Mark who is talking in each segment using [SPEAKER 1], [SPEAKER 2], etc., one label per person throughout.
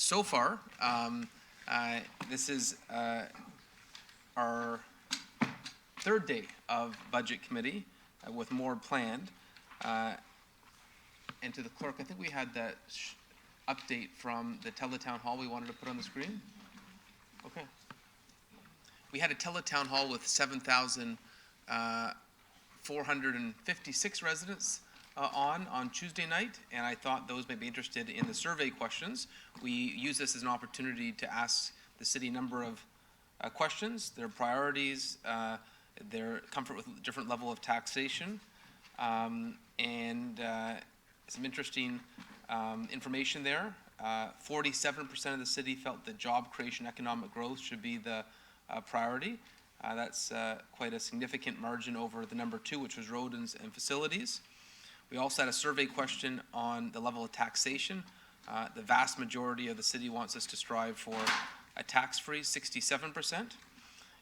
[SPEAKER 1] So far, this is our third day of budget committee with more planned. And to the clerk, I think we had that update from the Teletown Hall we wanted to put on the screen. Okay. We had a Teletown Hall with 7,456 residents on Tuesday night, and I thought those may be interested in the survey questions. We use this as an opportunity to ask the city a number of questions, their priorities, their comfort with different level of taxation, and some interesting information there. 47% of the city felt that job creation, economic growth should be the priority. That's quite a significant margin over the number 2, which was roads and facilities. We also had a survey question on the level of taxation. The vast majority of the city wants us to strive for a tax-free 67%.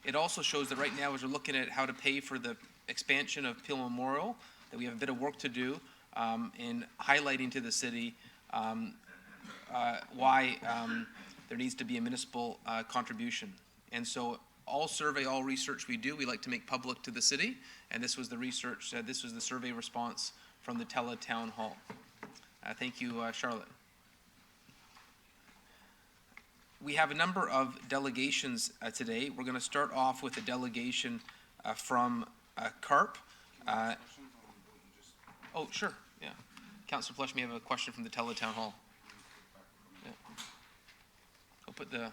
[SPEAKER 1] It also shows that right now, as we're looking at how to pay for the expansion of Peel Memorial, that we have a bit of work to do in highlighting to the city why there needs to be a municipal contribution. And so all research we do, we like to make public to the city, and this was the research, this was the survey response from the Teletown Hall. Thank you, Charlotte. We have a number of delegations today. We're going to start off with a delegation from CARP. Oh, sure, yeah. Councillor Flesch may have a question from the Teletown Hall. Yeah. I'll put the...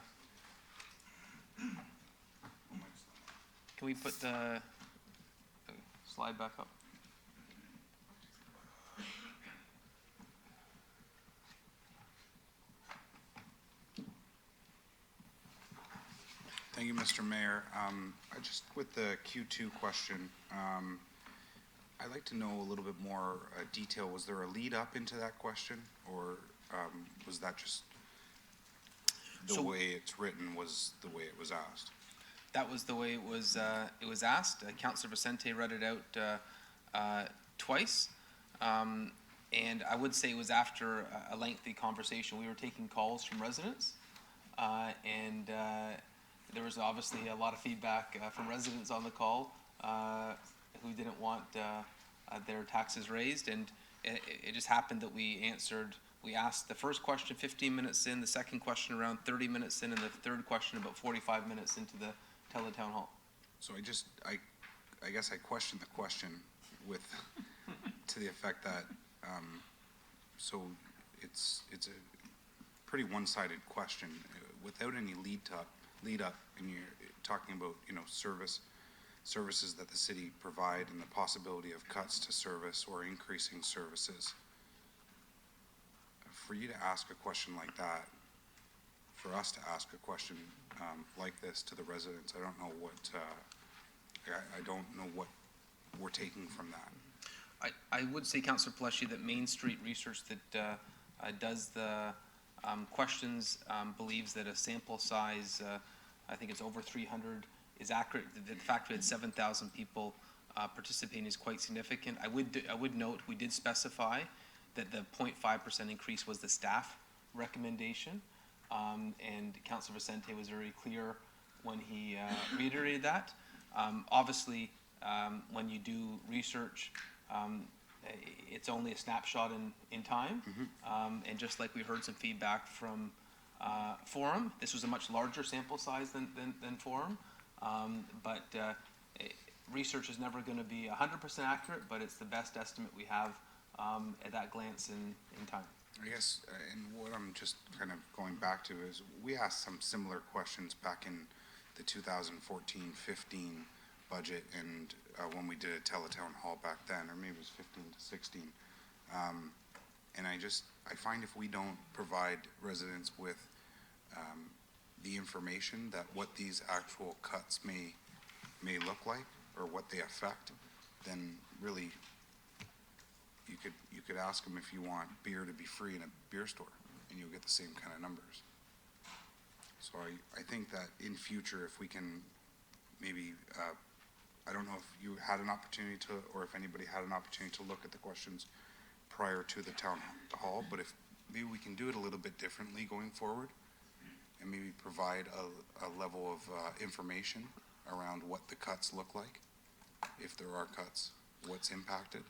[SPEAKER 1] Can we put the slide back up?
[SPEAKER 2] Thank you, Mr. Mayor. With the Q2 question, I'd like to know a little bit more detail. Was there a lead up into that question, or was that just the way it's written was the way it was asked?
[SPEAKER 1] That was the way it was asked. Councillor Vicente read it out twice. And I would say it was after a lengthy conversation. We were taking calls from residents, and there was obviously a lot of feedback from residents on the call who didn't want their taxes raised, and it just happened that we asked the first question 15 minutes in, the second question around 30 minutes in, and the third question about 45 minutes into the Teletown Hall.
[SPEAKER 2] So I guess I questioned the question with to the effect that so it's a pretty one-sided question without any lead up, and you're talking about services that the city provide and the possibility of cuts to service or increasing services. For you to ask a question like that, for us to ask a question like this to the residents, I don't know what we're taking from that.
[SPEAKER 1] I would say, Councillor Pellecci, that Main Street Research that does the questions believes that a sample size, I think it's over 300, is accurate. The fact we had 7,000 people participating is quite significant. I would note we did specify that the 0.5% increase was the staff recommendation, and Councillor Vicente was very clear when he reiterated that. Obviously, when you do research, it's only a snapshot in time, and just like we heard some feedback from Forum, this was a much larger sample size than Forum, but research is never going to be 100% accurate, but it's the best estimate we have at that glance in time.
[SPEAKER 2] I guess, and what I'm just kind of going back to is we asked some similar questions back in the 2014-15 budget, and when we did a Teletown Hall back then, or maybe it was 15 to 16, and I find if we don't provide residents with the information that what these actual cuts may look like or what they affect, then really you could ask them if you want beer to be free in a beer store, and you'll get the same kind of numbers. So I think that in future, if we can maybe, I don't know if you had an opportunity to, or if anybody had an opportunity to look at the questions prior to the town hall, but if maybe we can do it a little bit differently going forward, and maybe provide a level of information around what the cuts look like, if there are cuts, what's impacted,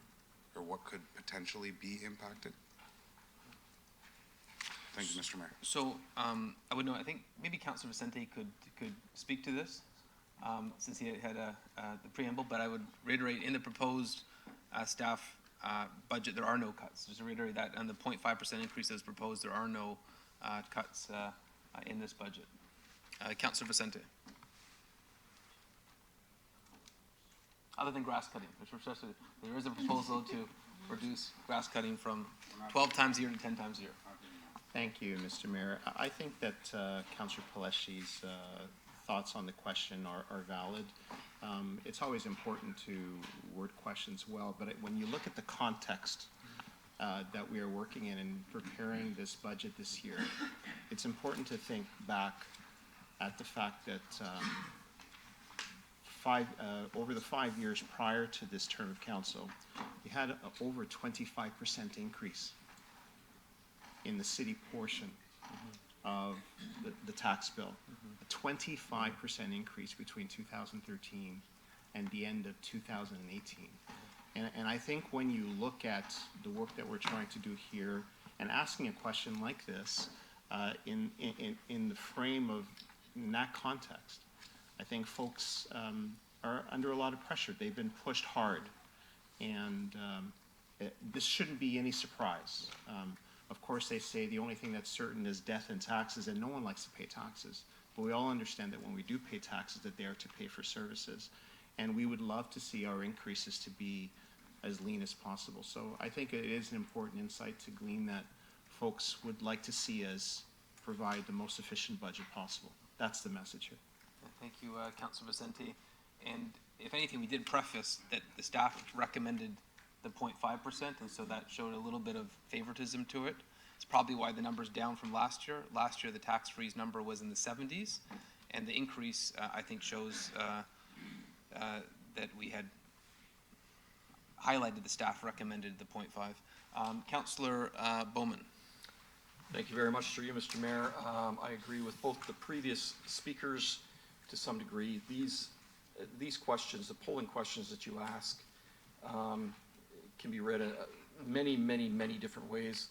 [SPEAKER 2] or what could potentially be impacted. Thank you, Mr. Mayor.
[SPEAKER 1] So, I would know, I think maybe Councilor Vicente could speak to this, since he had the preamble, but I would reiterate, in the proposed staff budget, there are no cuts. Just to reiterate that, on the 0.5% increase as proposed, there are no cuts in this budget. Councilor Vicente. Other than grass cutting, there is a proposal to reduce grass cutting from 12 times a year to 10 times a year.
[SPEAKER 3] Thank you, Mr. Mayor. I think that Councillor Peleshi's thoughts on the question are valid. It's always important to word questions well, but when you look at the context that we are working in preparing this budget this year, it's important to think back at the fact that over the 5 years prior to this term of council, we had over 25% increase in the city portion of the tax bill. A 25% increase between 2013 and the end of 2018. And I think when you look at the work that we're trying to do here and asking a question like this in the frame of, in that context, I think folks are under a lot of pressure. They've been pushed hard, and this shouldn't be any surprise. Of course, they say the only thing that's certain is death and taxes, and no one likes to pay taxes. But we all understand that when we do pay taxes, that they are to pay for services. And we would love to see our increases to be as lean as possible. So I think it is an important insight to glean that folks would like to see us provide the most efficient budget possible. That's the message here.
[SPEAKER 1] Thank you, Councilor Vicente. And if anything, we did preface that the staff recommended the 0.5%, and so that showed a little bit of favoritism to it. It's probably why the number's down from last year. Last year, the tax freeze number was in the 70s, and the increase, I think, shows that we had highlighted the staff recommended the 0.5. Councillor Bowman.
[SPEAKER 4] Thank you very much, through you, Mr. Mayor. I agree with both the previous speakers to some degree. These questions, the polling questions that you ask, can be read many, many, many different ways.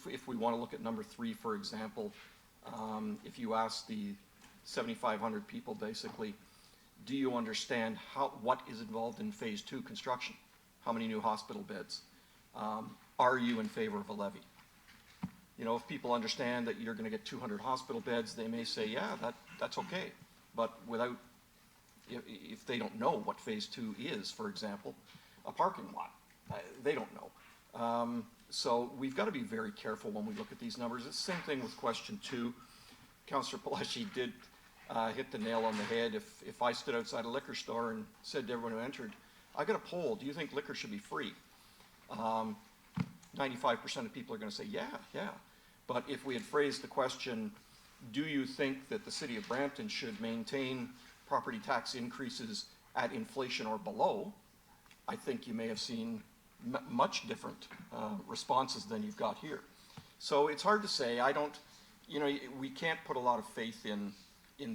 [SPEAKER 4] If we want to look at number 3, for example, if you ask the 7,500 people, basically, do you understand what is involved in phase 2 construction? How many new hospital beds? Are you in favor of a levy? You know, if people understand that you're going to get 200 hospital beds, they may say, yeah, that's okay. But if they don't know what phase 2 is, for example, a parking lot, they don't know. So we've got to be very careful when we look at these numbers. It's the same thing with question 2. Councillor Peleshi did hit the nail on the head. If I stood outside a liquor store and said to everyone who entered, I got a poll, do you think liquor should be free? 95% of people are going to say, yeah. But if we had phrased the question, do you think that the city of Brampton should maintain property tax increases at inflation or below, I think you may have seen much different responses than you've got here. So it's hard to say. We can't put a lot of faith in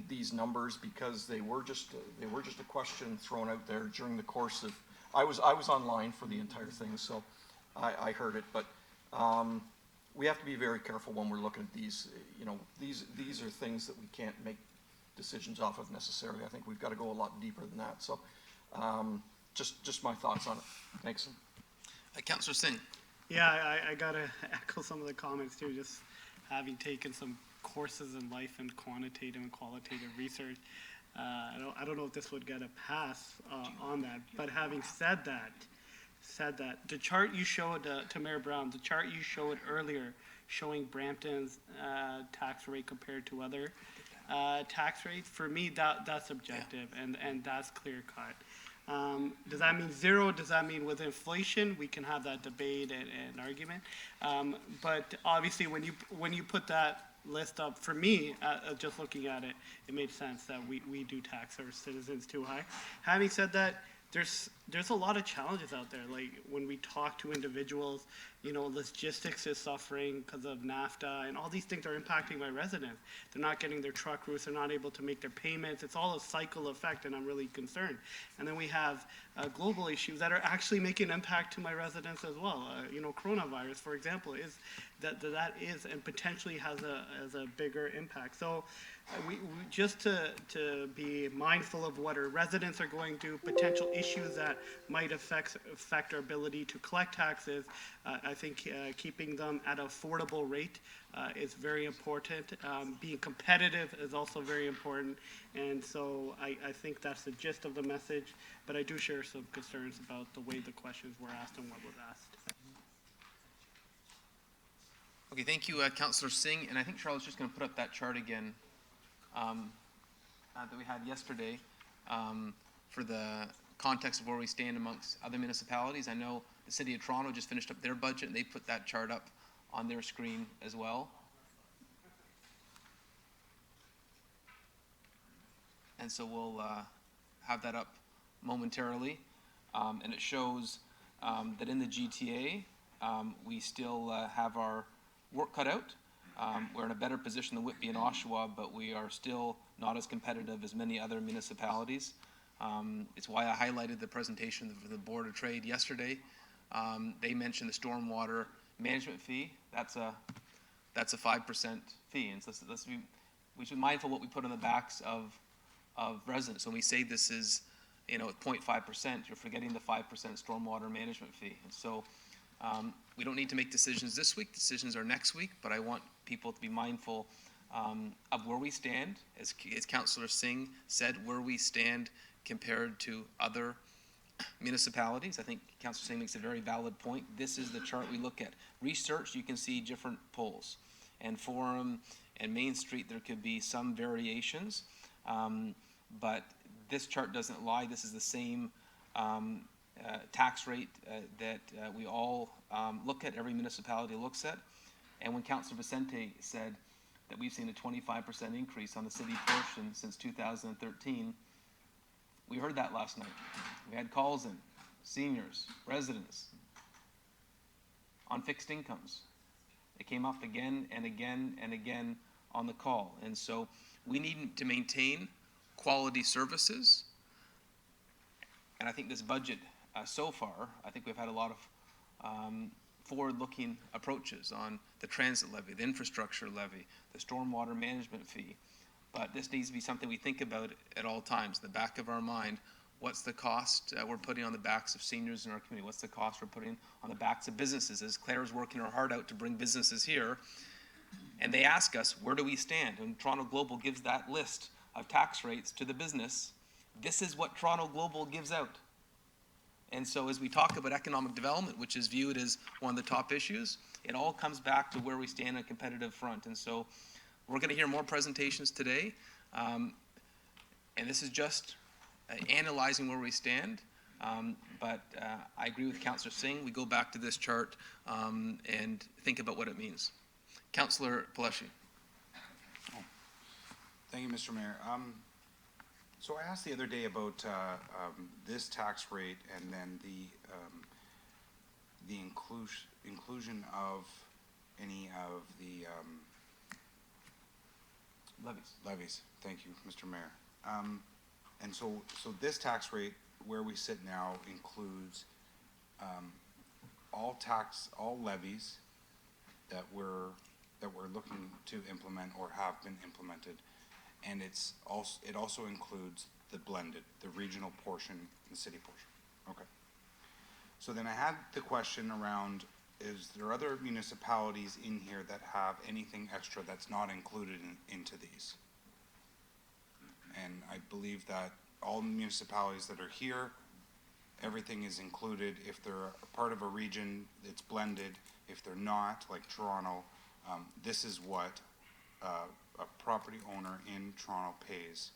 [SPEAKER 4] these numbers because they were just a question thrown out there during the course of. I was online for the entire thing, so I heard it. But we have to be very careful when we're looking at these. These are things that we can't make decisions off of necessarily. I think we've got to go a lot deeper than that. So just my thoughts on it. Thanks.
[SPEAKER 1] Councillor Singh.
[SPEAKER 5] Yeah, I gotta echo some of the comments too, just having taken some courses in life and quantitative and qualitative research. I don't know if this would get a pass on that, but having said that, the chart you showed to Mayor Brown, the chart you showed earlier showing Brampton's tax rate compared to other tax rates, for me that's objective, and that's clear cut. Does that mean zero? Does that mean with inflation? We can have that debate and argument. But obviously, when you put that list up, for me, just looking at it, it made sense that we do tax our citizens too high. Having said that, there's there's a lot of challenges out there. Like when we talk to individuals, logistics is suffering because of NAFTA, and all these things are impacting my residents. They're not getting their truck routes. They're not able to make their payments. It's all a cycle effect, and I'm really concerned. And then we have global issues that are actually making an impact to my residents as well. Coronavirus, for example, is that is and potentially has a bigger impact. So we just to be mindful of what our residents are going through, potential issues that might affect our ability to collect taxes. I think keeping them at an affordable rate is very important. Being competitive is also very important. And so I think that's the gist of the message. But I do share some concerns about the way the questions were asked and what was asked.
[SPEAKER 1] Okay, thank you, Councillor Singh. And I think Charlotte's just going to put up that chart again that we had yesterday for the context of where we stand amongst other municipalities. I know the City of Toronto just finished up their budget, and they put that chart up on their screen as well. And so we'll have that up momentarily. And it shows that in the GTA, we still have our work cut out. We're in a better position than Whitby and Oshawa, but we are still not as competitive as many other municipalities. It's why I highlighted the presentation of the Board of Trade yesterday. They mentioned the stormwater management fee. That's a 5% fee, and so we should be mindful what we put on the backs of residents. When we say this is 0.5%, you're forgetting the 5% stormwater management fee. And so we don't need to make decisions this week. Decisions are next week, but I want people to be mindful of where we stand, as Councillor Singh said, where we stand compared to other municipalities. I think Councillor Singh makes a very valid point. This is the chart we look at. Research, you can see different polls. And Forum and Main Street, there could be some variations, but this chart doesn't lie. This is the same tax rate that we all look at, every municipality looks at. And when Councillor Vicente said that we've seen a 25% increase on the city portion since 2013, we heard that last night. We had calls in, seniors, residents, on fixed incomes. It came up again and again and again on the call. And so we need to maintain quality services. And I think this budget so far, I think we've had a lot of forward-looking approaches on the transit levy, the infrastructure levy, the stormwater management fee. But this needs to be something we think about at all times, in the back of our mind. What's the cost we're putting on the backs of seniors in our community? What's the cost we're putting on the backs of businesses? As Claire's working her heart out to bring businesses here, and they ask us, where do we stand? And Toronto Global gives that list of tax rates to the business. This is what Toronto Global gives out. And so as we talk about economic development, which is viewed as one of the top issues, it all comes back to where we stand on a competitive front. And so we're going to hear more presentations today. And this is just analyzing where we stand. But I agree with Councillor Singh. We go back to this chart and think about what it means. Councillor Pelletier.
[SPEAKER 2] Thank you, Mr. Mayor. So I asked the other day about this tax rate and then the inclusion of any of the levies. Thank you, Mr. Mayor. And so this tax rate, where we sit now, includes all levies that we're looking to implement or have been implemented. And it also includes the blended, the regional portion and the city portion. Okay. So then I had the question around, is there other municipalities in here that have anything extra that's not included into these? And I believe that all municipalities that are here, everything is included. If they're a part of a region, it's blended. If they're not, like Toronto, this is what a property owner in Toronto pays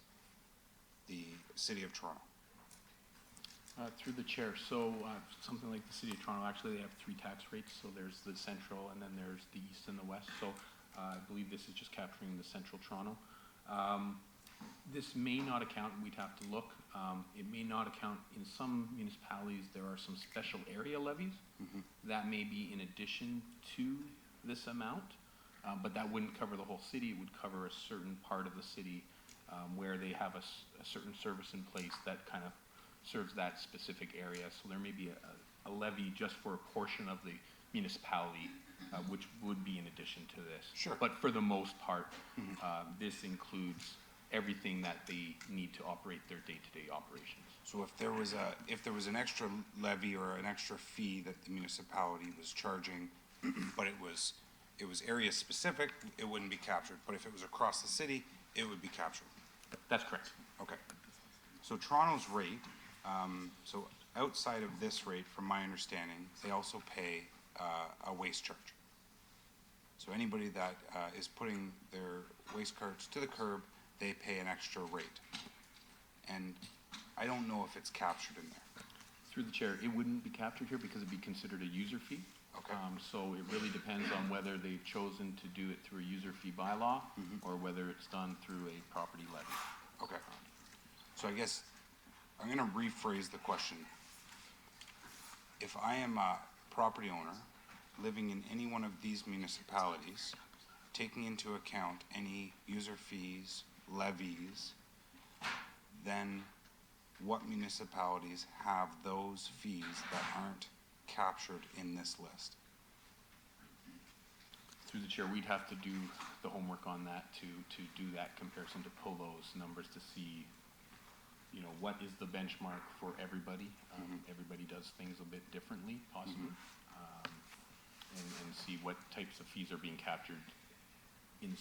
[SPEAKER 2] the City of Toronto.
[SPEAKER 3] Through the chair, so something like the City of Toronto, actually they have 3 tax rates. So there's the central, and then there's the east and the west. So I believe this is just capturing the central Toronto.
[SPEAKER 6] This may not account, we'd have to look, it may not account, in some municipalities, there are some special area levies. That may be in addition to this amount, but that wouldn't cover the whole city, it would cover a certain part of the city, where they have a certain service in place that kind of serves that specific area. So there may be a levy just for a portion of the municipality, which would be in addition to this.
[SPEAKER 2] Sure.
[SPEAKER 6] But for the most part, this includes everything that they need to operate their day-to-day operations.
[SPEAKER 2] So if there was an extra levy or an extra fee that the municipality was charging, but it was area specific, it wouldn't be captured. But if it was across the city, it would be captured.
[SPEAKER 6] That's correct.
[SPEAKER 2] Okay. So Toronto's rate, so outside of this rate, from my understanding, they also pay a waste charge. So anybody that is putting their waste carts to the curb, they pay an extra rate. And I don't know if it's captured in there.
[SPEAKER 6] Through the chair, it wouldn't be captured here because it'd be considered a user fee.
[SPEAKER 2] Okay.
[SPEAKER 6] So it really depends on whether they've chosen to do it through a user fee bylaw or whether it's done through a property levy.
[SPEAKER 2] Okay. So I guess I'm gonna rephrase the question. If I am a property owner living in any one of these municipalities, taking into account any user fees, levies, then what municipalities have those fees that aren't captured in this list?
[SPEAKER 6] Through the chair, we'd have to do the homework on that to do that comparison, to pull those numbers to see, you know, what is the benchmark for everybody. Everybody does things a bit differently, possibly, and see what types of fees are being captured in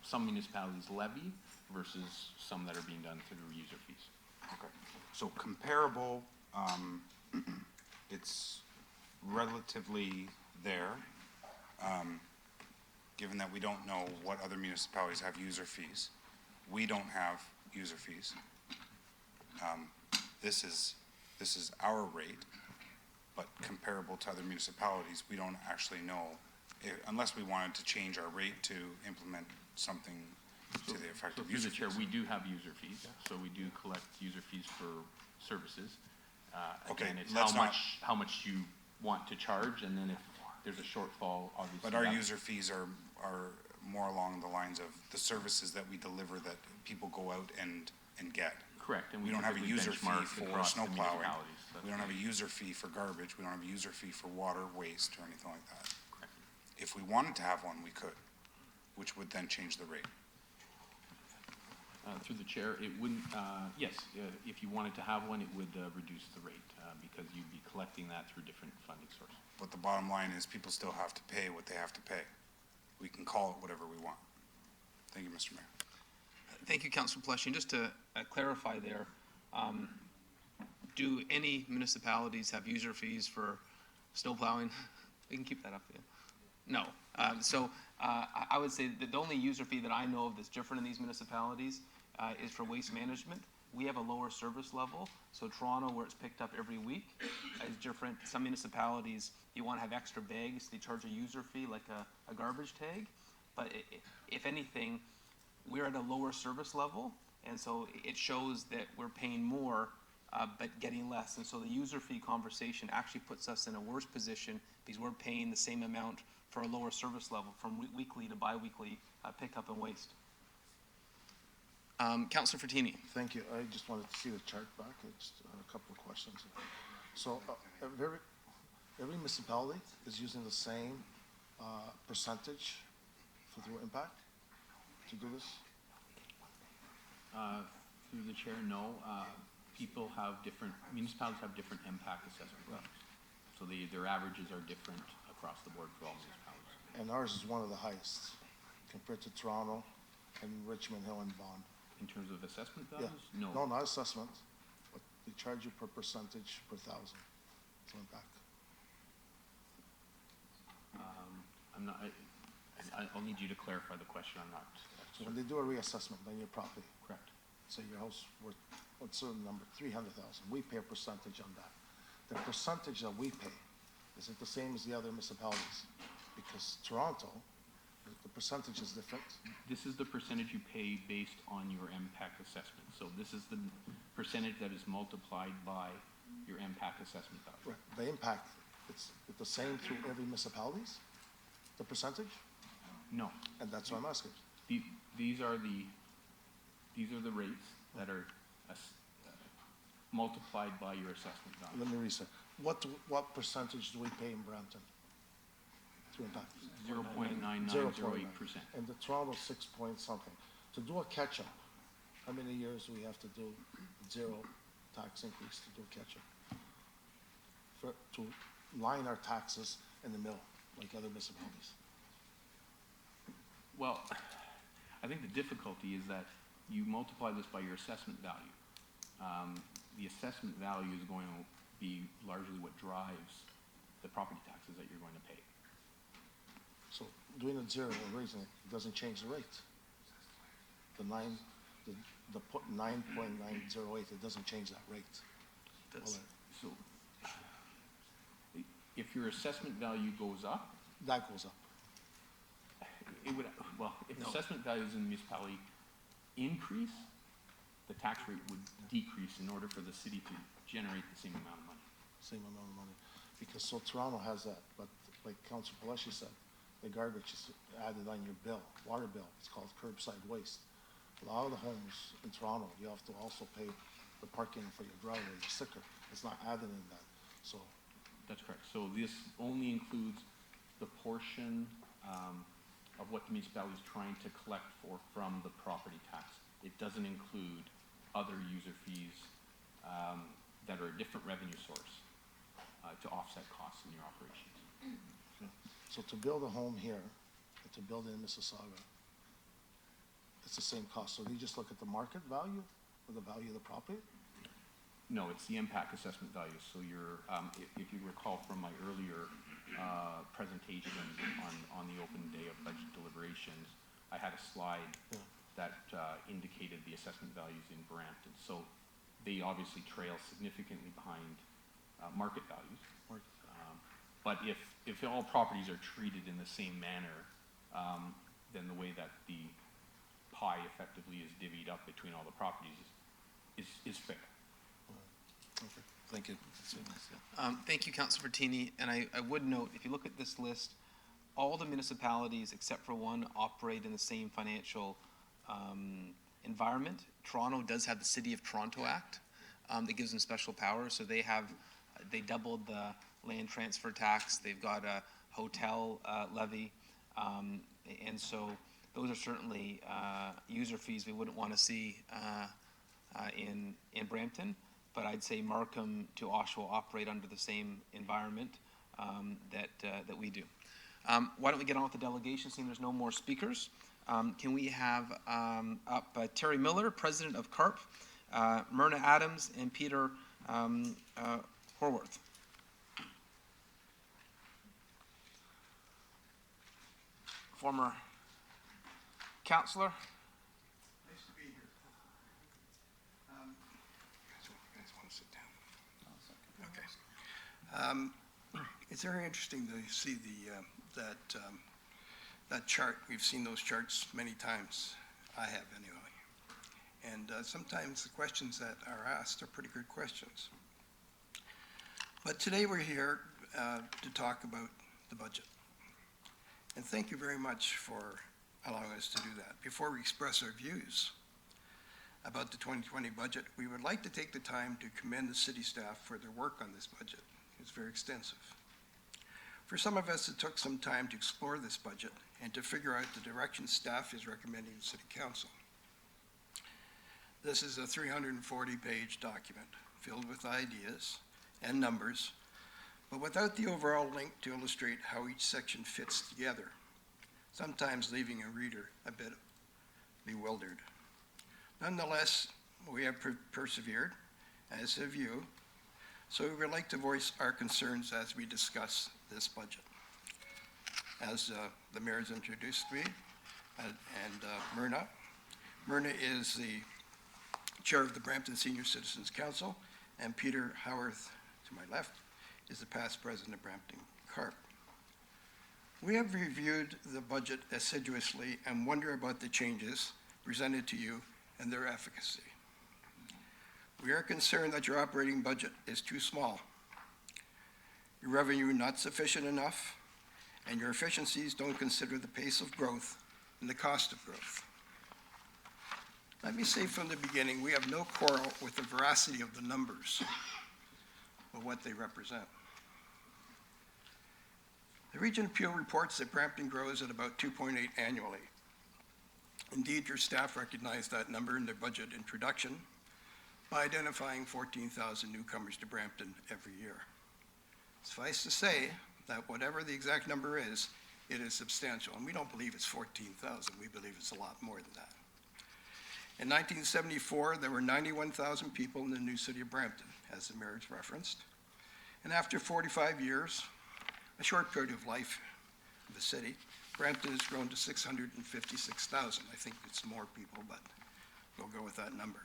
[SPEAKER 6] some municipalities levy versus some that are being done through user fees.
[SPEAKER 2] Okay. So comparable, it's relatively there, given that we don't know what other municipalities have user fees. We don't have user fees. This is our rate, but comparable to other municipalities, we don't actually know, unless we wanted to change our rate to implement something to the effect
[SPEAKER 6] So
[SPEAKER 2] of
[SPEAKER 6] through
[SPEAKER 2] user
[SPEAKER 6] the chair,
[SPEAKER 2] fees.
[SPEAKER 6] we do have user fees, so we do collect user fees for services.
[SPEAKER 2] Okay,
[SPEAKER 6] Again, it's
[SPEAKER 2] let's
[SPEAKER 6] how much you want to charge, and then if there's a shortfall, obviously.
[SPEAKER 2] But our
[SPEAKER 6] that-
[SPEAKER 2] user fees are more along the lines of the services that we deliver that people go out and get.
[SPEAKER 6] Correct, and
[SPEAKER 2] We don't have a
[SPEAKER 6] typically
[SPEAKER 2] user fee
[SPEAKER 6] benchmark
[SPEAKER 2] for
[SPEAKER 6] across the
[SPEAKER 2] snow plowing.
[SPEAKER 6] municipalities. That's
[SPEAKER 2] We don't have a user fee for garbage. We don't have a user fee for water, waste, or anything like that.
[SPEAKER 6] correct.
[SPEAKER 2] If we wanted to have one, we could, which would then change the rate.
[SPEAKER 6] Through the chair, it wouldn't, yes, if you wanted to have one, it would reduce the rate, because you'd be collecting that through different funding sources.
[SPEAKER 2] But the bottom line is people still have to pay what they have to pay. We can call it whatever we want. Thank you, Mr. Mayor.
[SPEAKER 1] Thank you, Councilor Pelletier. Just to clarify there, do any municipalities have user fees for snow plowing? We can keep that up there. No. I would say that the only user fee that I know of that's different in these municipalities is for waste management. We have a lower service level, so Toronto, where it's picked up every week, is different. Some municipalities, you want to have extra bags, they charge a user fee like a garbage tag. But if anything, we're at a lower service level, and so it shows that we're paying more, but getting less. And so the user fee conversation actually puts us in a worse position because we're paying the same amount for a lower service level from weekly to bi-weekly pickup and waste. Councilor Frattini.
[SPEAKER 7] Thank you. I just wanted to see the chart back. It's a couple of questions. So every municipality is using the same percentage for the impact to do this?
[SPEAKER 6] Through the chair, no. Municipalities have different impact assessment levels. So their averages are different across the board for all municipalities.
[SPEAKER 7] And ours is one of the highest compared to Toronto and Richmond Hill and Vaughan.
[SPEAKER 6] In terms of assessment
[SPEAKER 7] Yeah.
[SPEAKER 6] values, no.
[SPEAKER 7] No, not assessment, but they charge you per percentage per thousand to impact.
[SPEAKER 6] I'm not, I'll need you to clarify the question. I'm not
[SPEAKER 7] So when they do a reassessment on your property,
[SPEAKER 6] correct.
[SPEAKER 7] say your house worth, what's a number, 300,000, we pay a percentage on that. The percentage that we pay, is it the same as the other municipalities? Because Toronto, the percentage is different.
[SPEAKER 6] This is the percentage you pay based on your impact assessment. So this is the percentage that is multiplied by your impact assessment value.
[SPEAKER 7] Right. The impact, it's the same through every municipalities, the percentage?
[SPEAKER 6] No,
[SPEAKER 7] And that's what I'm asking.
[SPEAKER 6] these are the rates that are multiplied by your assessment value.
[SPEAKER 7] Let me reset. What percentage do we pay in Brampton? Through impact?
[SPEAKER 6] 0.9908%.
[SPEAKER 7] And the Toronto 6 point something. To do a catch-up, how many years do we have to do zero tax increase to do a catch-up? To line our taxes in the middle, like other municipalities?
[SPEAKER 6] Well, I think the difficulty is that you multiply this by your assessment value. The assessment value is going to be largely what drives the property taxes that you're going to pay.
[SPEAKER 7] So doing it zero and raising it doesn't change the rate. The 9.908, it doesn't change that rate.
[SPEAKER 1] Does.
[SPEAKER 6] So if your assessment value goes up,
[SPEAKER 7] That goes up.
[SPEAKER 6] it would, well, if
[SPEAKER 1] No.
[SPEAKER 6] assessment values in the municipality increase, the tax rate would decrease in order for the city to generate the same amount of money.
[SPEAKER 7] Same amount of money. Because so Toronto has that, but like Councilor Palashi said, the garbage is added on your bill, water bill. It's called curbside waste. A lot of the homes in Toronto, you have to also pay the parking for your driveway, your sticker. It's not added in that. So
[SPEAKER 6] That's correct. So this only includes the portion of what the municipality is trying to collect from the property tax. It doesn't include other user fees that are a different revenue source to offset costs in your operations.
[SPEAKER 7] So to build a home here, and to build it in Mississauga, it's the same cost. So do you just look at the market value or the value of the property?
[SPEAKER 6] No, it's the impact assessment value. So you're, if you recall from my earlier presentation on the open day of budget deliberations, I had a slide
[SPEAKER 7] Yeah.
[SPEAKER 6] that indicated the assessment values in Brampton. So they obviously trail significantly behind market values.
[SPEAKER 7] Market.
[SPEAKER 6] But if all properties are treated in the same manner, then the way that the pie effectively is divvied up between all the properties is fair.
[SPEAKER 7] Okay, thank you.
[SPEAKER 1] Thank you, Councilor Bertini, and I would note, if you look at this list, all the municipalities except for one operate in the same financial environment. Toronto does have the City of Toronto Act that gives them special powers, so they doubled the land transfer tax, they've got a hotel levy, and so those are certainly user fees we wouldn't want to see in Brampton. But I'd say Markham to Oshawa operate under the same environment that we do. Why don't we get on with the delegation, seeing there's no more speakers? Can we have up Terry Miller, President of CARP, Myrna Adams, and Peter Horworth. Former councillor.
[SPEAKER 8] Nice to be here.
[SPEAKER 2] You guys want to sit down?
[SPEAKER 8] Okay. It's very interesting to see that chart. We've seen those charts many times. I have anyway. And sometimes the questions that are asked are pretty good questions. But today we're here to talk about the budget. And thank you very much for allowing us to do that. Before we express our views about the 2020 budget, we would like to take the time to commend the city staff for their work on this budget. It's very extensive. For some of us, it took some time to explore this budget and to figure out the direction staff is recommending to City Council. This is a 340-page document filled with ideas and numbers, but without the overall link to illustrate how each section fits together, sometimes leaving a reader a bit bewildered. Nonetheless, we have persevered, as have you, so we would like to voice our concerns as we discuss this budget. As the mayor has introduced me, and Myrna. Myrna is the chair of the Brampton Senior Citizens Council, and Peter Howarth, to my left, is the past president of Brampton CARP. We have reviewed the budget assiduously and wonder about the changes presented to you and their efficacy. We are concerned that your operating budget is too small, your revenue not sufficient enough, and your efficiencies don't consider the pace of growth and the cost of growth. Let me say from the beginning, we have no quarrel with the veracity of the numbers, but what they represent. The Region of Peel reports that Brampton grows at about 2.8 annually. Indeed, your staff recognized that number in their budget introduction by identifying 14,000 newcomers to Brampton every year. Suffice to say that whatever the exact number is, it is substantial, and we don't believe it's 14,000. We believe it's a lot more than that. In 1974, there were 91,000 people in the new city of Brampton, as the mayor has referenced. And after 45 years, a short period of life of the city, Brampton has grown to 656,000. I think it's more people, but we'll go with that number.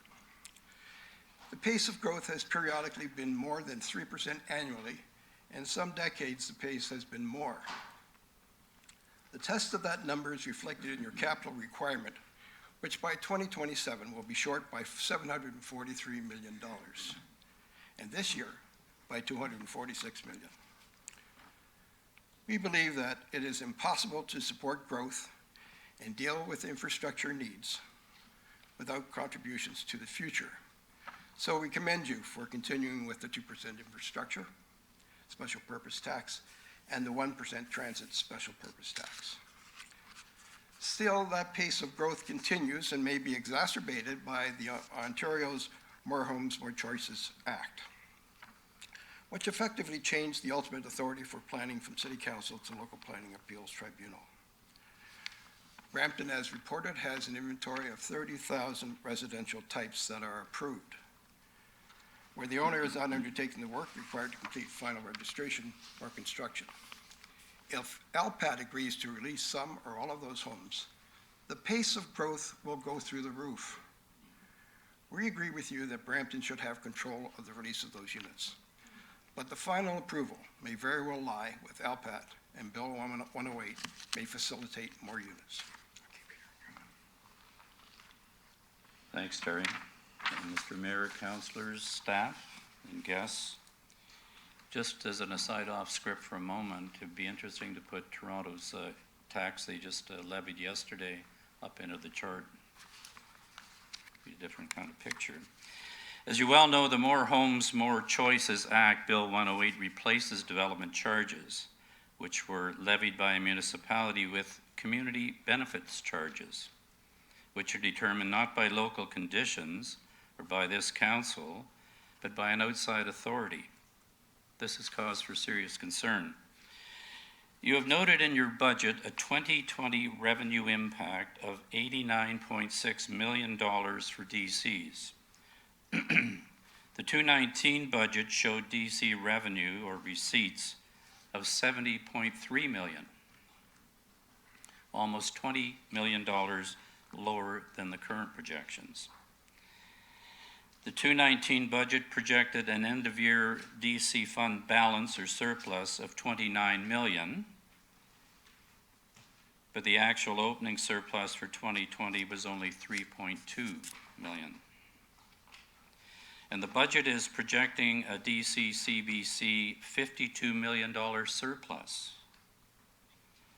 [SPEAKER 8] The pace of growth has periodically been more than 3% annually, and some decades the pace has been more. The test of that number is reflected in your capital requirement, which by 2027 will be short by $743 million, and this year by $246 million. We believe that it is impossible to support growth and deal with infrastructure needs without contributions to the future. So we commend you for continuing with the 2% infrastructure, special purpose tax, and the 1% transit special purpose tax. Still, that pace of growth continues and may be exacerbated by the Ontario's More Homes, More Choices Act, which effectively changed the ultimate authority for planning from City Council to Local Planning Appeals Tribunal. Brampton, as reported, has an inventory of 30,000 residential types that are approved, where the owner is not undertaking the work required to complete final registration or construction. If LPAT agrees to release some or all of those homes, the pace of growth will go through the roof. We agree with you that Brampton should have control of the release of those units, but the final approval may very well lie with LPAT, and Bill 108 may facilitate more units.
[SPEAKER 9] Thanks, Terry. And Mr. Mayor, councilors, staff, and guests, just as an aside off script for a moment, it'd be interesting to put Toronto's tax they just levied yesterday up into the chart. Be a different kind of picture. As you well know, the More Homes, More Choices Act, Bill 108, replaces development charges, which were levied by a municipality, with community benefits charges, which are determined not by local conditions or by this council, but by an outside authority. This has cause for serious concern. You have noted in your budget a 2020 revenue impact of $89.6 million for DCs. The 2019 budget showed DC revenue or receipts of $70.3 million, almost $20 million lower than the current projections. The 2019 budget projected an end-of-year DC fund balance or surplus of $29 million, but the actual opening surplus for 2020 was only $3.2 million. And the budget is projecting a DC CBC $52 million surplus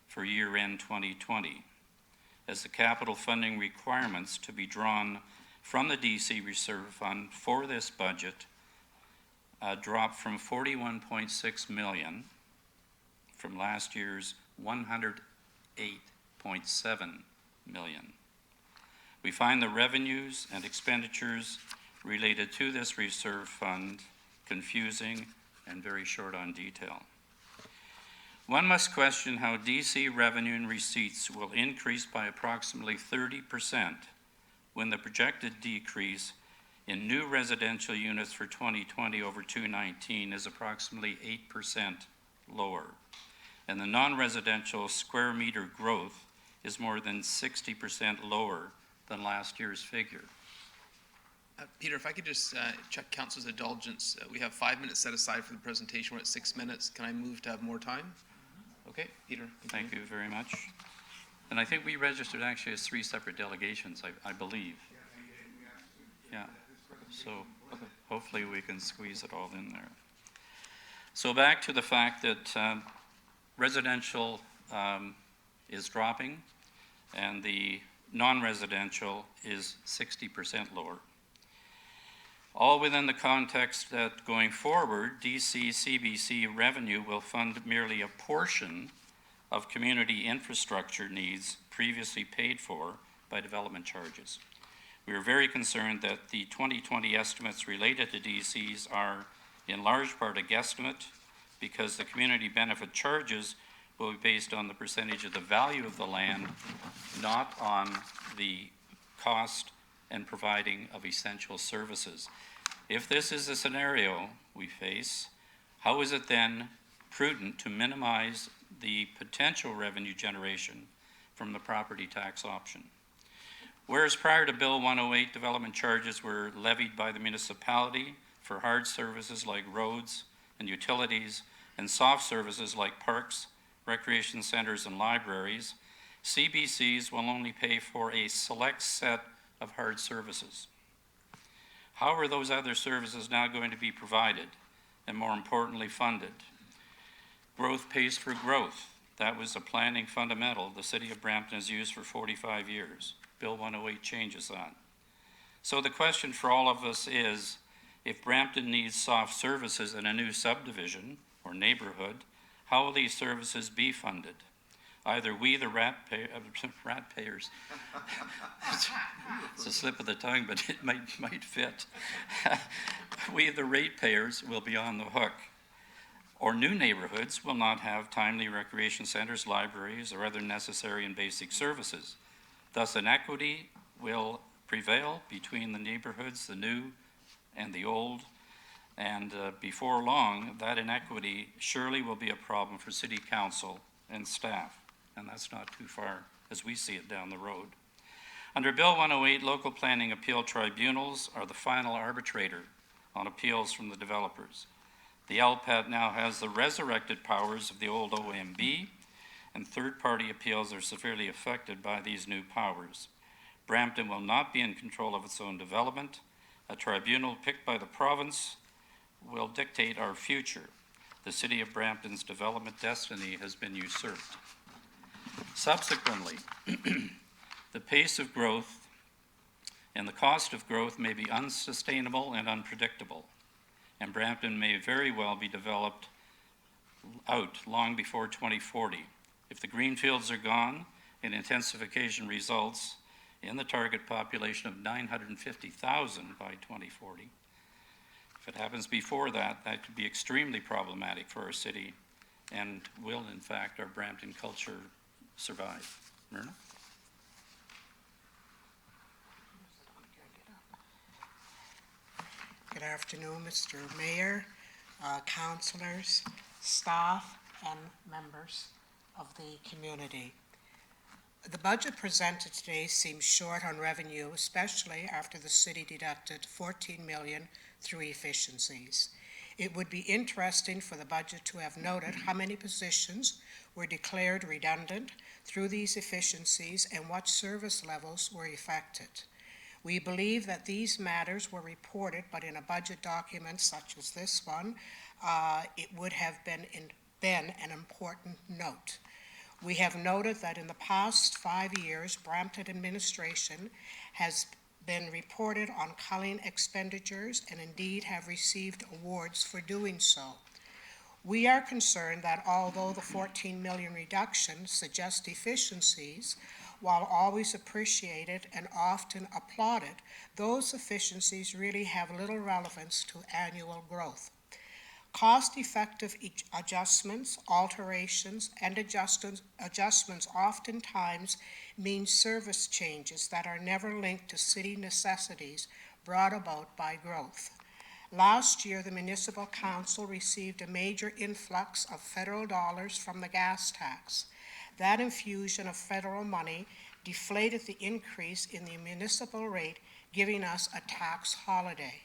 [SPEAKER 9] for year-end 2020, as the capital funding requirements to be drawn from the DC Reserve Fund for this budget dropped from $41.6 million from last year's $108.7 million. We find the revenues and expenditures related to this reserve fund confusing and very short on detail. One must question how DC revenue and receipts will increase by approximately 30% when the projected decrease in new residential units for 2020 over 2019 is approximately 8% lower, and the non-residential square meter growth is more than 60% lower than last year's figure.
[SPEAKER 1] Peter, if I could just check council's indulgence. We have 5 minutes set aside for the presentation. We're at 6 minutes. Can I move to have more time? Okay, Peter.
[SPEAKER 9] Thank you very much. And I think we registered actually as 3 separate delegations, I believe. Yeah, so hopefully we can squeeze it all in there. So back to the fact that residential is dropping and the non-residential is 60% lower. All within the context that going forward, DC-CBC revenue will fund merely a portion of community infrastructure needs previously paid for by development charges. We are very concerned that the 2020 estimates related to DCs are in large part a guesstimate because the community benefit charges will be based on the percentage of the value of the land, not on the cost and providing of essential services. If this is the scenario we face, how is it then prudent to minimize the potential revenue generation from the property tax option? Whereas prior to Bill 108, development charges were levied by the municipality for hard services like roads and utilities and soft services like parks, recreation centers, and libraries, CBCs will only pay for a select set of hard services. How are those other services now going to be provided and, more importantly, funded? Growth pays for growth. That was a planning fundamental the City of Brampton has used for 45 years. Bill 108 changes that. So the question for all of us is, if Brampton needs soft services in a new subdivision or neighborhood, how will these services be funded? Either we, the ratepayers, it's a slip of the tongue, but it might fit. We, the ratepayers, will be on the hook. Or new neighborhoods will not have timely recreation centers, libraries, or other necessary and basic services. Thus, inequity will prevail between the neighborhoods, the new and the old, and before long, that inequity surely will be a problem for City Council and staff, and that's not too far as we see it down the road. Under Bill 108, local planning appeal tribunals are the final arbitrator on appeals from the developers. The LPAT now has the resurrected powers of the old OMB, and third-party appeals are severely affected by these new powers. Brampton will not be in control of its own development. A tribunal picked by the province will dictate our future. The City of Brampton's development destiny has been usurped. Subsequently, the pace of growth and the cost of growth may be unsustainable and unpredictable, and Brampton may very well be developed out long before 2040. If the greenfields are gone and intensification results in the target population of 950,000 by 2040, if it happens before that, that could be extremely problematic for our city and will, in fact, our Brampton culture survive. Myrna?
[SPEAKER 10] Good afternoon, Mr. Mayor, councilors, staff, and members of the community. The budget presented today seems short on revenue, especially after the city deducted $14 million through efficiencies. It would be interesting for the budget to have noted how many positions were declared redundant through these efficiencies and what service levels were affected. We believe that these matters were reported, but in a budget document such as this one, it would have been an important note. We have noted that in the past 5 years, Brampton administration has been reported on culling expenditures and indeed have received awards for doing so. We are concerned that although the $14 million reduction suggests efficiencies, while always appreciated and often applauded, those efficiencies really have little relevance to annual growth. Cost-effective adjustments, alterations, and adjustments oftentimes mean service changes that are never linked to city necessities brought about by growth. Last year, the Municipal Council received a major influx of federal dollars from the gas tax. That infusion of federal money deflated the increase in the municipal rate, giving us a tax holiday.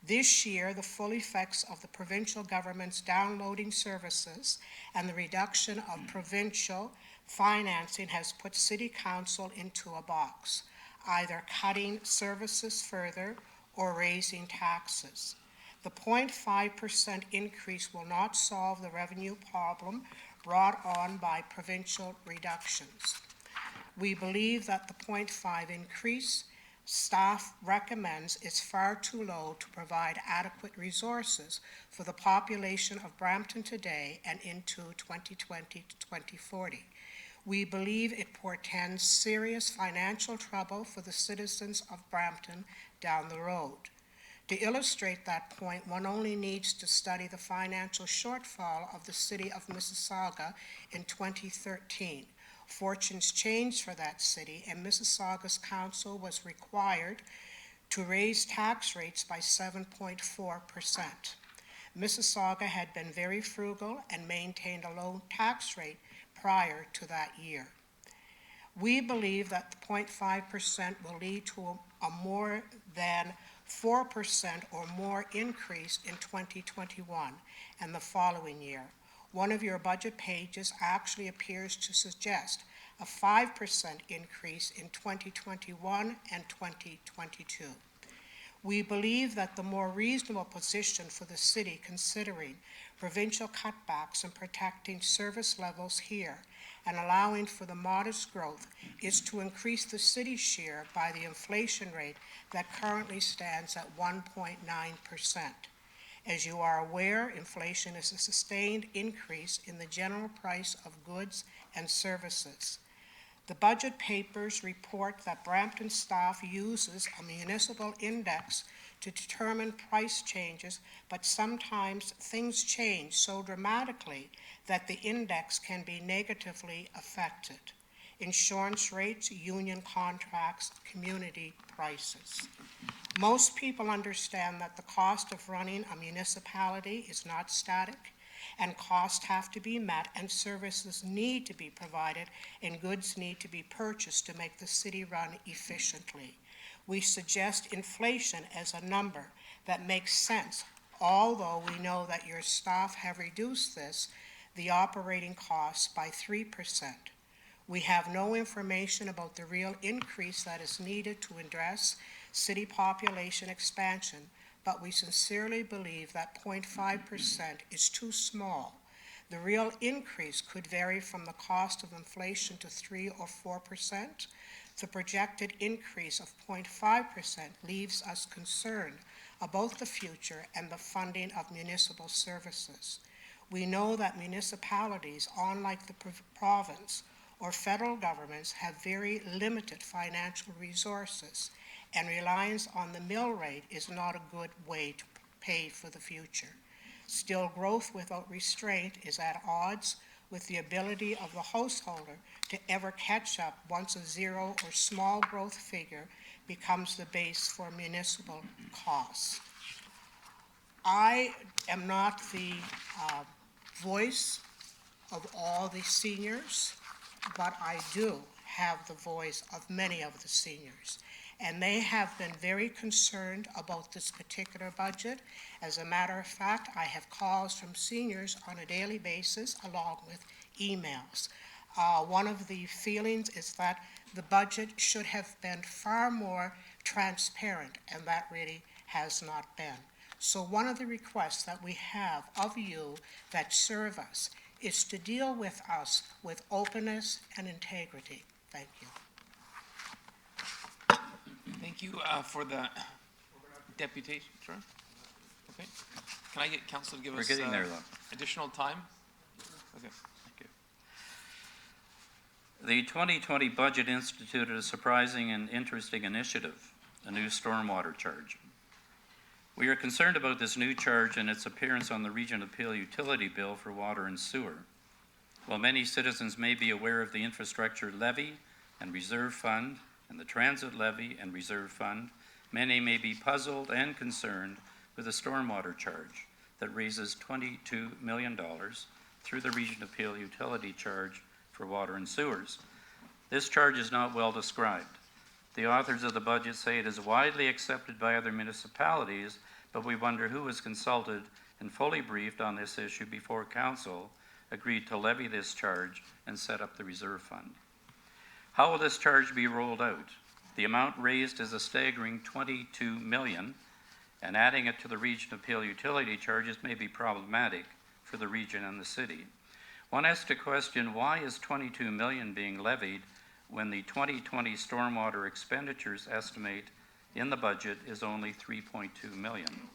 [SPEAKER 10] This year, the full effects of the provincial government's downloading services and the reduction of provincial financing has put City Council into a box, either cutting services further or raising taxes. The 0.5% increase will not solve the revenue problem brought on by provincial reductions. We believe that the 0.5 increase staff recommends is far too low to provide adequate resources for the population of Brampton today and into 2020 to 2040. We believe it portends serious financial trouble for the citizens of Brampton down the road. To illustrate that point, one only needs to study the financial shortfall of the city of Mississauga in 2013. Fortunes changed for that city, and Mississauga's council was required to raise tax rates by 7.4%. Mississauga had been very frugal and maintained a low tax rate prior to that year. We believe that the 0.5% will lead to a more than 4% or more increase in 2021 and the following year. One of your budget pages actually appears to suggest a 5% increase in 2021 and 2022. We believe that the more reasonable position for the city, considering provincial cutbacks and protecting service levels here and allowing for the modest growth, is to increase the city's share by the inflation rate that currently stands at 1.9%. As you are aware, inflation is a sustained increase in the general price of goods and services. The budget papers report that Brampton staff uses a municipal index to determine price changes, but sometimes things change so dramatically that the index can be negatively affected. Insurance rates, union contracts, community prices. Most people understand that the cost of running a municipality is not static, and costs have to be met, and services need to be provided, and goods need to be purchased to make the city run efficiently. We suggest inflation as a number that makes sense, although we know that your staff have reduced the operating costs by 3%. We have no information about the real increase that is needed to address city population expansion, but we sincerely believe that 0.5% is too small. The real increase could vary from the cost of inflation to 3 or 4%. The projected increase of 0.5% leaves us concerned about the future and the funding of municipal services. We know that municipalities, unlike the province or federal governments, have very limited financial resources, and reliance on the mill rate is not a good way to pay for the future. Still, growth without restraint is at odds with the ability of the householder to ever catch up once a zero or small growth figure becomes the base for municipal costs. I am not the voice of all the seniors, but I do have the voice of many of the seniors. And they have been very concerned about this particular budget. As a matter of fact, I have calls from seniors on a daily basis along with emails. One of the feelings is that the budget should have been far more transparent, and that really has not been. So one of the requests that we have of you that serve us is to deal with us with openness and integrity. Thank you.
[SPEAKER 1] Thank you for the deputation, sure. Okay. Can I get council to give
[SPEAKER 9] We're
[SPEAKER 1] us
[SPEAKER 9] getting there, though.
[SPEAKER 1] additional time? Okay.
[SPEAKER 9] Thank you. The 2020 budget instituted a surprising and interesting initiative, a new stormwater charge. We are concerned about this new charge and its appearance on the Region of Peel utility bill for water and sewer. While many citizens may be aware of the infrastructure levy and reserve fund and the transit levy and reserve fund, many may be puzzled and concerned with a stormwater charge that raises $22 million through the Region of Peel utility charge for water and sewers. This charge is not well described. The authors of the budget say it is widely accepted by other municipalities, but we wonder who was consulted and fully briefed on this issue before council agreed to levy this charge and set up the reserve fund. How will this charge be rolled out? The amount raised is a staggering 22 million, and adding it to the Region of Peel utility charges may be problematic for the region and the city. One has to question, why is 22 million being levied when the 2020 stormwater expenditures estimate in the budget is only 3.2 million?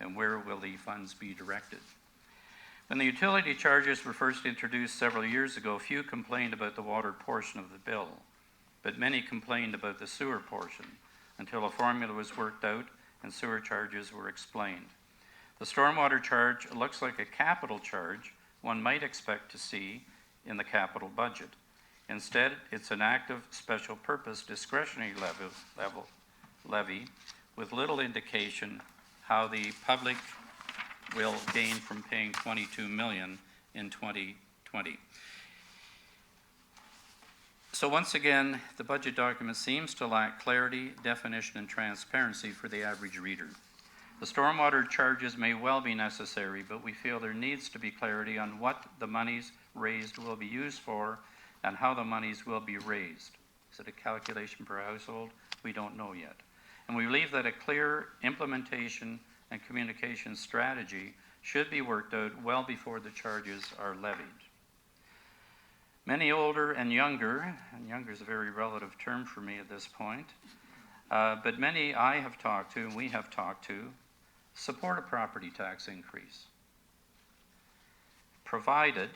[SPEAKER 9] And where will the funds be directed? When the utility charges were first introduced several years ago, few complained about the water portion of the bill, but many complained about the sewer portion until a formula was worked out and sewer charges were explained. The stormwater charge looks like a capital charge one might expect to see in the capital budget. Instead, it's an active special purpose discretionary levy with little indication how the public will gain from paying 22 million in 2020. So once again, the budget document seems to lack clarity, definition, and transparency for the average reader. The stormwater charges may well be necessary, but we feel there needs to be clarity on what the monies raised will be used for and how the monies will be raised. Is it a calculation per household? We don't know yet. And we believe that a clear implementation and communication strategy should be worked out well before the charges are levied. Many older and younger is a very relative term for me at this point, but many I have talked to and we have talked to support a property tax increase, provided,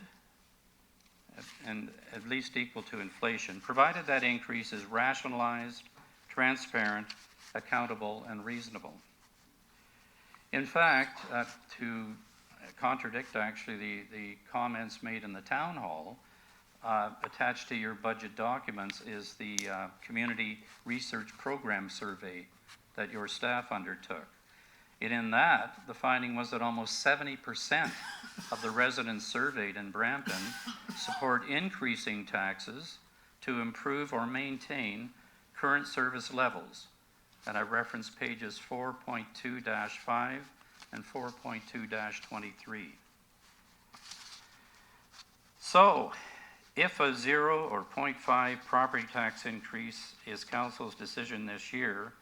[SPEAKER 9] and at least equal to inflation, provided that increase is rationalized, transparent, accountable, and reasonable. In fact, to contradict actually the comments made in the town hall, attached to your budget documents is the community research program survey that your staff undertook. And in that, the finding was that almost 70% of the residents surveyed in Brampton support increasing taxes to improve or maintain current service levels. And I referenced pages 4.2-5 and 4.2-23. So, if a 0 or 0.5 property tax increase is council's decision this year,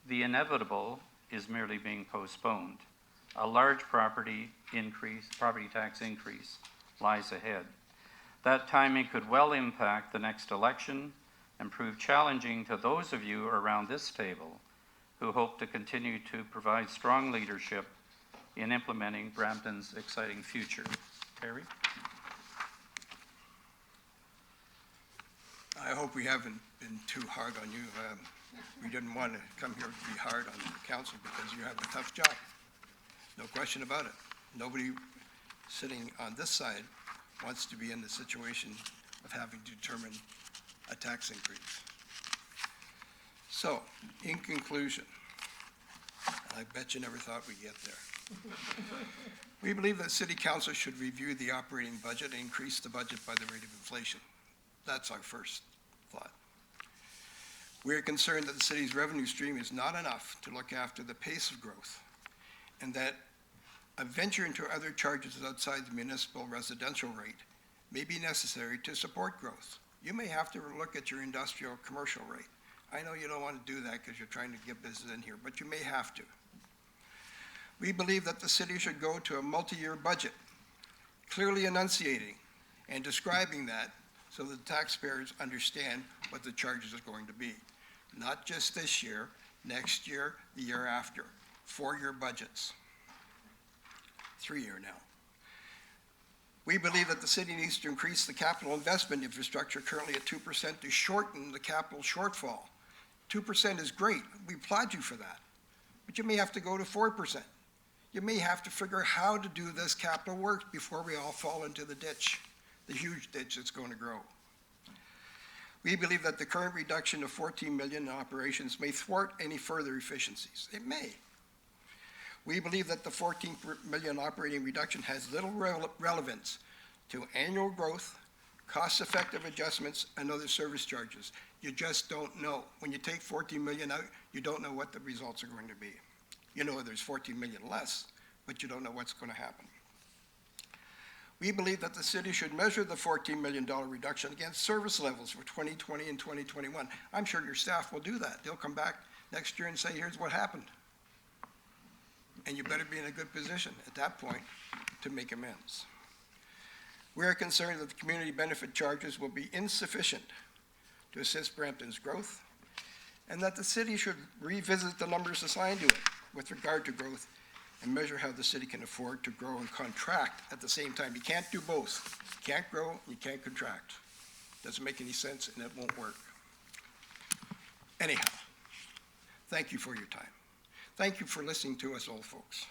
[SPEAKER 9] the inevitable is merely being postponed. A large property tax increase lies ahead. That timing could well impact the next election and prove challenging to those of you around this table who hope to continue to provide strong leadership in implementing Brampton's exciting future. Terry?
[SPEAKER 8] I hope we haven't been too hard on you. We didn't want to come here to be hard on the council because you have a tough job. No question about it. Nobody sitting on this side wants to be in the situation of having to determine a tax increase. So, in conclusion, I bet you never thought we'd get there. We believe that City Council should review the operating budget and increase the budget by the rate of inflation. That's our first thought. We are concerned that the city's revenue stream is not enough to look after the pace of growth, and that a venture into other charges outside the municipal residential rate may be necessary to support growth. You may have to look at your industrial commercial rate. I know you don't want to do that because you're trying to get business in here, but you may have to. We believe that the city should go to a multi-year budget, clearly enunciating and describing that so that taxpayers understand what the charges are going to be. Not just this year, next year, the year after. 4-year budgets. 3-year now. We believe that the city needs to increase the capital investment infrastructure currently at 2% to shorten the capital shortfall. 2% is great. We applaud you for that. But you may have to go to 4%. You may have to figure out how to do this capital work before we all fall into the ditch, the huge ditch that's going to grow. We believe that the current reduction of 14 million in operations may thwart any further efficiencies. It may. We believe that the 14 million operating reduction has little relevance to annual growth, cost-effective adjustments, and other service charges. You just don't know. When you take 14 million out, you don't know what the results are going to be. You know there's 14 million less, but you don't know what's going to happen. We believe that the city should measure the $14 million reduction against service levels for 2020 and 2021. I'm sure your staff will do that. They'll come back next year and say, here's what happened. And you better be in a good position at that point to make amends. We are concerned that the community benefit charges will be insufficient to assist Brampton's growth, and that the city should revisit the numbers assigned to it with regard to growth and measure how the city can afford to grow and contract at the same time. You can't do both. You can't grow, you can't contract. Doesn't make any sense, and it won't work. Anyhow, thank you for your time. Thank you for listening to us old folks.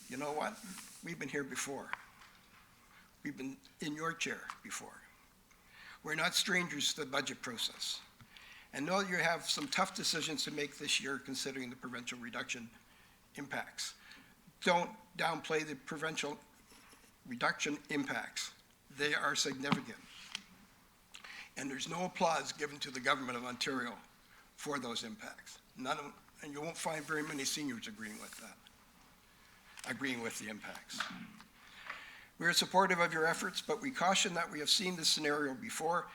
[SPEAKER 8] You know what? We've been here before. We've been in your chair before. We're not strangers to the budget process. And know you have some tough decisions to make this year considering the provincial reduction impacts. Don't downplay the provincial reduction impacts. They are significant. And there's no applause given to the government of Ontario for those impacts. None of them, and you won't find very many seniors agreeing with that, agreeing with the impacts. We are supportive of your efforts, but we caution that we have seen this scenario before,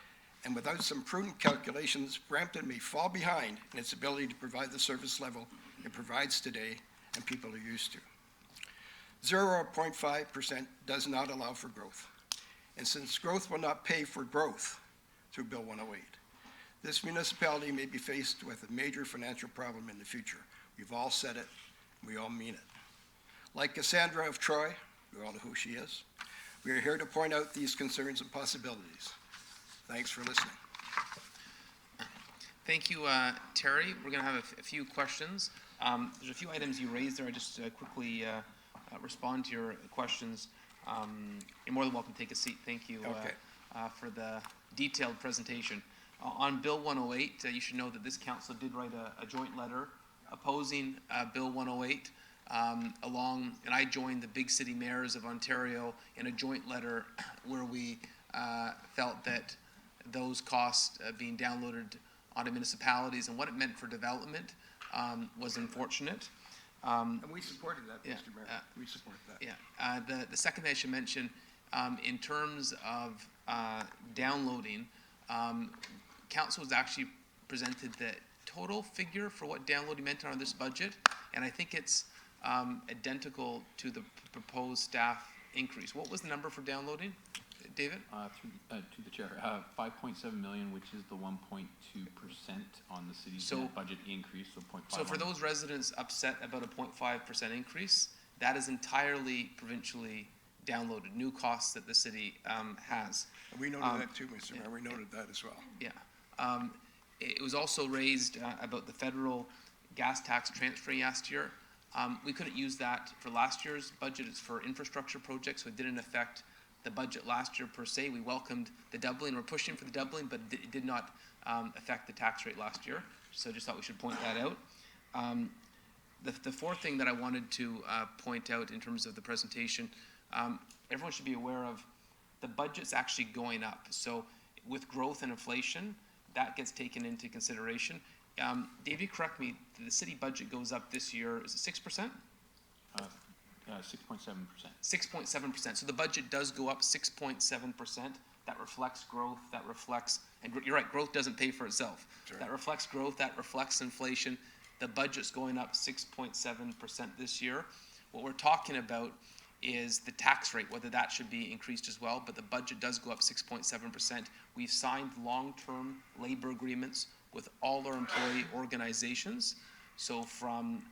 [SPEAKER 8] and without some prudent calculations, Brampton may fall behind in its ability to provide the service level it provides today and people are used to. 0.5% does not allow for growth. And since growth will not pay for growth through Bill 108, this municipality may be faced with a major financial problem in the future. We've all said it, we all mean it. Like Cassandra of Troy, we all know who she is, we are here to point out these concerns and possibilities. Thanks for listening.
[SPEAKER 1] Thank you, Terry. We're going to have a few questions. There's a few items you raised there. I just quickly respond to your questions. You're more than welcome to take a seat. Thank you for the detailed presentation. On Bill 108, you should know that this council did write a joint letter opposing Bill 108 and I joined the Big City Mayors of Ontario in a joint letter where we felt that those costs being downloaded onto municipalities and what it meant for development was unfortunate.
[SPEAKER 8] And we supported that,
[SPEAKER 1] Yeah,
[SPEAKER 8] Mr. Mayor. We support that.
[SPEAKER 1] Yeah. The second thing I should mention, in terms of downloading, council was actually presented the total figure for what downloading meant on this budget, and I think it's identical to the proposed staff increase. What was the number for downloading, David?
[SPEAKER 6] To the chair, 5.7 million, which is the 1.2% on the city's net budget increase, so 0.5.
[SPEAKER 1] So for those residents upset about a 0.5% increase, that is entirely provincially downloaded, new costs that the city has.
[SPEAKER 8] And we noted that too, Mr. Mayor. We noted that as well.
[SPEAKER 1] Yeah. It was also raised about the federal gas tax transfer last year. We couldn't use that for last year's budget. It's for infrastructure projects, so it didn't affect the budget last year per se. We welcomed the doubling. We're pushing for the doubling, but it did not affect the tax rate last year. So I just thought we should point that out. The fourth thing that I wanted to point out in terms of the presentation, everyone should be aware of the budget's actually going up. So with growth and inflation, that gets taken into consideration. Dave, you correct me, the city budget goes up this year, is it 6%?
[SPEAKER 6] 6.7%.
[SPEAKER 1] 6.7%. So the budget does go up 6.7%. That reflects growth, that reflects, and you're right, growth doesn't pay for itself.
[SPEAKER 8] Sure.
[SPEAKER 1] That reflects growth, that reflects inflation. The budget's going up 6.7% this year. What we're talking about is the tax rate, whether that should be increased as well, but the budget does go up 6.7%. We've signed long-term labor agreements with all our employee organizations. So from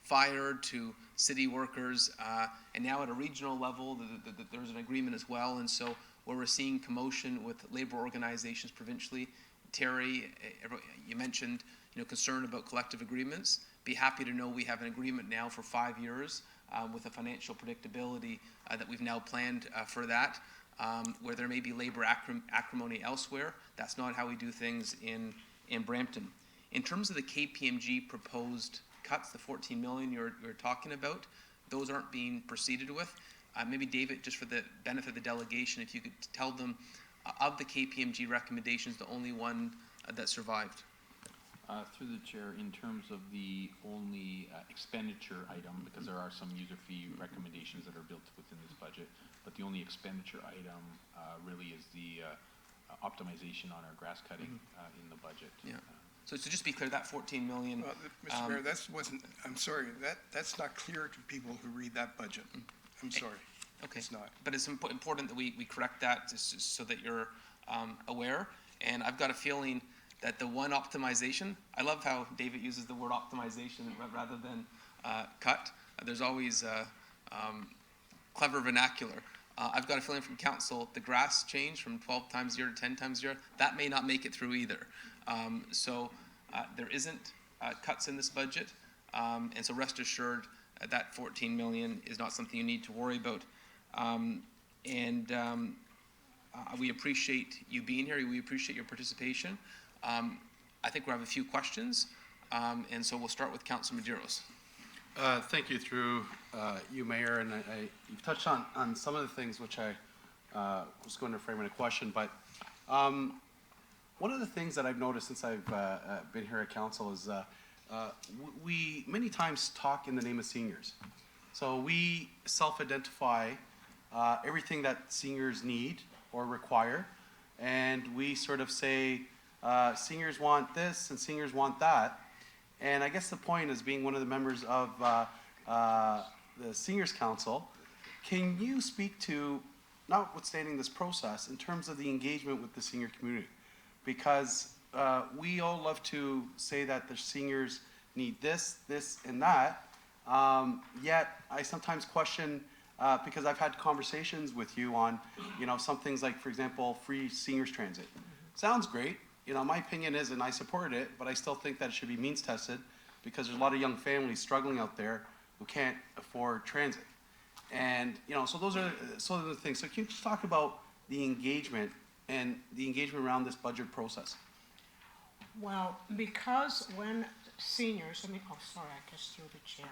[SPEAKER 1] fire to city workers, and now at a regional level, there's an agreement as well. And so where we're seeing commotion with labor organizations provincially, Terry, you mentioned, concern about collective agreements. Be happy to know we have an agreement now for 5 years with a financial predictability that we've now planned for that. Where there may be labor acrimony elsewhere, that's not how we do things in Brampton. In terms of the KPMG proposed cuts, the 14 million you're talking about, those aren't being proceeded with. Maybe David, just for the benefit of the delegation, if you could tell them of the KPMG recommendations, the only one that survived.
[SPEAKER 6] Through the chair, in terms of the only expenditure item, because there are some user fee recommendations that are built within this budget, but the only expenditure item really is the optimization on our grass cutting in the budget.
[SPEAKER 1] Yeah. So just to be clear, that 14 million,
[SPEAKER 8] Well, Mr. Mayor, I'm sorry, that's not clear to people who read that budget. I'm sorry.
[SPEAKER 1] okay.
[SPEAKER 8] It's not.
[SPEAKER 1] But it's important that we correct that just so that you're aware. And I've got a feeling that the one optimization, I love how David uses the word optimization rather than cut. There's always clever vernacular. I've got a feeling from council, the grass change from 12 times a year to 10 times a year, that may not make it through either. So there isn't cuts in this budget. And so rest assured that 14 million is not something you need to worry about. We appreciate you being here. We appreciate your participation. I think we have a few questions. And so we'll start with Councilor Medeiros.
[SPEAKER 11] Thank you through you, Mayor, and you've touched on some of the things which I was going to frame in a question, but one of the things that I've noticed since I've been here at council is we many times talk in the name of seniors. So we self-identify everything that seniors need or require, and we sort of say seniors want this and seniors want that. And I guess the point is, being one of the members of the Seniors Council, can you speak to, notwithstanding this process, in terms of the engagement with the senior community? Because we all love to say that the seniors need this, this, and that, yet I sometimes question, because I've had conversations with you on, some things like, for example, free seniors transit. Sounds great. My opinion is, and I supported it, but I still think that it should be means tested because there's a lot of young families struggling out there who can't afford transit. And, so those are sort of the things. So can you just talk about the engagement and the engagement around this budget process?
[SPEAKER 10] Well, because when seniors, I guess through the chair,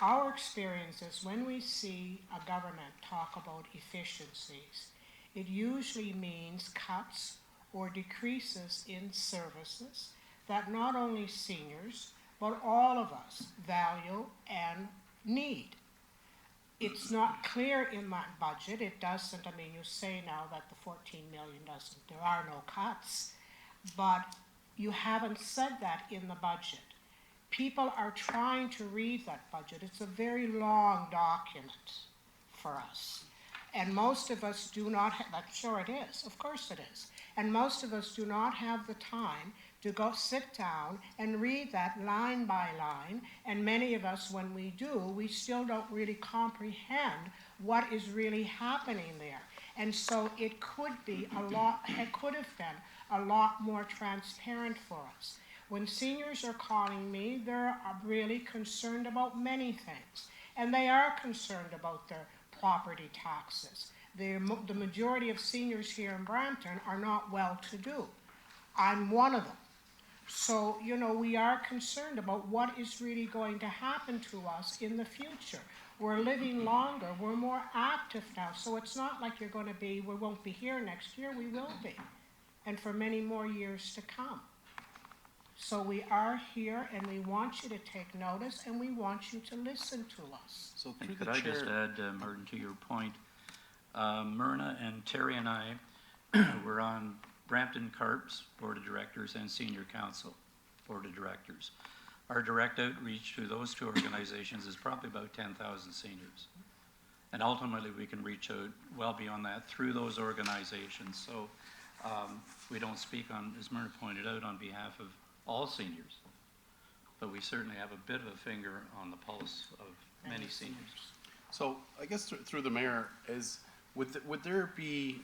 [SPEAKER 10] our experience is when we see a government talk about efficiencies, it usually means cuts or decreases in services that not only seniors, but all of us value and need. It's not clear in that budget. It doesn't, you say now that the 14 million there are no cuts, but you haven't said that in the budget. People are trying to read that budget. It's a very long document for us. And most of us do not have, sure it is, of course it is. And most of us do not have the time to go sit down and read that line by line. And many of us, when we do, we still don't really comprehend what is really happening there. And so it could have been a lot more transparent for us. When seniors are calling me, they're really concerned about many things. And they are concerned about their property taxes. The majority of seniors here in Brampton are not well-to-do. I'm one of them. So, we are concerned about what is really going to happen to us in the future. We're living longer, we're more active now, so it's not like we won't be here next year, we will be. And for many more years to come. So we are here and we want you to take notice and we want you to listen to us.
[SPEAKER 3] So
[SPEAKER 9] And
[SPEAKER 3] through
[SPEAKER 9] could
[SPEAKER 3] the
[SPEAKER 9] I
[SPEAKER 3] chair,
[SPEAKER 9] just add, Martin, to your point, Myrna and Terry and I were on Brampton Carp's Board of Directors and Senior Council Board of Directors. Our direct outreach to those two organizations is probably about 10,000 seniors. And ultimately, we can reach out well beyond that through those organizations. So we don't speak on, as Myrna pointed out, on behalf of all seniors, but we certainly have a bit of a finger on the pulse of many seniors.
[SPEAKER 11] So I guess through the mayor would there be,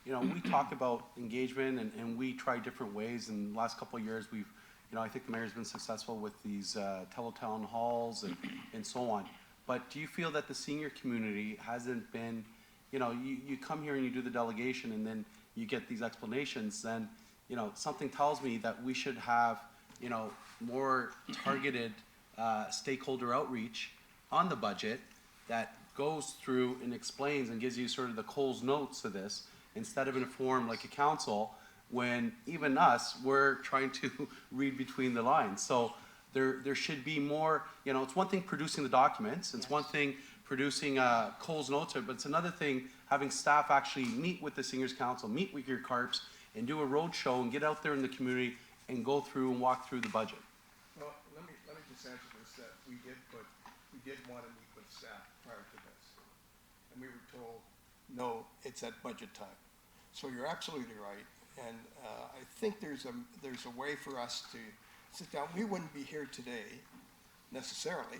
[SPEAKER 11] we talk about engagement and we try different ways. In the last couple of years, we've, I think the mayor's been successful with these teletown halls and so on. But do you feel that the senior community hasn't been, you come here and you do the delegation and then you get these explanations, then, something tells me that we should have, more targeted stakeholder outreach on the budget that goes through and explains and gives you sort of the Coles notes to this, instead of in a forum like a council when even us, we're trying to read between the lines. So there should be more, it's one thing producing the documents, it's one thing producing Cole's notes, but it's another thing having staff actually meet with the Seniors Council, meet with your CARPs, and do a road show and get out there in the community and go through and walk through the budget.
[SPEAKER 8] Well, let me just answer this, that we did want to meet with staff prior to this. And we were told, no, it's at budget time. So you're absolutely right. And I think there's a way for us to sit down. We wouldn't be here today necessarily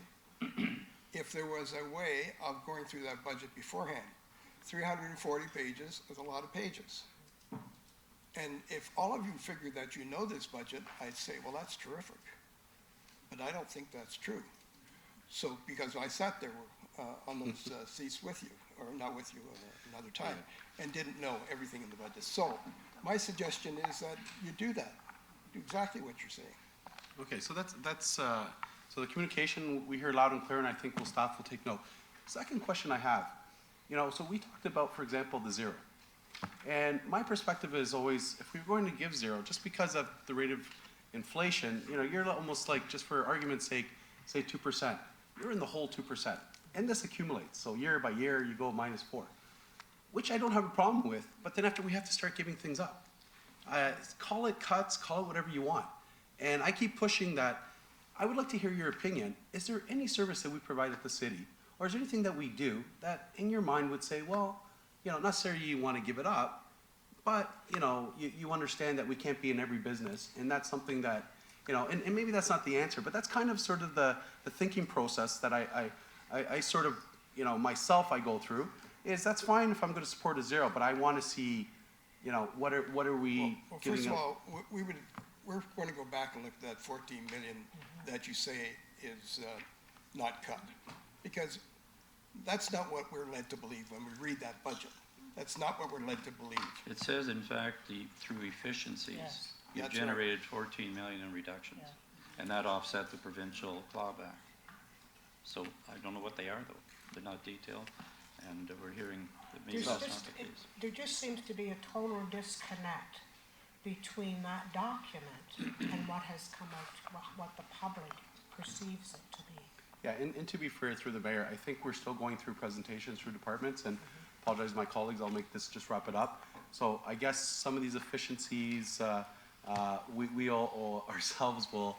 [SPEAKER 8] if there was a way of going through that budget beforehand. 340 pages is a lot of pages. And if all of you figure that you know this budget, I'd say, well, that's terrific. But I don't think that's true. So, because I sat there on those seats with you, or not with you, another time, and didn't know everything in the budget. So, my suggestion is that you do that. Do exactly what you're saying.
[SPEAKER 11] Okay, so so the communication, we hear loud and clear, and I think staff will take note. Second question I have, so we talked about, for example, the zero. And my perspective is always, if we're going to give zero, just because of the rate of inflation, you're almost like, just for argument's sake, say 2%. You're in the whole 2%. And this accumulates. So year by year, you go -4, which I don't have a problem with. But then after, we have to start giving things up. Call it cuts, call it whatever you want. And I keep pushing that. I would like to hear your opinion. Is there any service that we provide at the city, or is there anything that we do that in your mind would say, well, not necessarily you want to give it up, but, you understand that we can't be in every business, and that's something that, and maybe that's not the answer, but that's kind of sort of the thinking process that I sort of, myself I go through, is that's fine if I'm going to support a zero, but I want to see, what are we
[SPEAKER 8] Well,
[SPEAKER 11] giving
[SPEAKER 8] first of
[SPEAKER 11] up?
[SPEAKER 8] all, we're going to go back and look at that 14 million that you say is not cut. Because that's not what we're led to believe when we read that budget. That's not what we're led to believe.
[SPEAKER 9] It says, in fact, through efficiencies,
[SPEAKER 10] Yes.
[SPEAKER 9] you've
[SPEAKER 8] That's right.
[SPEAKER 9] generated 14 million in reductions. And that offset the provincial clawback. So I don't know what they are, though. They're not detailed, and we're hearing that maybe that's not the case.
[SPEAKER 10] There just seems to be a total disconnect between that document and what has come out, what the public perceives it to be.
[SPEAKER 11] Yeah, and to be fair, through the mayor, I think we're still going through presentations through departments, and apologize to my colleagues, I'll make this, just wrap it up. So I guess some of these efficiencies, we all ourselves will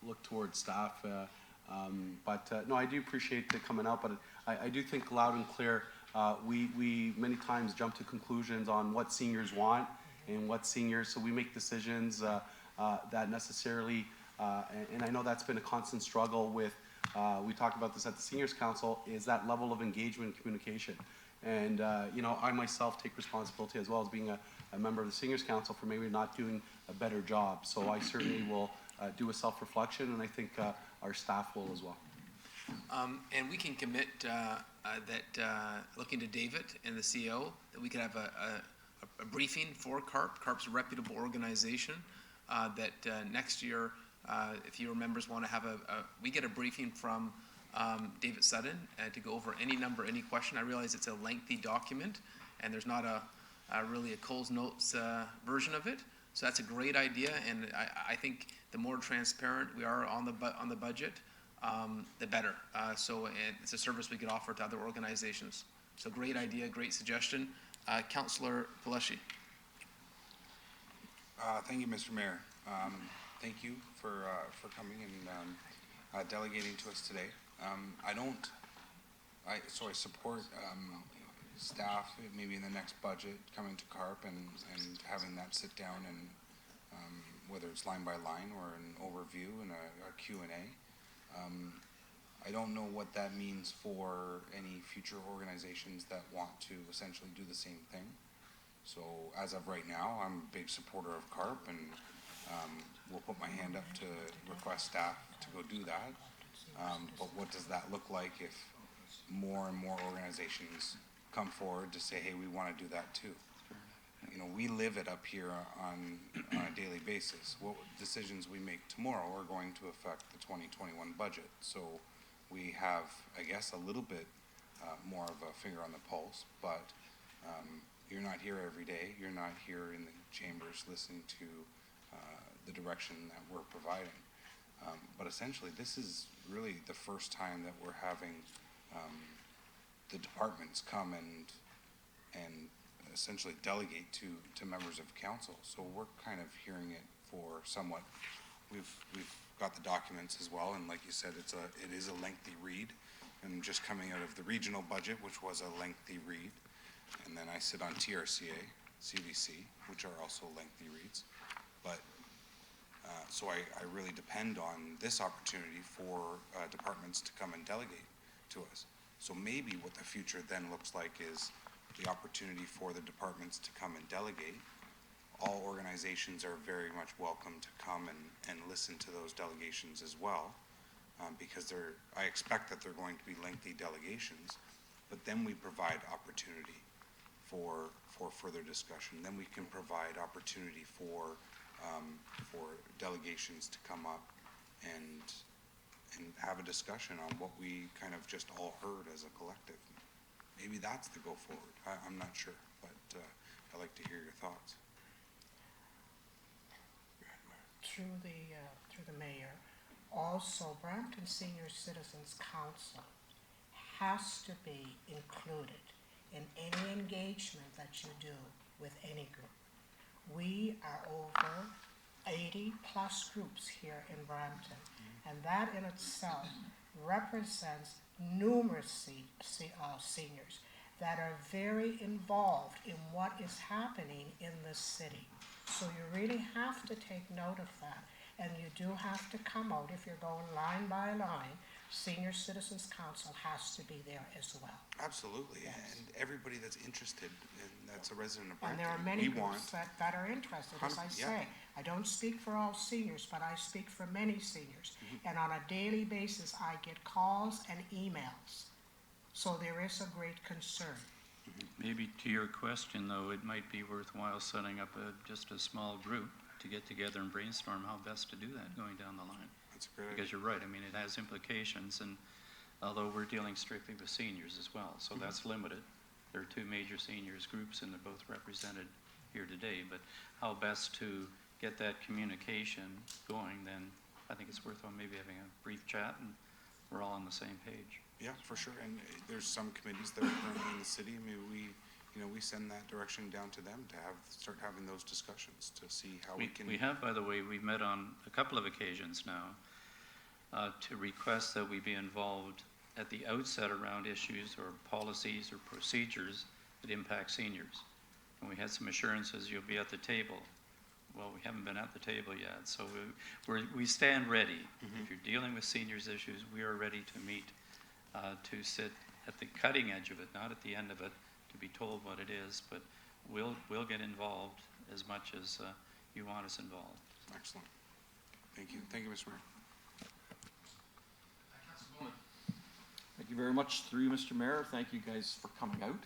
[SPEAKER 11] look towards staff. But no, I do appreciate it coming out, but I do think loud and clear, we many times jump to conclusions on what seniors want and what seniors, so we make decisions that necessarily, and I know that's been a constant struggle with, we talked about this at the Seniors Council, is that level of engagement and communication. And, I myself take responsibility as well as being a member of the Seniors Council for maybe not doing a better job. So I certainly will do a self-reflection, and I think our staff will as well.
[SPEAKER 1] And we can commit that, looking to David and the CEO, that we could have a briefing for CARP. CARP's a reputable organization, that next year, if your members want to have we get a briefing from David Sutton to go over any question. I realize it's a lengthy document, and there's not really a Cole's Notes version of it. So that's a great idea, and I think the more transparent we are on the budget, the better. So it's a service we could offer to other organizations. So great idea, great suggestion. Councillor Palashi.
[SPEAKER 2] Thank you, Mr. Mayor. Thank you for coming and delegating to us today. So I support staff, maybe in the next budget, coming to CARP and having that sit down and whether it's line by line or an overview and a Q&A. I don't know what that means for any future organizations that want to essentially do the same thing. So as of right now, I'm a big supporter of CARP, and we'll put my hand up to request staff to go do that. But what does that look like if more and more organizations come forward to say, hey, we want to do that too? We live it up here on a daily basis. What decisions we make tomorrow are going to affect the 2021 budget. So we have, I guess, a little bit more of a finger on the pulse, but you're not here every day. You're not here in the chambers listening to the direction that we're providing. But essentially, this is really the first time that we're having the departments come and essentially delegate to members of council. So we're kind of hearing it for somewhat. We've got the documents as well, and like you said, it is a lengthy read. And just coming out of the regional budget, which was a lengthy read, and then I sit on TRCA, CVC, which are also lengthy reads. But so I really depend on this opportunity for departments to come and delegate to us. So maybe what the future then looks like is the opportunity for the departments to come and delegate. All organizations are very much welcome to come and listen to those delegations as well, because I expect that they're going to be lengthy delegations, but then we provide opportunity for further discussion. Then we can provide opportunity for delegations to come up and have a discussion on what we kind of just all heard as a collective. Maybe that's the go forward. I'm not sure, but I'd like to hear your thoughts.
[SPEAKER 10] Through the mayor, also Brampton Senior Citizens Council has to be included in any engagement that you do with any group. We are over 80 plus groups here in Brampton, and that in itself represents numerous seniors that are very involved in what is happening in this city. So you really have to take note of that, and you do have to come out, if you're going line by line, Senior Citizens Council has to be there as well.
[SPEAKER 2] Absolutely,
[SPEAKER 10] Yes.
[SPEAKER 2] and everybody that's interested, and that's a resident of
[SPEAKER 10] And
[SPEAKER 2] Brampton.
[SPEAKER 10] there are many
[SPEAKER 2] we
[SPEAKER 10] groups
[SPEAKER 2] want,
[SPEAKER 10] that are interested, as I
[SPEAKER 2] Yeah.
[SPEAKER 10] say. I don't speak for all seniors, but I speak for many seniors. And on a daily basis, I get calls and emails. So there is a great concern.
[SPEAKER 9] Maybe to your question, though, it might be worthwhile setting up just a small group to get together and brainstorm how best to do that going down the line.
[SPEAKER 2] that's a great idea.
[SPEAKER 9] Because you're right, I mean, it has implications, and although we're dealing strictly with seniors as well, so that's limited. There are two major seniors groups, and they're both represented here today, but how best to get that communication going, then I think it's worthwhile maybe having a brief chat, and we're all on the same page.
[SPEAKER 2] Yeah, for sure, and there's some committees that are currently in the city, I mean, we send that direction down to them to start having those discussions to see how we can.
[SPEAKER 9] We have, by the way, we've met on a couple of occasions now to request that we be involved at the outset around issues or policies or procedures that impact seniors. And we had some assurances you'll be at the table. Well, we haven't been at the table yet, so we stand ready. If you're dealing with seniors issues, we are ready to meet, to sit at the cutting edge of it, not at the end of it, to be told what it is, but we'll get involved as much as you want us involved.
[SPEAKER 2] Excellent. Thank you, Mr. Mayor.
[SPEAKER 4] Thank you very much through you, Mr. Mayor. Thank you guys for coming out.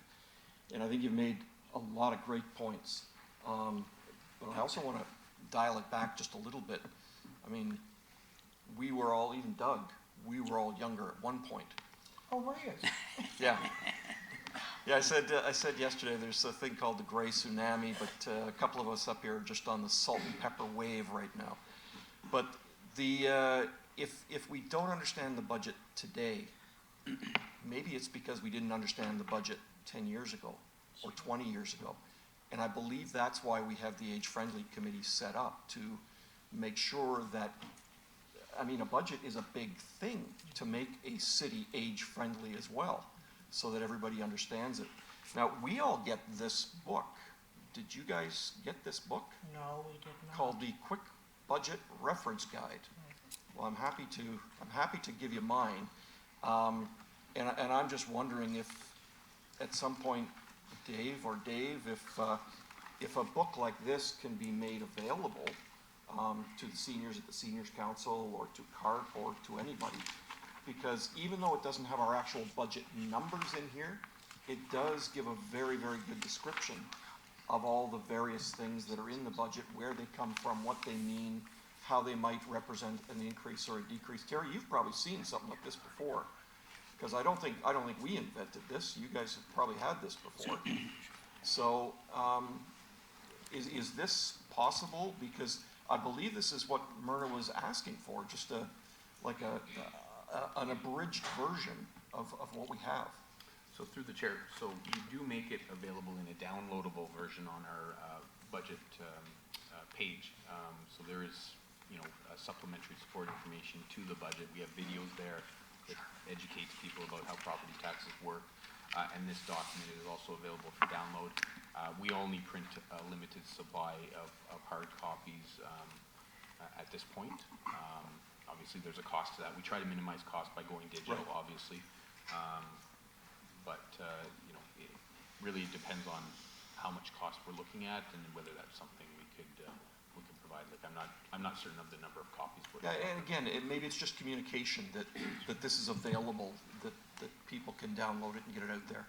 [SPEAKER 4] And I think you've made a lot of great points. But I also want to dial it back just a little bit. I mean, we were all, even Doug, we were all younger at one point.
[SPEAKER 10] Oh, were you?
[SPEAKER 4] Yeah. Yeah, I said yesterday there's a thing called the gray tsunami, but a couple of us up here are just on the salt and pepper wave right now. But if we don't understand the budget today, maybe it's because we didn't understand the budget 10 years ago or 20 years ago. And I believe that's why we have the age-friendly committee set up, to make sure that, I mean, a budget is a big thing to make a city age-friendly as well, so that everybody understands it. Now, we all get this book. Did you guys get this book?
[SPEAKER 10] No, we did not.
[SPEAKER 4] Called the Quick Budget Reference Guide. Well, I'm happy to give you mine. And I'm just wondering if at some point, Dave, if a book like this can be made available to the seniors at the Seniors Council or to CART or to anybody, because even though it doesn't have our actual budget numbers in here, it does give a very, very good description of all the various things that are in the budget, where they come from, what they mean, how they might represent an increase or a decrease. Terry, you've probably seen something like this before, because I don't think we invented this. You guys have probably had this before. So, is this possible? Because I believe this is what Myrna was asking for, just an abridged version of what we have.
[SPEAKER 6] So through the chair, so we do make it available in a downloadable version on our budget page. So there is, supplementary support information to the budget. We have videos there that educates people about how property taxes work. And this document is also available for download. We only print a limited supply of hard copies at this point. Obviously, there's a cost to that. We try to minimize cost by going digital,
[SPEAKER 4] Right.
[SPEAKER 6] obviously. But it really depends on how much cost we're looking at and whether that's something we could provide. Like, I'm not certain of the number of copies we're.
[SPEAKER 4] Yeah, and again, maybe it's just communication that this is available, that people can download it and get it out there.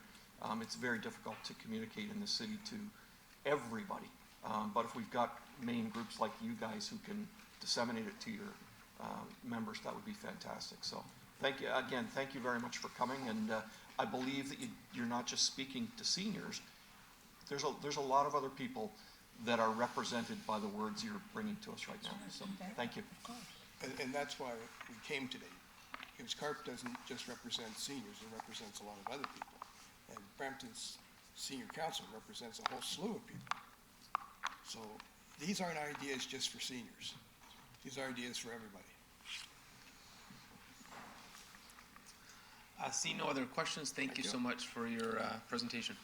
[SPEAKER 4] It's very difficult to communicate in the city to everybody. But if we've got main groups like you guys who can disseminate it to your members, that would be fantastic. So thank you very much for coming. And I believe that you're not just speaking to seniors. There's a lot of other people that are represented by the words you're bringing to us right now. So thank you.
[SPEAKER 8] And that's why we came today. Because CARP doesn't just represent seniors, it represents a lot of other people. And Brampton's Senior Council represents a whole slew of people. So these aren't ideas just for seniors. These are ideas for everybody.
[SPEAKER 1] See no other questions. Thank you so much for your presentation.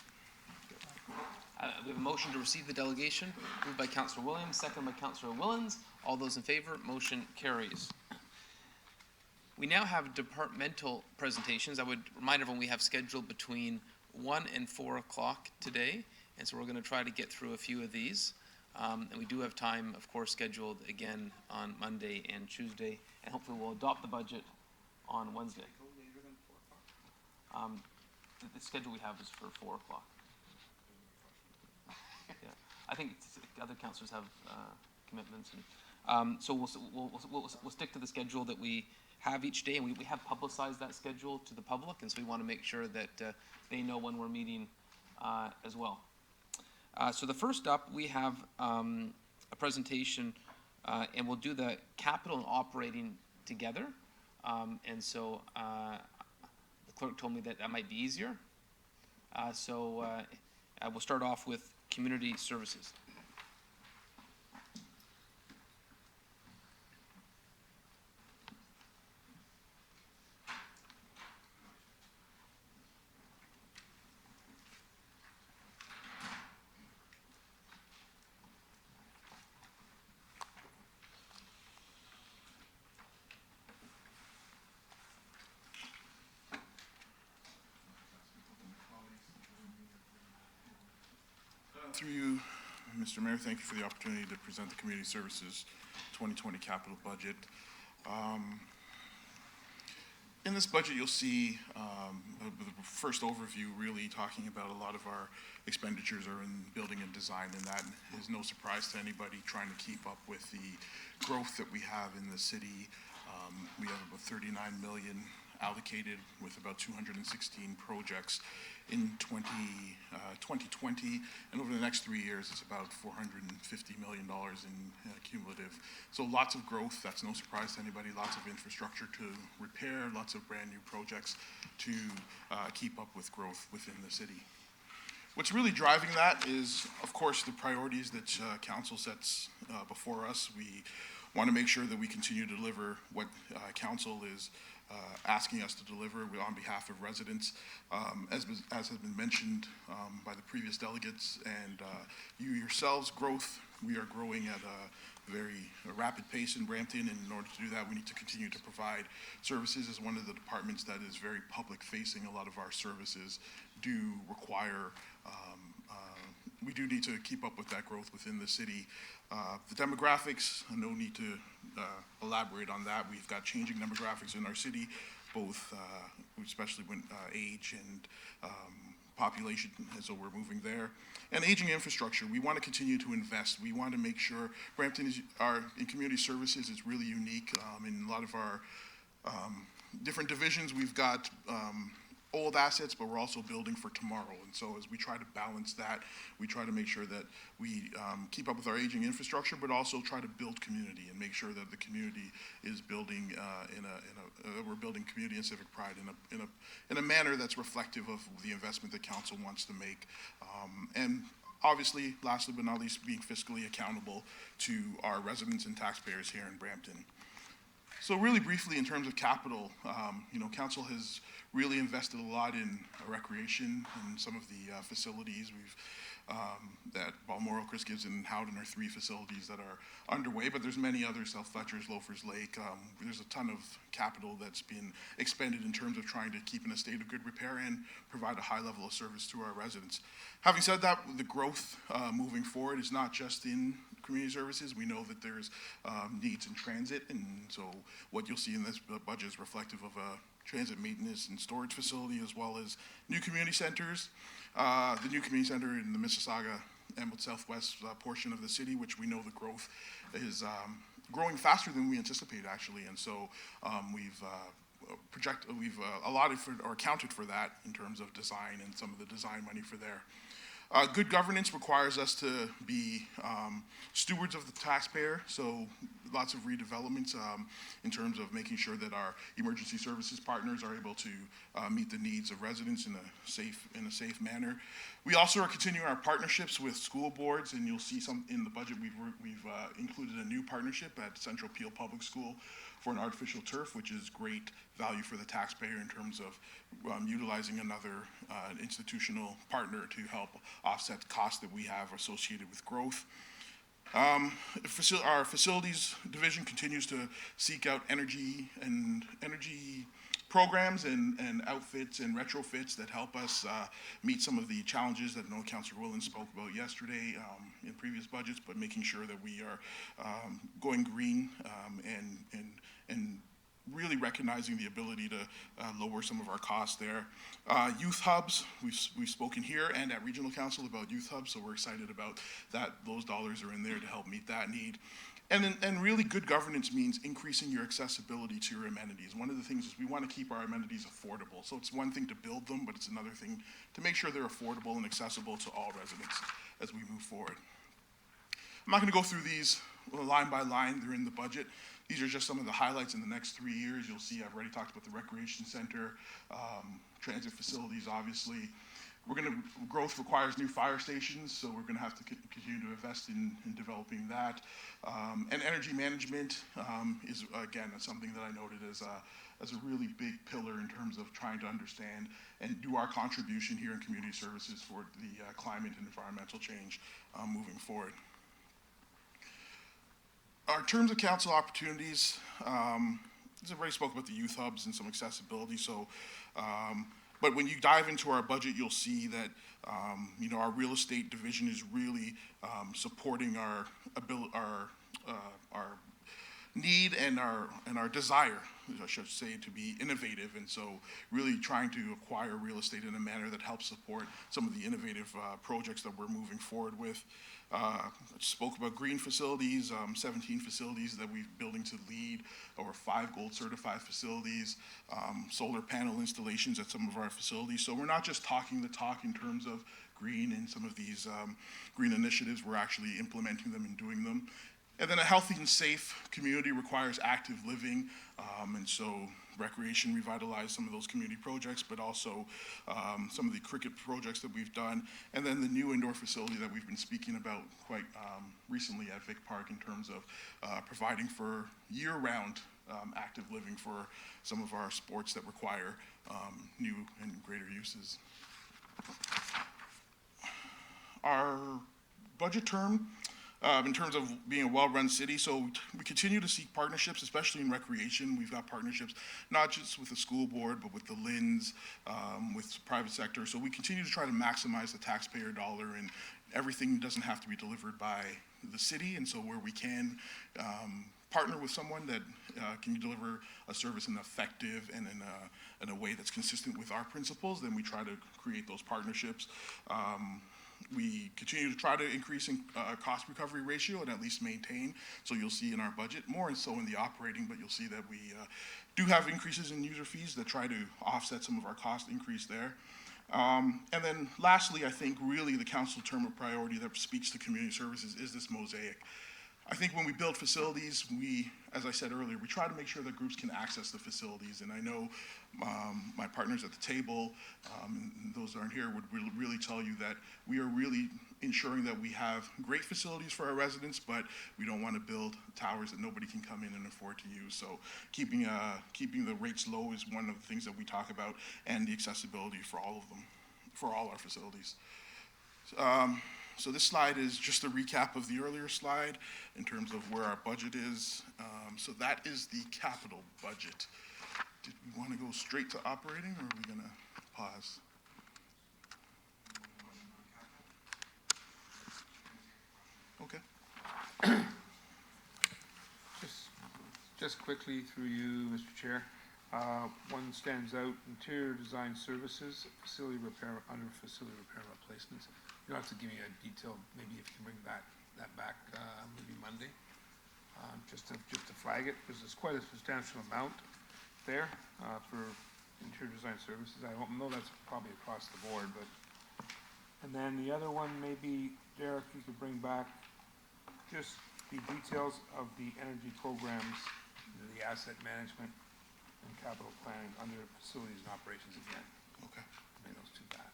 [SPEAKER 1] We have a motion to receive the delegation, moved by Councillor Williams, seconded by Councillor Willens. All those in favor, motion carries. We now have departmental presentations. I would remind everyone we have scheduled between 1 and 4 o'clock today, and so we're going to try to get through a few of these. And we do have time, of course, scheduled again on Monday and Tuesday, and hopefully we'll adopt the budget on Wednesday. The schedule we have is for 4 o'clock. Yeah, I think other councillors have commitments, and so we'll stick to the schedule that we have each day, and we have publicized that schedule to the public, and so we want to make sure that they know when we're meeting as well. So the first up, we have a presentation, and we'll do the capital and operating together, and so the clerk told me that might be easier. So we'll start off with community services.
[SPEAKER 12] Through you, Mr. Mayor, thank you for the opportunity to present the Community Services 2020 capital budget. In this budget, you'll see the first overview really talking about a lot of our expenditures are in building and design, and that is no surprise to anybody trying to keep up with the growth that we have in the city. We have about 39 million allocated with about 216 projects in 2020, and over the next 3 years, it's about $450 million in cumulative. So lots of growth, that's no surprise to anybody, lots of infrastructure to repair, lots of brand new projects to keep up with growth within the city. What's really driving that is, of course, the priorities that council sets before us. We want to make sure that we continue to deliver what council is asking us to deliver on behalf of residents. As has been mentioned by the previous delegates and you yourselves, growth. We are growing at a very rapid pace in Brampton, and in order to do that, we need to continue to provide services as one of the departments that is very public-facing. A lot of our services do require we do need to keep up with that growth within the city. The demographics, no need to elaborate on that. We've got changing demographics in our city, both especially when age and population, and so we're moving there. And aging infrastructure, we want to continue to invest. We want to make sure Brampton in community services is really unique. In a lot of our different divisions, we've got old assets, but we're also building for tomorrow. And so as we try to balance that, we try to make sure that we keep up with our aging infrastructure, but also try to build community and make sure that the community is building we're building community and civic pride in a manner that's reflective of the investment that council wants to make. And obviously, lastly but not least, being fiscally accountable to our residents and taxpayers here in Brampton. So really briefly, in terms of capital, council has really invested a lot in recreation and some of the facilities that Balmoral, Chris Gibbs, and Howden are 3 facilities that are underway, but there's many others, South Fletcher's, Loafers Lake. There's a ton of capital that's been expended in terms of trying to keep in a state of good repair and provide a high level of service to our residents. Having said that, the growth moving forward is not just in community services. We know that there's needs in transit, and so what you'll see in this budget is reflective of a transit maintenance and storage facility, as well as new community centers. The new community center in the Mississauga and southwest portion of the city, which we know the growth is growing faster than we anticipated, actually, and so we've allotted for or accounted for that in terms of design and some of the design money for there. Good governance requires us to be stewards of the taxpayer, so lots of redevelopments in terms of making sure that our emergency services partners are able to meet the needs of residents in a safe manner. We also are continuing our partnerships with school boards, and you'll see some in the budget. We've included a new partnership at Central Peel Public School for an artificial turf, which is great value for the taxpayer in terms of utilizing another institutional partner to help offset the costs that we have associated with growth. Our facilities division continues to seek out energy programs and outfits and retrofits that help us meet some of the challenges that I know Councillor Willen spoke about yesterday in previous budgets, but making sure that we are going green and really recognizing the ability to lower some of our costs there. Youth hubs, we've spoken here and at Regional Council about youth hubs, so we're excited about that. Those dollars are in there to help meet that need. And really good governance means increasing your accessibility to your amenities. One of the things is we want to keep our amenities affordable. So it's one thing to build them, but it's another thing to make sure they're affordable and accessible to all residents as we move forward. I'm not going to go through these line by line. They're in the budget. These are just some of the highlights in the next 3 years. You'll see I've already talked about the recreation center, transit facilities, obviously. Growth requires new fire stations, so we're going to have to continue to invest in developing that. And energy management is, again, something that I noted as a really big pillar in terms of trying to understand and do our contribution here in community services for the climate and environmental change moving forward. Our terms of council opportunities, I've already spoke about the youth hubs and some accessibility. So, but when you dive into our budget, you'll see that our real estate division is really supporting our need and our desire, I should say, to be innovative, and so really trying to acquire real estate in a manner that helps support some of the innovative projects that we're moving forward with. I spoke about green facilities, 17 facilities that we're building to LEED, over 5 gold certified facilities, solar panel installations at some of our facilities. So we're not just talking the talk in terms of green and some of these green initiatives, we're actually implementing them and doing them. And then a healthy and safe community requires active living, and so recreation revitalized some of those community projects, but also some of the cricket projects that we've done, and then the new indoor facility that we've been speaking about quite recently at Vic Park in terms of providing for year-round active living for some of our sports that require new and greater uses. Our budget term, in terms of being a well-run city. So we continue to seek partnerships, especially in recreation. We've got partnerships not just with the school board, but with the LINs, with the private sector. So we continue to try to maximize the taxpayer dollar, and everything doesn't have to be delivered by the city. And so where we can partner with someone that can deliver a service in an effective and in a way that's consistent with our principles, then we try to create those partnerships. We continue to try to increase in cost recovery ratio and at least maintain. So you'll see in our budget, more so in the operating, but you'll see that we do have increases in user fees that try to offset some of our cost increase there. And then lastly, I think really the council term of priority that speaks to community services is this mosaic. I think when we build facilities, we, as I said earlier, we try to make sure that groups can access the facilities. And I know my partners at the table, and those that aren't here, would really tell you that we are really ensuring that we have great facilities for our residents, but we don't want to build towers that nobody can come in and afford to use. So keeping the rates low is one of the things that we talk about, and the accessibility for all of them, for all our facilities. So this slide is just a recap of the earlier slide in terms of where our budget is. So that is the capital budget. Did we want to go straight to operating, or are we going to pause? Okay.
[SPEAKER 13] Just quickly through you, Mr. Chair. One stands out, interior design services, facility repair, under facility repair and replacements. You don't have to give me a detail, maybe if you can bring that back, maybe Monday, just to flag it, because there's quite a substantial amount there, for interior design services. I don't know that's probably across the board, but, and then the other one, maybe, Derek, you could bring back just the details of the energy programs, the asset management and capital planning under facilities and operations again.
[SPEAKER 12] Okay.
[SPEAKER 13] Bring those two back.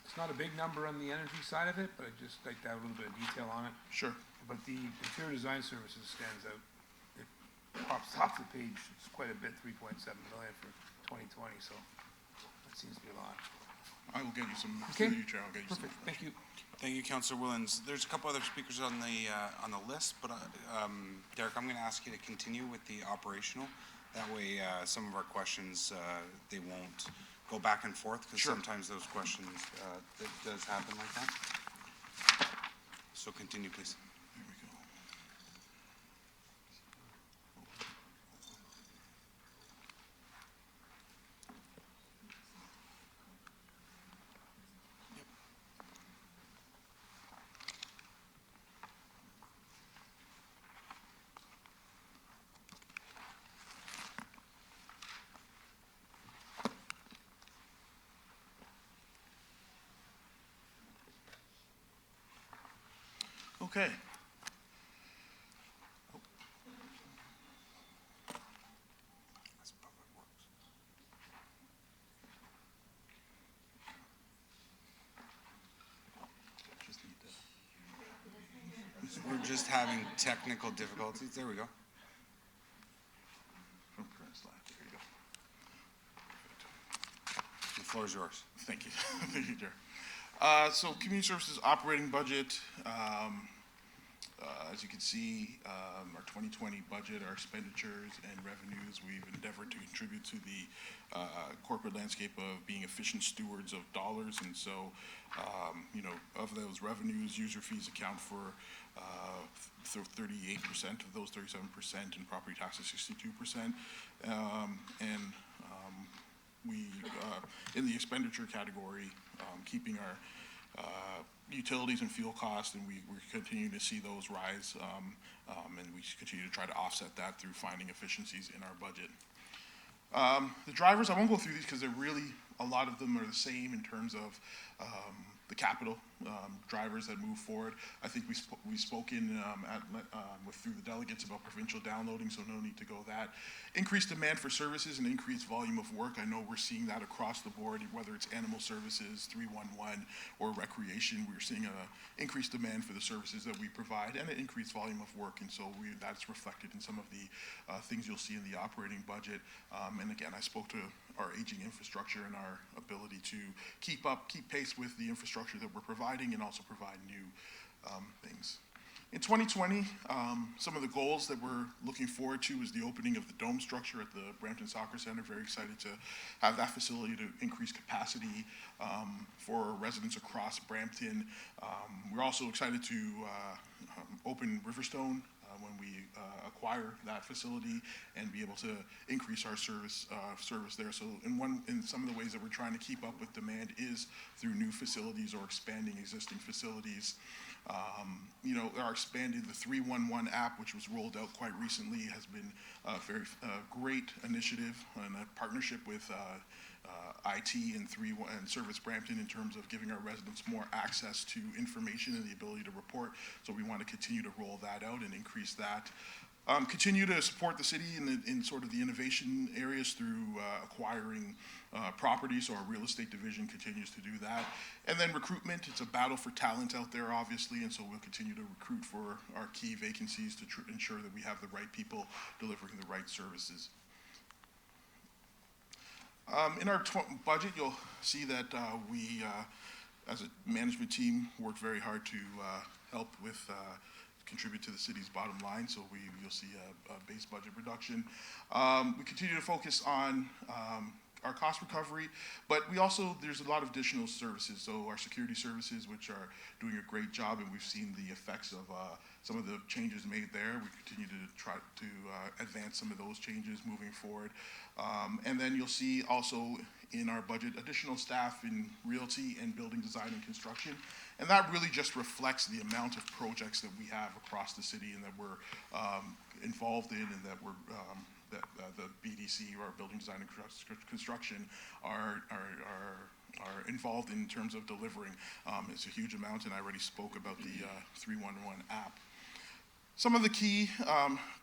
[SPEAKER 13] It's not a big number on the energy side of it, but I'd just like to have a little bit of detail on it.
[SPEAKER 12] Sure.
[SPEAKER 13] But the interior design services stands out. It pops off the page. It's quite a bit, 3.7 million for 2020, so that seems to be a lot.
[SPEAKER 12] I will get you some,
[SPEAKER 13] Okay.
[SPEAKER 12] through you, Chair, I'll get you some.
[SPEAKER 13] Perfect, thank you.
[SPEAKER 2] Thank you, Councillor Willens. There's a couple other speakers on the list, but Derek, I'm going to ask you to continue with the operational. That way, some of our questions, they won't go back and forth, because sometimes those questions, that does happen like that. So continue, please.
[SPEAKER 12] There we go. Okay.
[SPEAKER 2] We're just having technical difficulties. There we go.
[SPEAKER 12] From current slide, there you go.
[SPEAKER 2] The floor is yours.
[SPEAKER 12] Thank you. Thank you, Chair. So community services operating budget, as you can see, our 2020 budget, our expenditures and revenues, we've endeavored to contribute to the corporate landscape of being efficient stewards of dollars. And so, you know, of those revenues, user fees account for 38% of those, 37%, and property taxes 62%. We, in the expenditure category, keeping our utilities and fuel costs, and we're continuing to see those rise, and we continue to try to offset that through finding efficiencies in our budget. The drivers, I won't go through these because they're really, a lot of them are the same in terms of the capital drivers that move forward. I think we've spoken through the delegates about provincial downloading, so no need to go that. Increased demand for services and increased volume of work. I know we're seeing that across the board, whether it's animal services, 311, or recreation. We're seeing an increased demand for the services that we provide and an increased volume of work, and so that's reflected in some of the things you'll see in the operating budget. And again, I spoke to our aging infrastructure and our ability to keep pace with the infrastructure that we're providing and also provide new things. In 2020, some of the goals that we're looking forward to is the opening of the dome structure at the Brampton Soccer Center. Very excited to have that facility to increase capacity for residents across Brampton. We're also excited to open Riverstone when we acquire that facility and be able to increase our service there. So in some of the ways that we're trying to keep up with demand is through new facilities or expanding existing facilities. Our expanded the 311 app, which was rolled out quite recently, has been a very great initiative and a partnership with IT and Service Brampton in terms of giving our residents more access to information and the ability to report. So we want to continue to roll that out and increase that. Continue to support the city in sort of the innovation areas through acquiring properties. So our real estate division continues to do that. And then recruitment, it's a battle for talent out there, obviously, and so we'll continue to recruit for our key vacancies to ensure that we have the right people delivering the right services. In our budget, you'll see that we, as a management team, worked very hard to help with contribute to the city's bottom line, so you'll see a base budget reduction. We continue to focus on our cost recovery, but there's a lot of additional services. So our security services, which are doing a great job, and we've seen the effects of some of the changes made there. We continue to try to advance some of those changes moving forward. And then you'll see also in our budget additional staff in realty and building design and construction. And that really just reflects the amount of projects that we have across the city and that we're involved in, and that we're that the BDC, or our building design and construction, are involved in terms of delivering. It's a huge amount, and I already spoke about the 311 app. Some of the key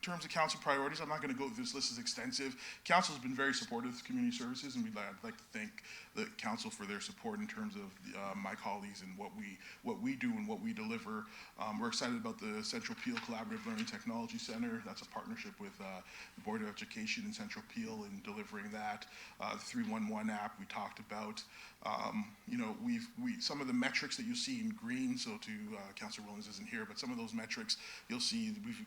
[SPEAKER 12] terms of council priorities, I'm not going to go through this list, is extensive. Council has been very supportive of community services, and I'd like to thank the council for their support in terms of my colleagues and what we do and what we deliver. We're excited about the Central Peel Collaborative Learning Technology Center. That's a partnership with the Board of Education and Central Peel in delivering that. The 311 app we talked about. Some of the metrics that you see in green, so Councilor Williams isn't here, but some of those metrics you'll see we've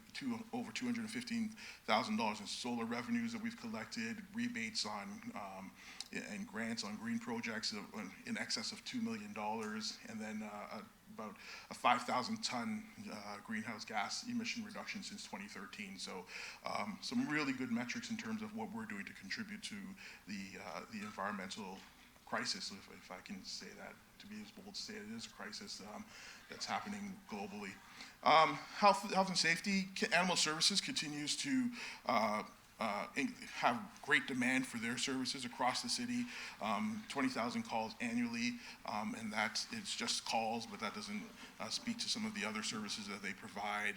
[SPEAKER 12] over $215,000 in solar revenues that we've collected, rebates on and grants on green projects in excess of $2 million, and then about a 5,000 ton greenhouse gas emission reduction since 2013. So some really good metrics in terms of what we're doing to contribute to the environmental crisis, if I can say that, to be as bold to say it is a crisis that's happening globally. Health and safety, animal services continues to have great demand for their services across the city. 20,000 calls annually, and it's just calls, but that doesn't speak to some of the other services that they provide.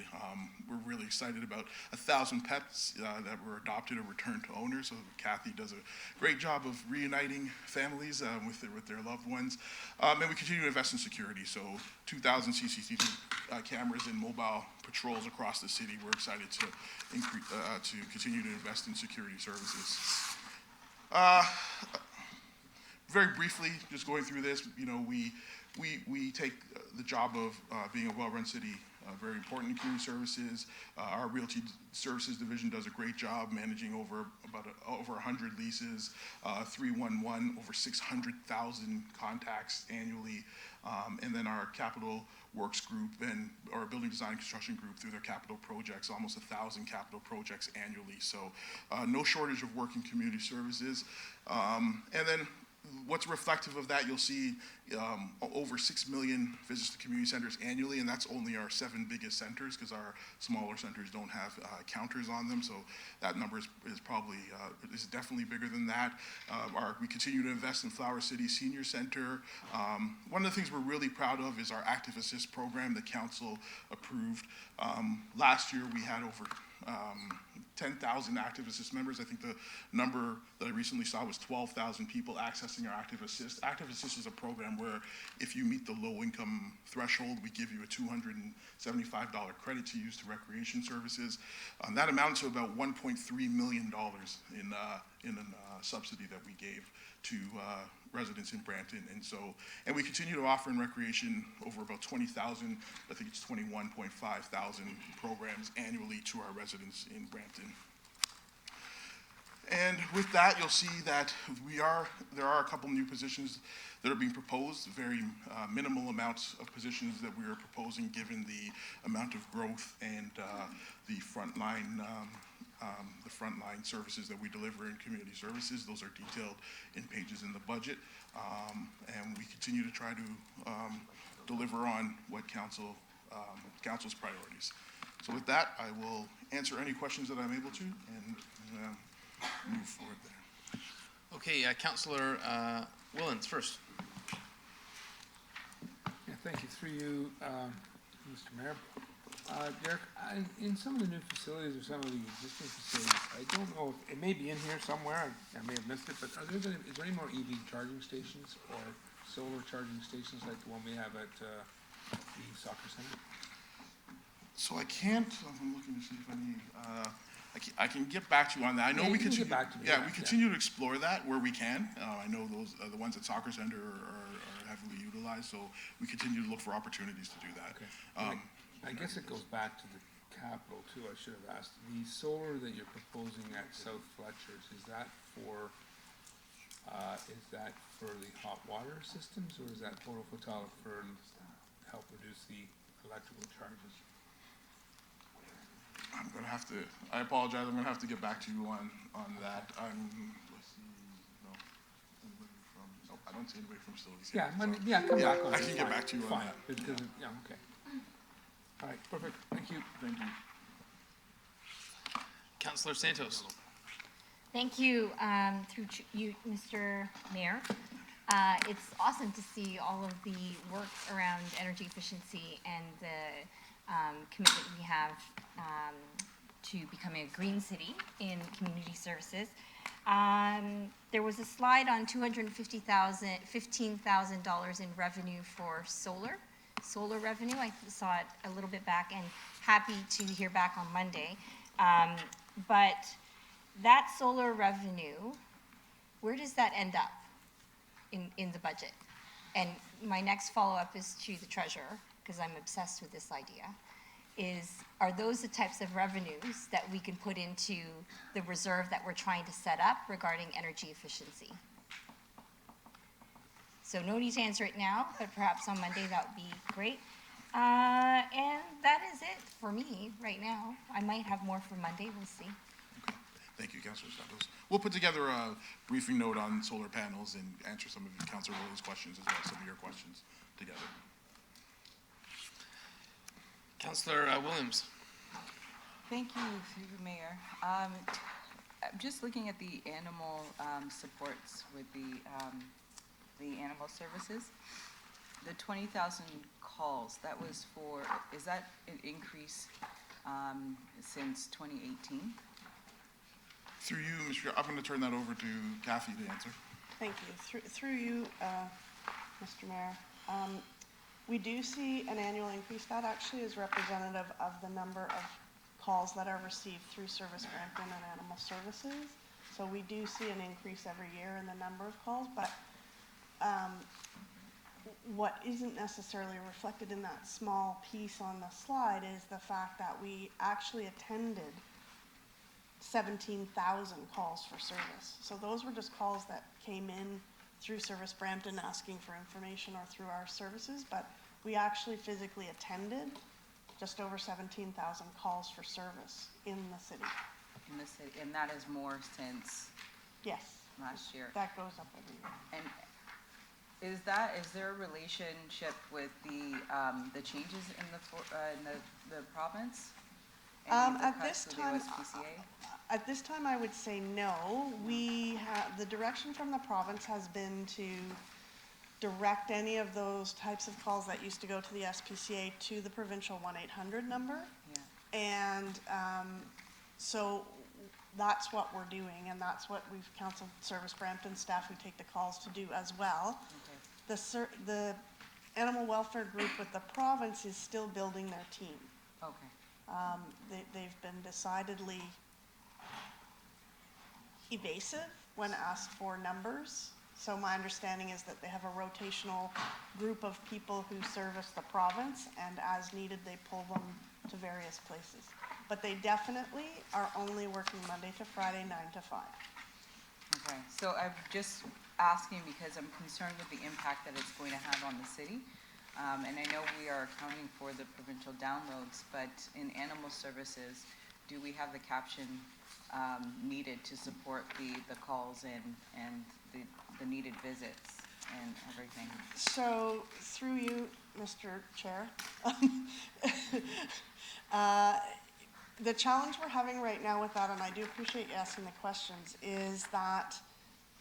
[SPEAKER 12] We're really excited about 1,000 pets that were adopted or returned to owners. So Kathy does a great job of reuniting families with their loved ones. And we continue to invest in security. So 2,000 CCTV cameras and mobile patrols across the city. We're excited to continue to invest in security services. Very briefly, just going through this, we take the job of being a well-run city very important in community services. Our realty services division does a great job managing over 100 leases, 311, over 600,000 contacts annually, and then our capital works group and our building design and construction group through their capital projects, almost 1,000 capital projects annually. So no shortage of work in community services. And then what's reflective of that, you'll see over 6 million visits to community centers annually, and that's only our 7 biggest centers, because our smaller centers don't have counters on them, so that number is probably is definitely bigger than that. We continue to invest in Flower City Senior Center. One of the things we're really proud of is our Active Assist program that council approved. Last year we had over 10,000 Active Assist members. I think the number that I recently saw was 12,000 people accessing our Active Assist. Active Assist is a program where if you meet the low income threshold, we give you a $275 credit to use to recreation services. That amounts to about $1.3 million in a subsidy that we gave to residents in Brampton. And we continue to offer in recreation over about 20,000, I think it's 21.5 thousand programs annually to our residents in Brampton. And with that, you'll see that there are a couple new positions that are being proposed, very minimal amounts of positions that we are proposing given the amount of growth and the frontline services that we deliver in community services. Those are detailed in pages in the budget. And we continue to try to deliver on what council's priorities. So with that, I will answer any questions that I'm able to and move forward there.
[SPEAKER 1] Okay, Councillor Willens first.
[SPEAKER 13] Yeah, thank you. Through you, Mr. Mayor. Derek, in some of the new facilities or some of the existing facilities, I don't know, it may be in here somewhere, I may have missed it, but is there any more EV charging stations or solar charging stations like the one we have at the soccer center?
[SPEAKER 12] So I can't, I'm looking to see if I can get back to you on that. I know
[SPEAKER 13] Yeah,
[SPEAKER 12] we
[SPEAKER 13] you can
[SPEAKER 12] continue.
[SPEAKER 13] get back to me,
[SPEAKER 12] Yeah,
[SPEAKER 13] yeah,
[SPEAKER 12] we continue to explore that where we can. I know those, the ones at Soccer Center are heavily utilized, so we continue to look for opportunities to do that.
[SPEAKER 13] Okay. I guess it goes back to the capital too, I should have asked. The solar that you're proposing at South Fletcher's, is that for the hot water systems, or is that photovoltaic for help reduce the electrical charges?
[SPEAKER 12] I'm gonna have to, I apologize, I'm gonna have to get back to you on that. Let's see, no, anybody from, nope, I don't see anybody from facilities here.
[SPEAKER 13] Yeah, come back on
[SPEAKER 12] I
[SPEAKER 13] it,
[SPEAKER 12] can get
[SPEAKER 13] fine,
[SPEAKER 12] back to you on
[SPEAKER 13] fine,
[SPEAKER 12] that.
[SPEAKER 13] because, yeah, okay. All right, perfect, thank you.
[SPEAKER 12] Thank you.
[SPEAKER 1] Councillor Santos.
[SPEAKER 14] Thank you, through you, Mr. Mayor. It's awesome to see all of the work around energy efficiency and the commitment we have to becoming a green city in community services. There was a slide on $15,000 in revenue for solar revenue. I saw it a little bit back, and happy to hear back on Monday. But that solar revenue, where does that end up in the budget? And my next follow-up is to the treasurer, because I'm obsessed with this idea, are those the types of revenues that we can put into the reserve that we're trying to set up regarding energy efficiency? So no need to answer it now, but perhaps on Monday that would be great. And that is it for me right now. I might have more for Monday, we'll see.
[SPEAKER 12] Okay. Thank you, Councilor Santos. We'll put together a briefing note on solar panels and answer some of Councilor Willey's questions as well as some of your questions together.
[SPEAKER 1] Councillor Williams.
[SPEAKER 15] Thank you, through the mayor. I'm just looking at the animal supports with the animal services. The 20,000 calls, that was for, is that an increase since 2018?
[SPEAKER 12] Through you, Mr. I'm going to turn that over to Kathy to answer.
[SPEAKER 16] Thank you. Through you, Mr. Mayor. We do see an annual increase. That actually is representative of the number of calls that are received through Service Brampton and Animal Services. So we do see an increase every year in the number of calls, but what isn't necessarily reflected in that small piece on the slide is the fact that we actually attended 17,000 calls for service. So those were just calls that came in through Service Brampton asking for information or through our services, but we actually physically attended just over 17,000 calls for service in the city.
[SPEAKER 15] In the city, and that is more since
[SPEAKER 16] Yes.
[SPEAKER 15] last year.
[SPEAKER 16] That goes up every year.
[SPEAKER 15] And is there a relationship with the changes in the province? And the
[SPEAKER 16] At
[SPEAKER 15] cuts
[SPEAKER 16] this
[SPEAKER 15] to the
[SPEAKER 16] time,
[SPEAKER 15] USPCA?
[SPEAKER 16] At this time, I would say no. We have, the direction from the province has been to direct any of those types of calls that used to go to the SPCA to the provincial 1-800 number.
[SPEAKER 15] Yeah.
[SPEAKER 16] And so that's what we're doing, and that's what we've counseled Service Brampton staff who take the calls to do as well.
[SPEAKER 15] Okay.
[SPEAKER 16] The animal welfare group with the province is still building their team.
[SPEAKER 15] Okay.
[SPEAKER 16] They've been decidedly evasive when asked for numbers. So my understanding is that they have a rotational group of people who service the province, and as needed, they pull them to various places. But they definitely are only working Monday to Friday, 9 to 5.
[SPEAKER 15] Okay, so I'm just asking because I'm concerned with the impact that it's going to have on the city. And I know we are accounting for the provincial downloads, but in animal services, do we have the caption needed to support the calls and the needed visits and everything?
[SPEAKER 16] So through you, Mr. Chair, the challenge we're having right now with that, and I do appreciate you asking the questions, is that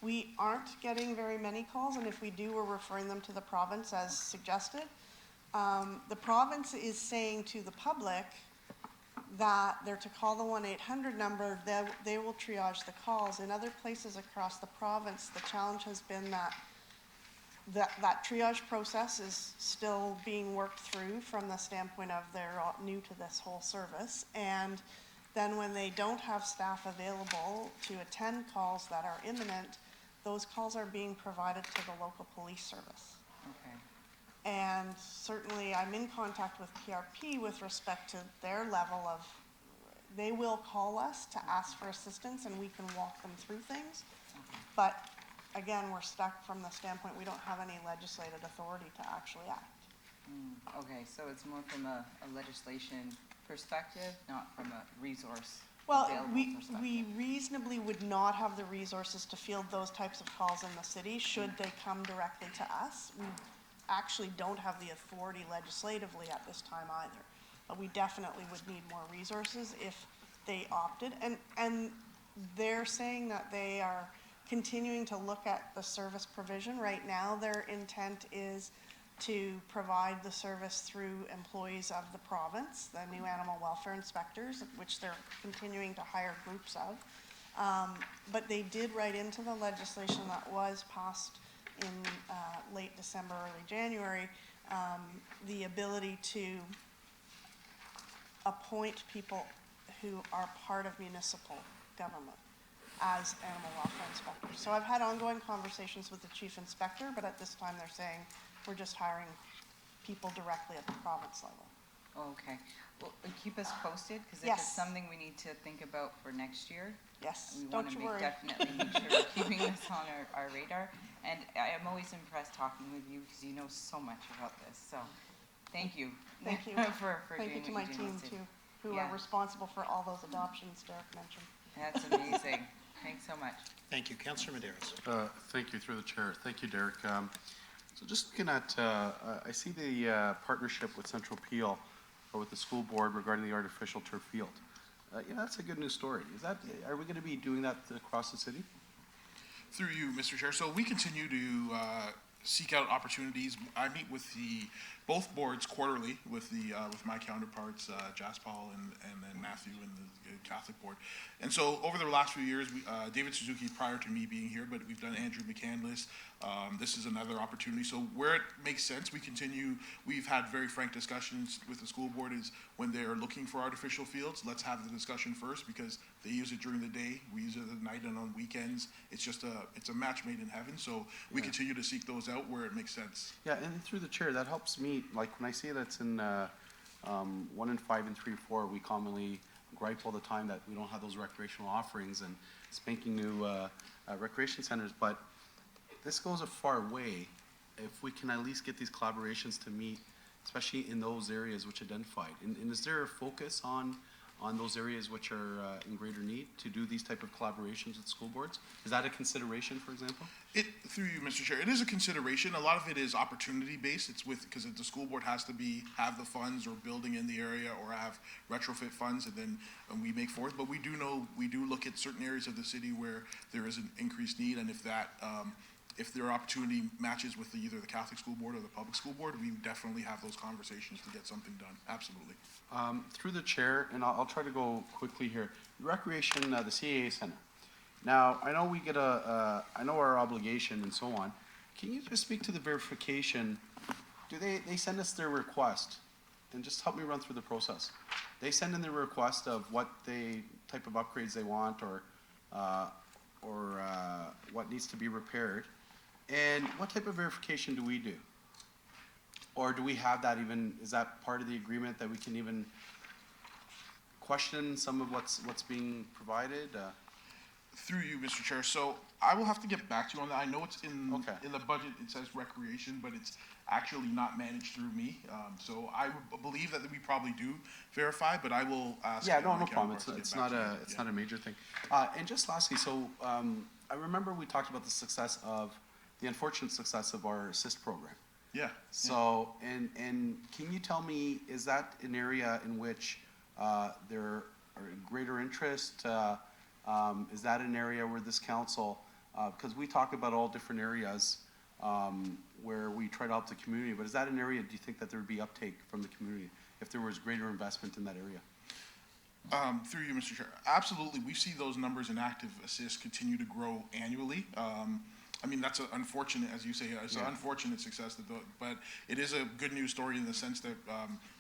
[SPEAKER 16] we aren't getting very many calls, and if we do, we're referring them to the province as suggested. The province is saying to the public that they're to call the 1-800 number, they will triage the calls. In other places across the province, the challenge has been that triage process is still being worked through from the standpoint of they're all new to this whole service. And then when they don't have staff available to attend calls that are imminent, those calls are being provided to the local police service.
[SPEAKER 15] Okay.
[SPEAKER 16] And certainly I'm in contact with PRP with respect to their level of, they will call us to ask for assistance and we can walk them through things. But again, we're stuck from the standpoint, we don't have any legislative authority to actually act.
[SPEAKER 15] Okay, so it's more from a legislation perspective, not from a resource
[SPEAKER 16] Well,
[SPEAKER 15] available perspective.
[SPEAKER 16] we reasonably would not have the resources to field those types of calls in the city should they come directly to us. We actually don't have the authority legislatively at this time either. But we definitely would need more resources if they opted. And they're saying that they are continuing to look at the service provision. Right now, their intent is to provide the service through employees of the province, the new animal welfare inspectors, which they're continuing to hire groups of. But they did write into the legislation that was passed in late December, early January, the ability to appoint people who are part of municipal government as animal welfare inspectors. So I've had ongoing conversations with the chief inspector, but at this time they're saying we're just hiring people directly at the province level.
[SPEAKER 15] Okay, well, keep us posted, because if
[SPEAKER 16] Yes.
[SPEAKER 15] it's something we need to think about for next year.
[SPEAKER 16] Yes,
[SPEAKER 15] We
[SPEAKER 16] don't
[SPEAKER 15] want
[SPEAKER 16] you
[SPEAKER 15] to
[SPEAKER 16] worry.
[SPEAKER 15] definitely make sure we're keeping this on our radar. And I am always impressed talking with you, because you know so much about this, so thank you.
[SPEAKER 16] Thank you.
[SPEAKER 15] For
[SPEAKER 16] Thank you
[SPEAKER 15] doing
[SPEAKER 16] to
[SPEAKER 15] what
[SPEAKER 16] my
[SPEAKER 15] you do in
[SPEAKER 16] team
[SPEAKER 15] the city.
[SPEAKER 16] too, who
[SPEAKER 15] Yeah.
[SPEAKER 16] are responsible for all those adoptions Derek mentioned.
[SPEAKER 15] That's amazing. Thanks so much.
[SPEAKER 3] Thank you. Councillor Medeiros.
[SPEAKER 11] Thank you, through the chair. Thank you, Derek. So just looking at, I see the partnership with Central Peel, or with the school board regarding the artificial turf field. That's a good news story. Are we going to be doing that across the city?
[SPEAKER 12] Through you, Mr. Chair. So we continue to seek out opportunities. I meet with both boards quarterly with my counterparts, Jaspal and then Matthew and the Catholic board. And so over the last few years, David Suzuki prior to me being here, but we've done Andrew McCandless. This is another opportunity. So where it makes sense, we continue. We've had very frank discussions with the school board is when they're looking for artificial fields, let's have the discussion first because they use it during the day. We use it at night and on weekends. It's just it's a match made in heaven. So we continue to seek those out where it makes sense.
[SPEAKER 11] Yeah, and through the chair, that helps me, like when I see that's in 1 and 5 and 3, 4, we commonly gripe all the time that we don't have those recreational offerings and spanking new recreation centers, but this goes a far way if we can at least get these collaborations to meet, especially in those areas which identified. And is there a focus on those areas which are in greater need to do these type of collaborations with school boards? Is that a consideration, for example?
[SPEAKER 12] Through you, Mr. Chair, it is a consideration. A lot of it is opportunity based. It's because the school board has to have the funds or building in the area or have retrofit funds, and then we make forth. But we do look at certain areas of the city where there is an increased need, and if their opportunity matches with either the Catholic school board or the public school board, we definitely have those conversations to get something done. Absolutely.
[SPEAKER 11] Through the chair, and I'll try to go quickly here. Recreation, the CAA Center. Now, I know we get I know our obligation and so on. Can you just speak to the verification? Do they send us their request? And just help me run through the process. They send in their request of what type of upgrades they want or what needs to be repaired. And what type of verification do we do? Or do we have that even, is that part of the agreement that we can even question some of what's being provided?
[SPEAKER 12] Through you, Mr. Chair, so I will have to get back to you on that. I know it's
[SPEAKER 11] Okay.
[SPEAKER 12] in the budget, it says recreation, but it's actually not managed through me. So I would believe that we probably do verify, but I will ask.
[SPEAKER 11] Yeah,
[SPEAKER 12] my
[SPEAKER 11] no problem.
[SPEAKER 12] counterparts to
[SPEAKER 11] It's
[SPEAKER 12] get back
[SPEAKER 11] not
[SPEAKER 12] to you.
[SPEAKER 11] it's
[SPEAKER 12] Yeah.
[SPEAKER 11] not a major thing. And just lastly, so I remember we talked about the unfortunate success of our assist program.
[SPEAKER 12] Yeah.
[SPEAKER 11] So, and can you tell me, is that an area in which there are greater interest? Is that an area where this council, because we talk about all different areas where we try to help the community, but is that an area, do you think that there would be uptake from the community if there was greater investment in that area?
[SPEAKER 12] Through you, Mr. Chair, absolutely. We see those numbers in active assist continue to grow annually. I mean, that's unfortunate, as you say, it's an unfortunate success, but it is a good news story in the sense that,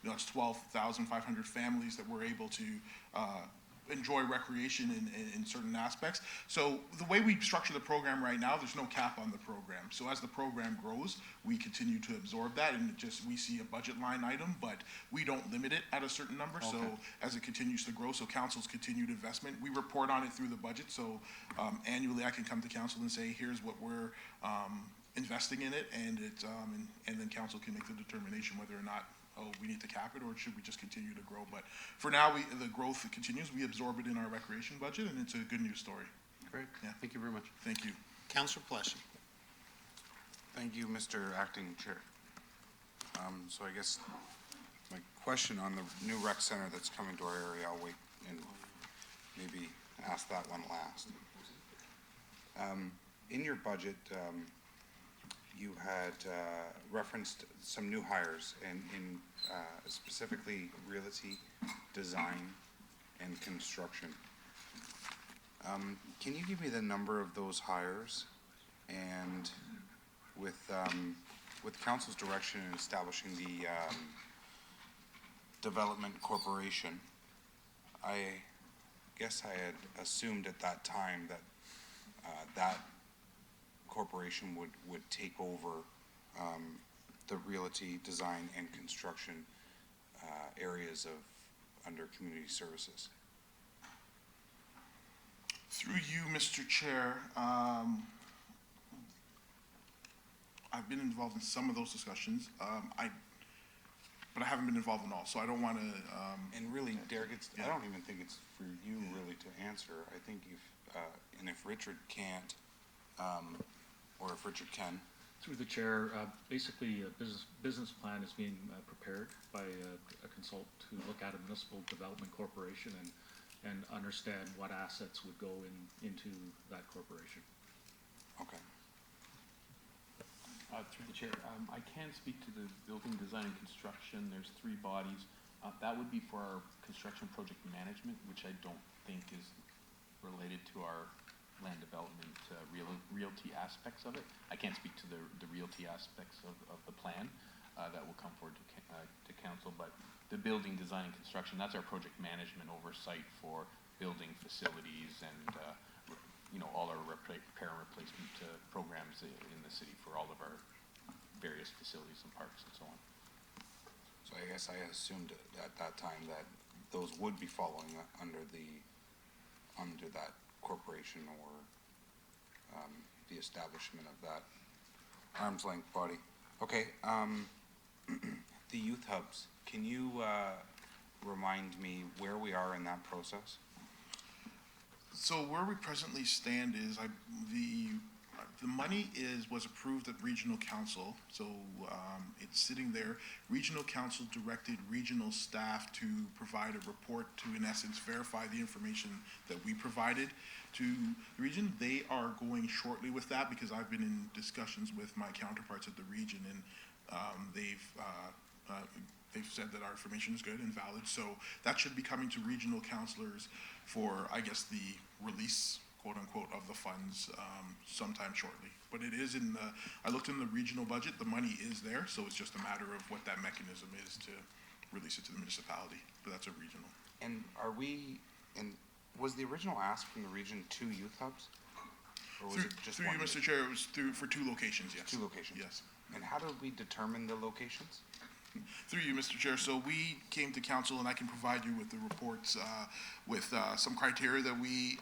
[SPEAKER 12] it's 12,500 families that we're able to enjoy recreation in certain aspects. So the way we structure the program right now, there's no cap on the program. So as the program grows, we continue to absorb that, and we see a budget line item, but we don't limit it at a certain number.
[SPEAKER 11] Okay.
[SPEAKER 12] So as it continues to grow, so council's continued investment, we report on it through the budget. So annually, I can come to council and say, here's what we're investing in it, and then council can make the determination whether or not we need to cap it, or should we just continue to grow? But for now, the growth continues. We absorb it in our recreation budget, and it's a good news story.
[SPEAKER 11] Great.
[SPEAKER 12] Yeah.
[SPEAKER 11] Thank you very much.
[SPEAKER 12] Thank you.
[SPEAKER 3] Councillor Pleshy.
[SPEAKER 2] Thank you, Mr. Acting Chair. So I guess my question on the new rec center that's coming to our area, I'll wait and maybe ask that one last. In your budget, you had referenced some new hires in specifically realty, design, and construction. Can you give me the number of those hires? And with council's direction in establishing the development corporation, I guess I had assumed at that time that that corporation would take over the realty, design, and construction areas under community services.
[SPEAKER 12] Through you, Mr. Chair, I've been involved in some of those discussions. But I haven't been involved in all, so I don't want to.
[SPEAKER 2] And really, Derek, I don't even think it's for you really to answer. I think if Richard can't, or if Richard can.
[SPEAKER 17] Through the chair, basically a business plan is being prepared by a consultant to look at a municipal development corporation and understand what assets would go into that corporation.
[SPEAKER 2] Okay.
[SPEAKER 6] Through the chair, I can speak to the building design and construction. There's three bodies. That would be for our construction project management, which I don't think is related to our land development realty aspects of it. I can't speak to the realty aspects of the plan that will come forward to council, but the building design and construction, that's our project management oversight for building facilities and all our repair and replacement programs in the city for all of our various facilities and parks and so on.
[SPEAKER 2] So I guess I assumed at that time that those would be following under that corporation or the establishment of that arm's length body. Okay, the youth hubs, can you remind me where we are in that process?
[SPEAKER 12] So where we presently stand is the money was approved at regional council, so it's sitting there. Regional council directed regional staff to provide a report to, in essence, verify the information that we provided to the region. They are going shortly with that because I've been in discussions with my counterparts at the region, and they've said that our information is good and valid. So that should be coming to regional councilors for, I guess, the release, quote unquote, of the funds sometime shortly. But it is I looked in the regional budget, the money is there, so it's just a matter of what that mechanism is to release it to the municipality, but that's a regional.
[SPEAKER 2] And was the original ask from the region 2 youth hubs? Or was it just
[SPEAKER 12] through
[SPEAKER 2] one?
[SPEAKER 12] you, Mr. Chair, it was for 2 locations, yes.
[SPEAKER 2] 2 locations?
[SPEAKER 12] Yes.
[SPEAKER 2] And how did we determine the locations?
[SPEAKER 12] Through you, Mr. Chair. So we came to council, and I can provide you with the reports with some criteria that we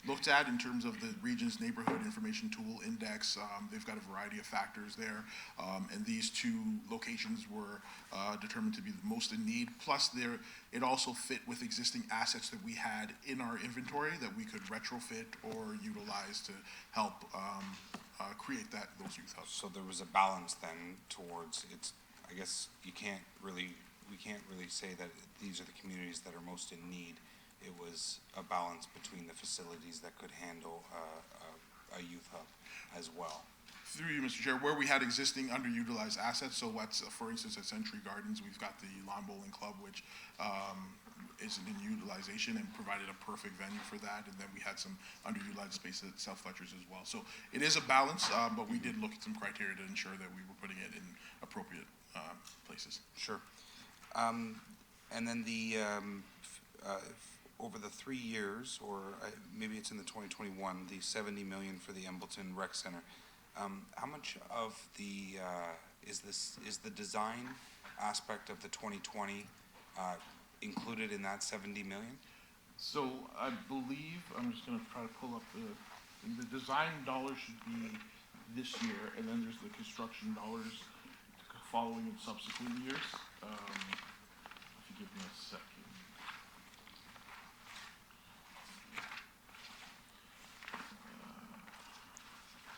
[SPEAKER 12] looked at in terms of the region's neighborhood information tool index. They've got a variety of factors there, and these two locations were determined to be the most in need. Plus, it also fit with existing assets that we had in our inventory that we could retrofit or utilize to help create those youth hubs.
[SPEAKER 2] So there was a balance then towards I guess we can't really say that these are the communities that are most in need. It was a balance between the facilities that could handle a youth hub as well.
[SPEAKER 12] Through you, Mr. Chair, where we had existing underutilized assets, so for instance, at Century Gardens, we've got the lawn bowling club, which isn't in utilization and provided a perfect venue for that. And then we had some underutilized space at South Fletcher's as well. So it is a balance, but we did look at some criteria to ensure that we were putting it in appropriate places.
[SPEAKER 2] Sure. And then over the 3 years, or maybe it's in the 2021, the 70 million for the Embleton Rec Center. How much of the is the design aspect of the 2020 included in that 70 million?
[SPEAKER 12] So I believe, I'm just going to try to pull up the design dollars should be this year, and then there's the construction dollars following in subsequent years. If you give me a second.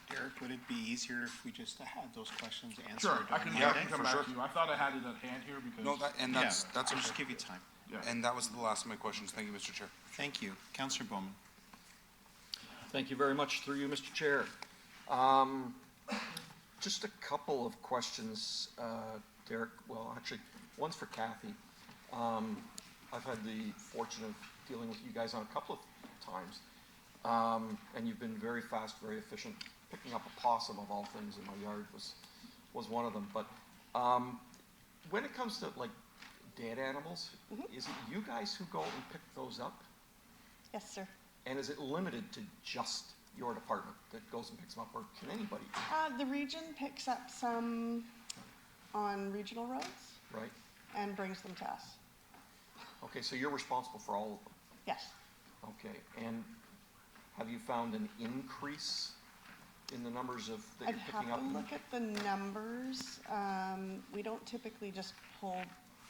[SPEAKER 3] Derek, would it be easier if we just had those questions answered?
[SPEAKER 12] Sure, I can come back
[SPEAKER 2] sure.
[SPEAKER 12] to you. I thought I had it at hand here because.
[SPEAKER 2] No, that's
[SPEAKER 3] I'll
[SPEAKER 2] okay.
[SPEAKER 3] just give you time.
[SPEAKER 12] Yeah.
[SPEAKER 2] And that was the last of my questions. Thank you, Mr. Chair.
[SPEAKER 3] Thank you. Councillor Bowman.
[SPEAKER 4] Thank you very much. Through you, Mr. Chair. Just a couple of questions, Derek. Well, actually, one's for Kathy. I've had the fortune of dealing with you guys on a couple of times, and you've been very fast, very efficient. Picking up a possum of all things in my yard was one of them. But when it comes to like dead animals, is it you guys who go and pick those up?
[SPEAKER 16] Yes, sir.
[SPEAKER 4] And is it limited to just your department that goes and picks them up, or can anybody?
[SPEAKER 16] The region picks up some on regional roads
[SPEAKER 4] Right?
[SPEAKER 16] and brings them to us.
[SPEAKER 4] Okay, so you're responsible for all of them.
[SPEAKER 16] Yes.
[SPEAKER 4] Okay, and have you found an increase in the numbers of that
[SPEAKER 16] I'd
[SPEAKER 4] you're
[SPEAKER 16] have
[SPEAKER 4] picking up?
[SPEAKER 16] to look at the numbers. We don't typically just pull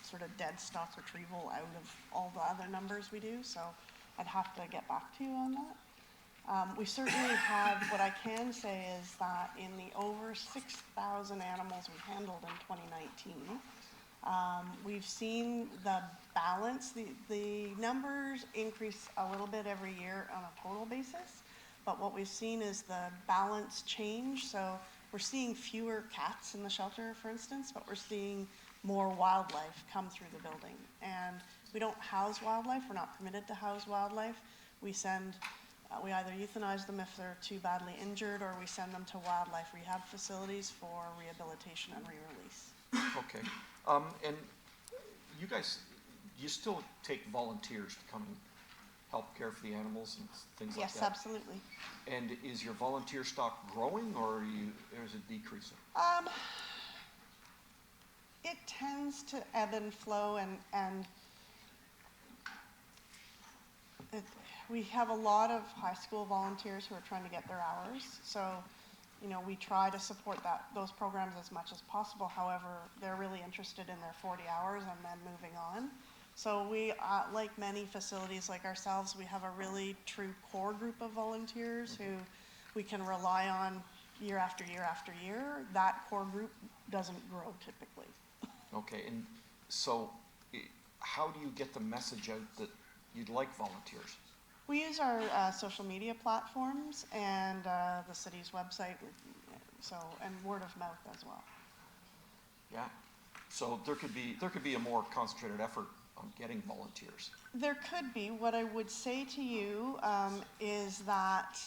[SPEAKER 16] sort of dead stock retrieval out of all the other numbers we do, so I'd have to get back to you on that. We certainly have, what I can say is that in the over 6,000 animals we handled in 2019, we've seen the balance, the numbers increase a little bit every year on a total basis, but what we've seen is the balance change. So we're seeing fewer cats in the shelter, for instance, but we're seeing more wildlife come through the building. And we don't house wildlife, we're not permitted to house wildlife. We either euthanize them if they're too badly injured, or we send them to wildlife rehab facilities for rehabilitation and re-release.
[SPEAKER 4] Okay, and you guys, you still take volunteers to come and help care for the animals and things like that?
[SPEAKER 16] Yes, absolutely.
[SPEAKER 4] And is your volunteer stock growing, or is it decreasing?
[SPEAKER 16] It tends to ebb and flow, and we have a lot of high school volunteers who are trying to get their hours. So, you know, we try to support those programs as much as possible. However, they're really interested in their 40 hours and then moving on. So we, like many facilities like ourselves, we have a really true core group of volunteers who we can rely on year after year after year. That core group doesn't grow typically.
[SPEAKER 4] Okay, and so how do you get the message out that you'd like volunteers?
[SPEAKER 16] We use our social media platforms and the city's website, and word of mouth as well.
[SPEAKER 4] Yeah, so there could be a more concentrated effort on getting volunteers.
[SPEAKER 16] There could be. What I would say to you is that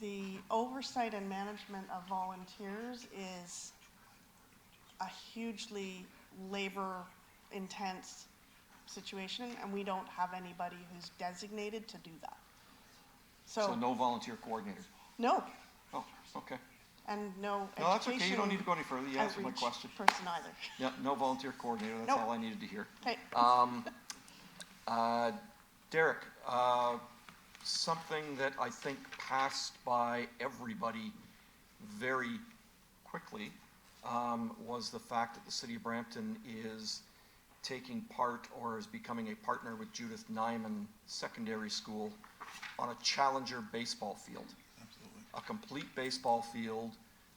[SPEAKER 16] the oversight and management of volunteers is a hugely labor-intense situation, and we don't have anybody who's designated to do that.
[SPEAKER 4] So no volunteer coordinator?
[SPEAKER 16] No.
[SPEAKER 4] Oh, okay.
[SPEAKER 16] and no education.
[SPEAKER 4] No, that's okay, you don't need to go any further, you answered my
[SPEAKER 16] outreach
[SPEAKER 4] question.
[SPEAKER 16] person either.
[SPEAKER 4] Yeah, no volunteer coordinator, that's
[SPEAKER 16] Nope.
[SPEAKER 4] all I needed to hear.
[SPEAKER 16] Okay.
[SPEAKER 4] Derek, something that I think passed by everybody very quickly was the fact that the city of Brampton is taking part or is becoming a partner with Judith Nyman Secondary School on a Challenger baseball field.
[SPEAKER 12] Absolutely.
[SPEAKER 4] A complete baseball field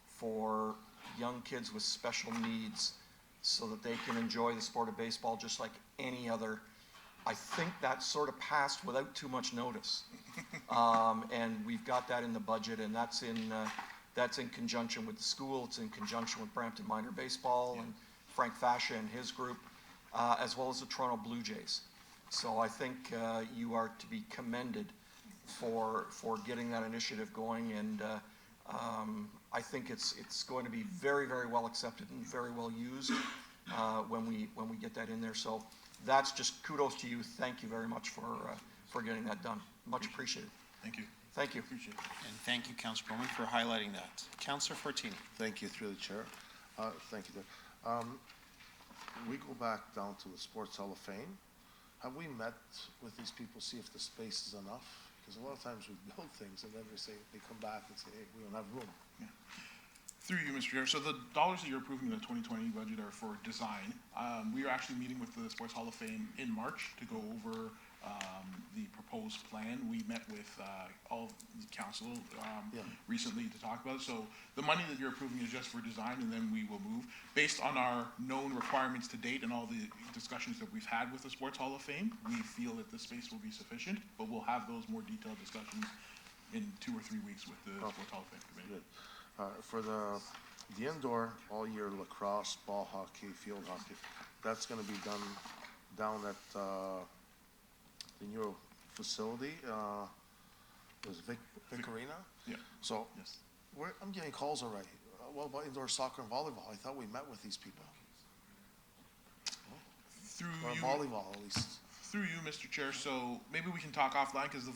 [SPEAKER 4] for young kids with special needs so that they can enjoy the sport of baseball just like any other. I think that sort of passed without too much notice. And we've got that in the budget, and that's in conjunction with the school, it's in conjunction with Brampton Minor Baseball and Frank Fascia and his group, as well as the Toronto Blue Jays. So I think you are to be commended for getting that initiative going, and I think it's going to be very, very well accepted and very well used when we get that in there. So that's just kudos to you. Thank you very much for getting that done. Much appreciated.
[SPEAKER 12] Thank you.
[SPEAKER 4] Thank you.
[SPEAKER 12] Appreciate it.
[SPEAKER 3] And thank you, Councillor Bowman, for highlighting that. Councillor Fortini.
[SPEAKER 7] Thank you, through the chair. Thank you, Doug. We go back down to the Sports Hall of Fame. Have we met with these people, see if the space is enough? Because a lot of times we build things and then they come back and say, hey, we don't have room.
[SPEAKER 12] Through you, Mr. Chair. So the dollars that you're approving in the 2020 budget are for design. We are actually meeting with the Sports Hall of Fame in March to go over the proposed plan. We met with all of the council recently to talk about it. So the money that you're approving is just for design, and then we will move. Based on our known requirements to date and all the discussions that we've had with the Sports Hall of Fame, we feel that the space will be sufficient, but we'll have those more detailed discussions in 2 or 3 weeks with the Sports Hall of Fame committee.
[SPEAKER 7] For the indoor all-year lacrosse, ball hockey, field hockey, that's going to be done down at the new facility. Is Vic Arena?
[SPEAKER 12] Yeah.
[SPEAKER 7] So
[SPEAKER 12] Yes.
[SPEAKER 7] I'm getting calls already. What about indoor soccer and volleyball? I thought we met with these people.
[SPEAKER 12] Through
[SPEAKER 7] Or
[SPEAKER 12] you,
[SPEAKER 7] volleyball, at least.
[SPEAKER 12] through you, Mr. Chair. So maybe we can talk offline because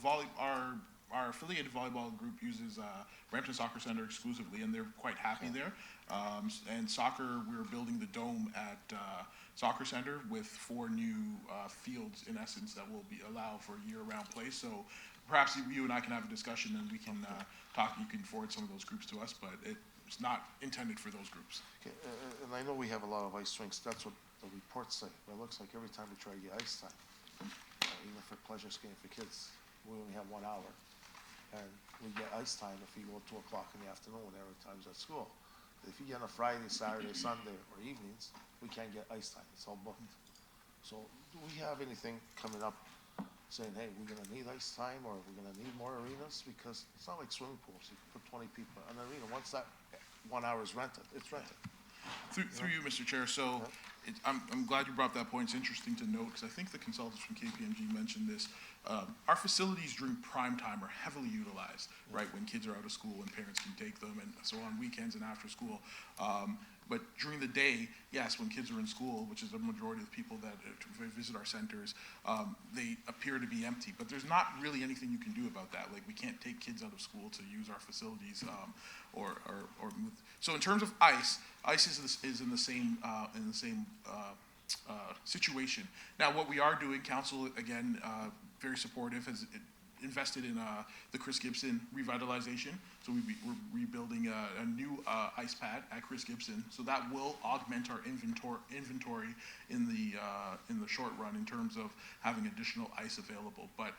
[SPEAKER 12] our affiliated volleyball group uses Brampton Soccer Center exclusively, and they're quite happy there. And soccer, we're building the dome at Soccer Center with 4 new fields, in essence, that will allow for year-round play. So perhaps you and I can have a discussion, and we can talk. You can forward some of those groups to us, but it's not intended for those groups.
[SPEAKER 7] Okay, and I know we have a lot of ice rinks. That's what the reports say. But it looks like every time we try to get ice time, even for pleasure skating for kids, we only have 1 hour. And we get ice time if you go at 2 o'clock in the afternoon when every time's at school. If you get on a Friday, Saturday, Sunday, or evenings, we can't get ice time. It's all booked. So do we have anything coming up saying, hey, we're gonna need ice time, or we're gonna need more arenas? Because it's not like swimming pools. You can put 20 people in an arena. Once that 1 hour is rented, it's rented.
[SPEAKER 12] Through you, Mr. Chair. So I'm glad you brought that point. It's interesting to note because I think the consultants from KPMG mentioned this. Our facilities during prime time are heavily utilized, right, when kids are out of school and parents can take them, and so on weekends and after school. But during the day, yes, when kids are in school, which is the majority of the people that visit our centers, they appear to be empty. But there's not really anything you can do about that. Like, we can't take kids out of school to use our facilities or move. So in terms of ice is in the same situation. Now, what we are doing, council, again, very supportive, has invested in the Chris Gibson revitalization. So we're rebuilding a new ice pad at Chris Gibson. So that will augment our inventory in the short run in terms of having additional ice available. But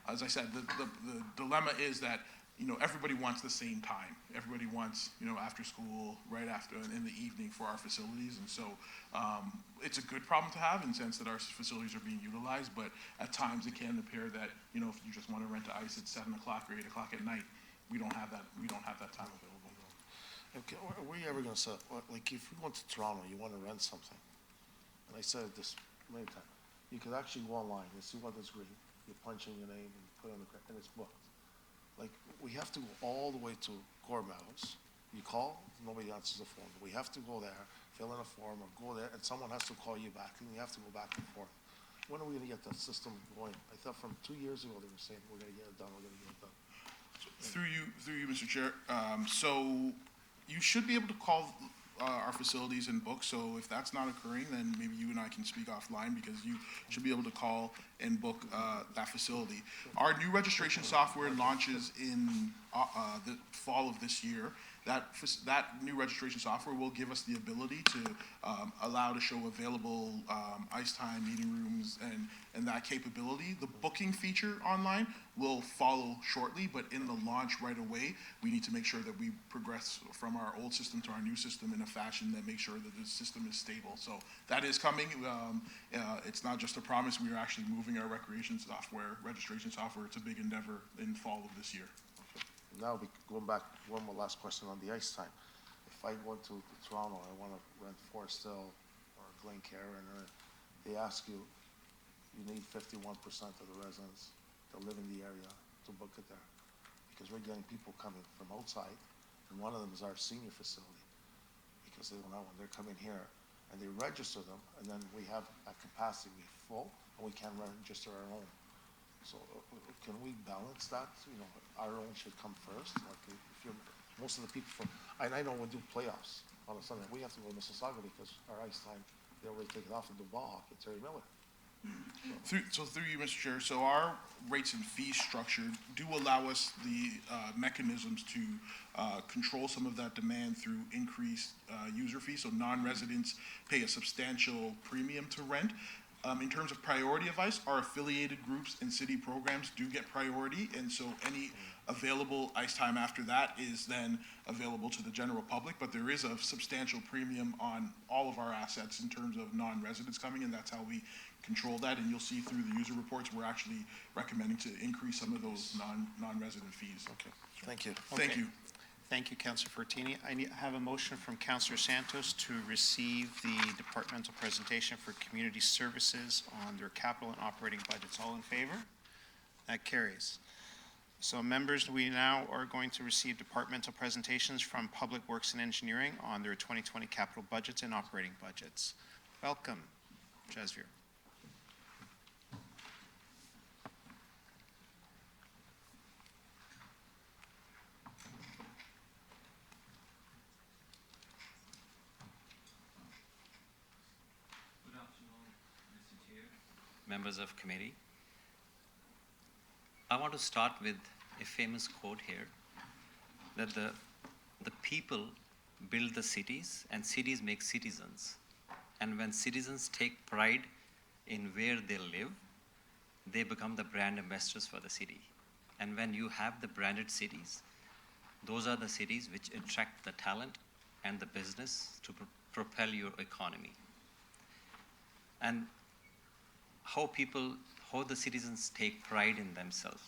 [SPEAKER 12] as I said, the dilemma is that, you know, everybody wants the same time. Everybody wants, you know, after school, right after, in the evening for our facilities. And so it's a good problem to have in the sense that our facilities are being utilized, but at times it can appear that, you know, if you just want to rent ice at 7 o'clock or 8 o'clock at night, we don't have that time available.
[SPEAKER 7] Okay, are we ever gonna say, like, if you went to Toronto, you wanna rent something, and I said this many times, you could actually go online and see what is green. You punch in your name and put it on the, and it's booked. Like, we have to go all the way to Gore Meadows. You call, nobody answers the phone. We have to go there, fill in a form, or go there, and someone has to call you back, and you have to go back and forth. When are we gonna get that system going? I thought from 2 years ago, they were saying, we're gonna get it done, we're gonna get it done.
[SPEAKER 12] Through you, Mr. Chair. So you should be able to call our facilities and book, so if that's not occurring, then maybe you and I can speak offline, because you should be able to call and book that facility. Our new registration software launches in the fall of this year. That new registration software will give us the ability to allow to show available ice time, meeting rooms, and that capability. The booking feature online will follow shortly, but in the launch right away, we need to make sure that we progress from our old system to our new system in a fashion that makes sure that the system is stable. So that is coming. It's not just a promise. We are actually moving our registration software. It's a big endeavor in fall of this year.
[SPEAKER 7] Now, going back, one more last question on the ice time. If I go to Toronto, I want to rent Forest Hill or Glencairn, and they ask you, you need 51% of the residents that live in the area to book it there. Because we're getting people coming from outside, and one of them is our senior facility. Because they don't know when they're coming here, and they register them, and then we have a capacity full, and we can't register our own. So can we balance that? You know, our own should come first. Like if you're, most of the people from, and I know we do playoffs on a Sunday. We have to go to Mississauga because our ice time, they already take it off and do ball hockey at Terry Miller.
[SPEAKER 12] Through you, Mr. Chair, so our rates and fee structure do allow us the mechanisms to control some of that demand through increased user fees. So non-residents pay a substantial premium to rent. In terms of priority of ice, our affiliated groups and city programs do get priority, and so any available ice time after that is then available to the general public, but there is a substantial premium on all of our assets in terms of non-residents coming, and that's how we control that. And you'll see through the user reports, we're actually recommending to increase some of those non-resident fees.
[SPEAKER 3] Okay, thank you.
[SPEAKER 12] Thank you.
[SPEAKER 3] Thank you, Councillor Fortini. I have a motion from Councillor Santos to receive the departmental presentation for community services on their capital and operating budgets. All in favor? That carries. So members, we now are going to receive departmental presentations from Public Works and Engineering on their 2020 capital budgets and operating budgets. Welcome, Jasvir.
[SPEAKER 9] Members of committee. I want to start with a famous quote here, that the people build the cities and cities make citizens. And when citizens take pride in where they live, they become the brand ambassadors for the city. And when you have the branded cities, those are the cities which attract the talent and the business to propel your economy. And how the citizens take pride in themselves,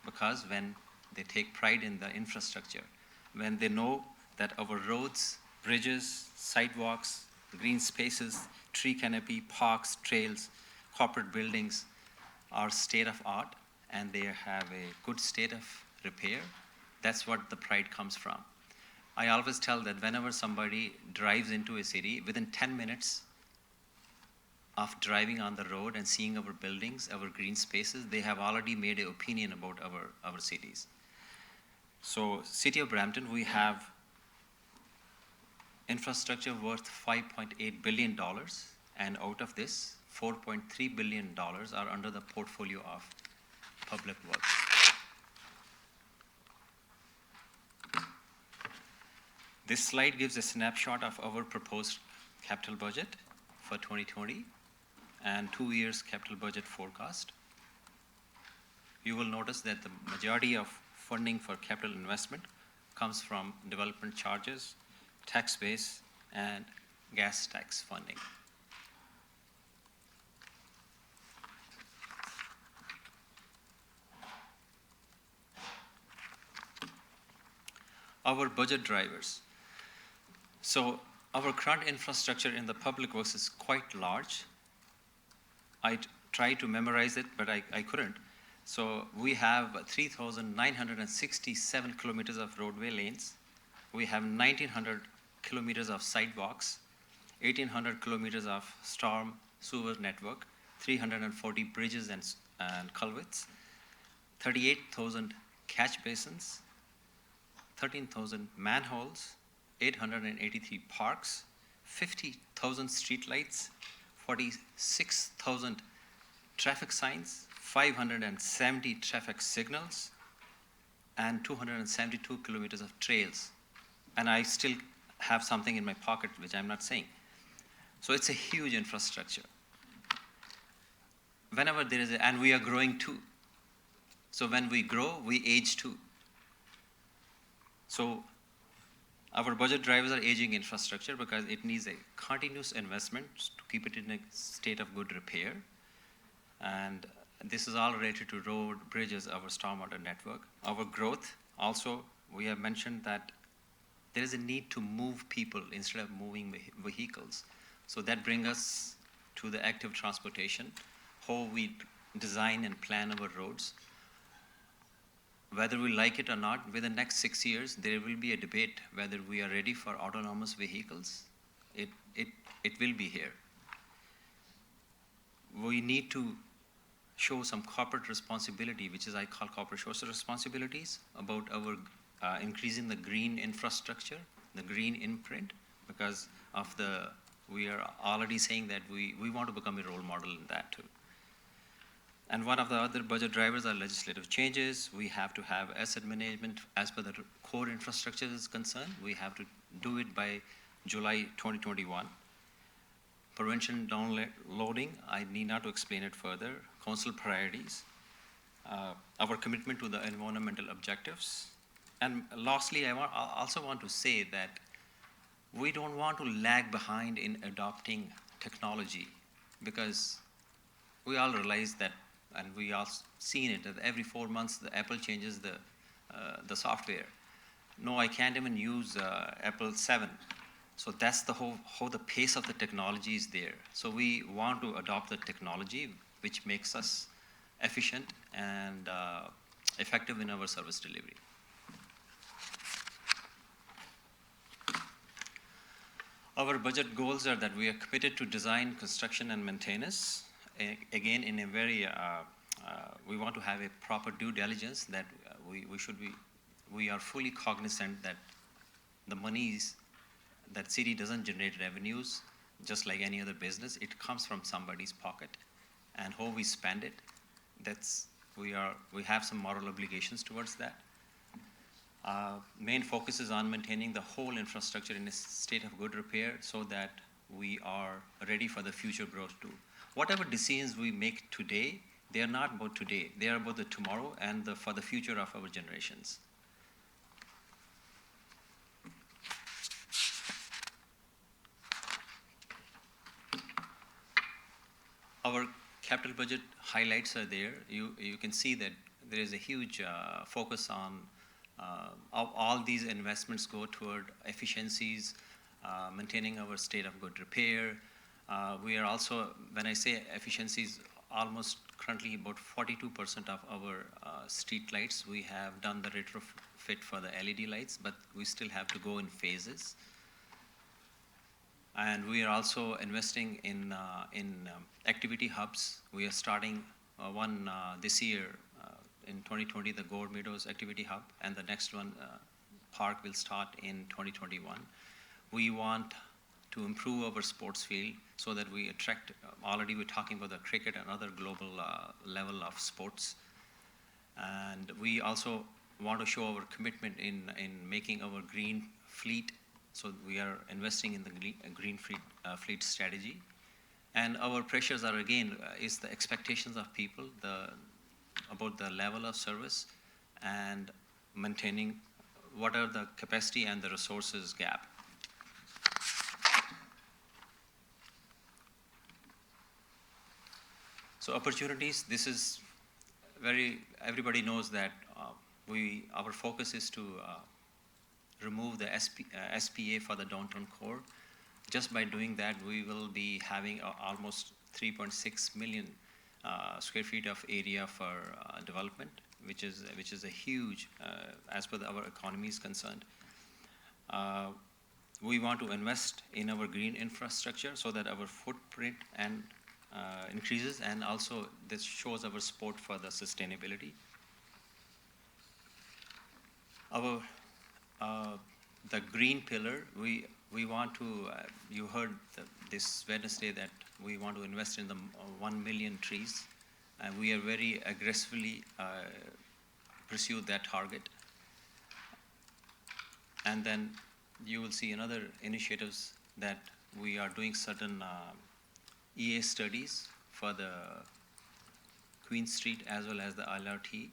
[SPEAKER 9] because when they take pride in the infrastructure, when they know that our roads, bridges, sidewalks, green spaces, tree canopy, parks, trails, corporate buildings are state of art and they have a good state of repair, that's what the pride comes from. I always tell that whenever somebody drives into a city, within 10 minutes of driving on the road and seeing our buildings, our green spaces, they have already made an opinion about our cities. So City of Brampton, we have infrastructure worth $5.8 billion, and out of this, $4.3 billion are under the portfolio of public works. This slide gives a snapshot of our proposed capital budget for 2020 and 2 years capital budget forecast. You will notice that the majority of funding for capital investment comes from development charges, tax base, and gas tax funding. Our budget drivers. So our current infrastructure in the public works is quite large. I tried to memorize it, but I couldn't. So we have 3,967 kilometers of roadway lanes. We have 1,900 kilometers of sidewalks, 1,800 kilometers of storm sewer network, 340 bridges and culverts, 38,000 catch basins, 13,000 manholes, 883 parks, 50,000 streetlights, 46,000 traffic signs, 570 traffic signals, and 272 kilometers of trails. And I still have something in my pocket which I'm not saying. So it's a huge infrastructure. Whenever there is and we are growing too. So when we grow, we age too. So our budget drivers are aging infrastructure because it needs a continuous investment to keep it in a state of good repair. And this is all related to road, bridges, our stormwater network. Our growth, also, we have mentioned that there is a need to move people instead of moving vehicles. So that brings us to the active transportation, how we design and plan our roads. Whether we like it or not, within the next 6 years, there will be a debate whether we are ready for autonomous vehicles. It will be here. We need to show some corporate responsibility, which is I call corporate social responsibilities, about our increasing the green infrastructure, the green imprint, because of we are already saying that we want to become a role model in that too. And one of the other budget drivers are legislative changes. We have to have asset management as per the core infrastructure is concerned. We have to do it by July 2021. Prevention downloading, I need not to explain it further. Council priorities, our commitment to the environmental objectives. And lastly, I also want to say that we don't want to lag behind in adopting technology, because we all realize that, and we all seen it, that every 4 months the Apple changes the software. No, I can't even use Apple 7. So that's how the pace of the technology is there. So we want to adopt the technology which makes us efficient and effective in our service delivery. Our budget goals are that we are committed to design, construction, and maintenance. Again, in a very, we want to have a proper due diligence that we are fully cognizant that the monies, that city doesn't generate revenues just like any other business. It comes from somebody's pocket, and how we spend it, we have some moral obligations towards that. Main focus is on maintaining the whole infrastructure in a state of good repair so that we are ready for the future growth too. Whatever decisions we make today, they are not about today. They are about the tomorrow and for the future of our generations. Our capital budget highlights are there. You can see that there is a huge focus on all these investments go toward efficiencies, maintaining our state of good repair. We are also, when I say efficiencies, almost currently about 42% of our street lights, we have done the retrofit for the LED lights, but we still have to go in phases. And we are also investing in activity hubs. We are starting one this year, in 2020, the Gore Meadows Activity Hub, and the next one, park, will start in 2021. We want to improve our sports field so that we attract, already we're talking about the cricket and other global level of sports. And we also want to show our commitment in making our green fleet, so we are investing in the green fleet strategy. And our pressures are, again, is the expectations of people, about the level of service, and maintaining what are the capacity and the resources gap. So opportunities, this is everybody knows that our focus is to remove the SPA for the downtown core. Just by doing that, we will be having almost 3.6 million square feet of area for development, which is a huge, as per our economy is concerned. We want to invest in our green infrastructure so that our footprint increases, and also this shows our support for the sustainability. Our
[SPEAKER 18] the green pillar, we want to, you heard this Wednesday that we want to invest in the 1 million trees, and we are very aggressively pursue that target. And then you will see another initiatives that we are doing certain EA studies for the Queen Street as well as the LRT,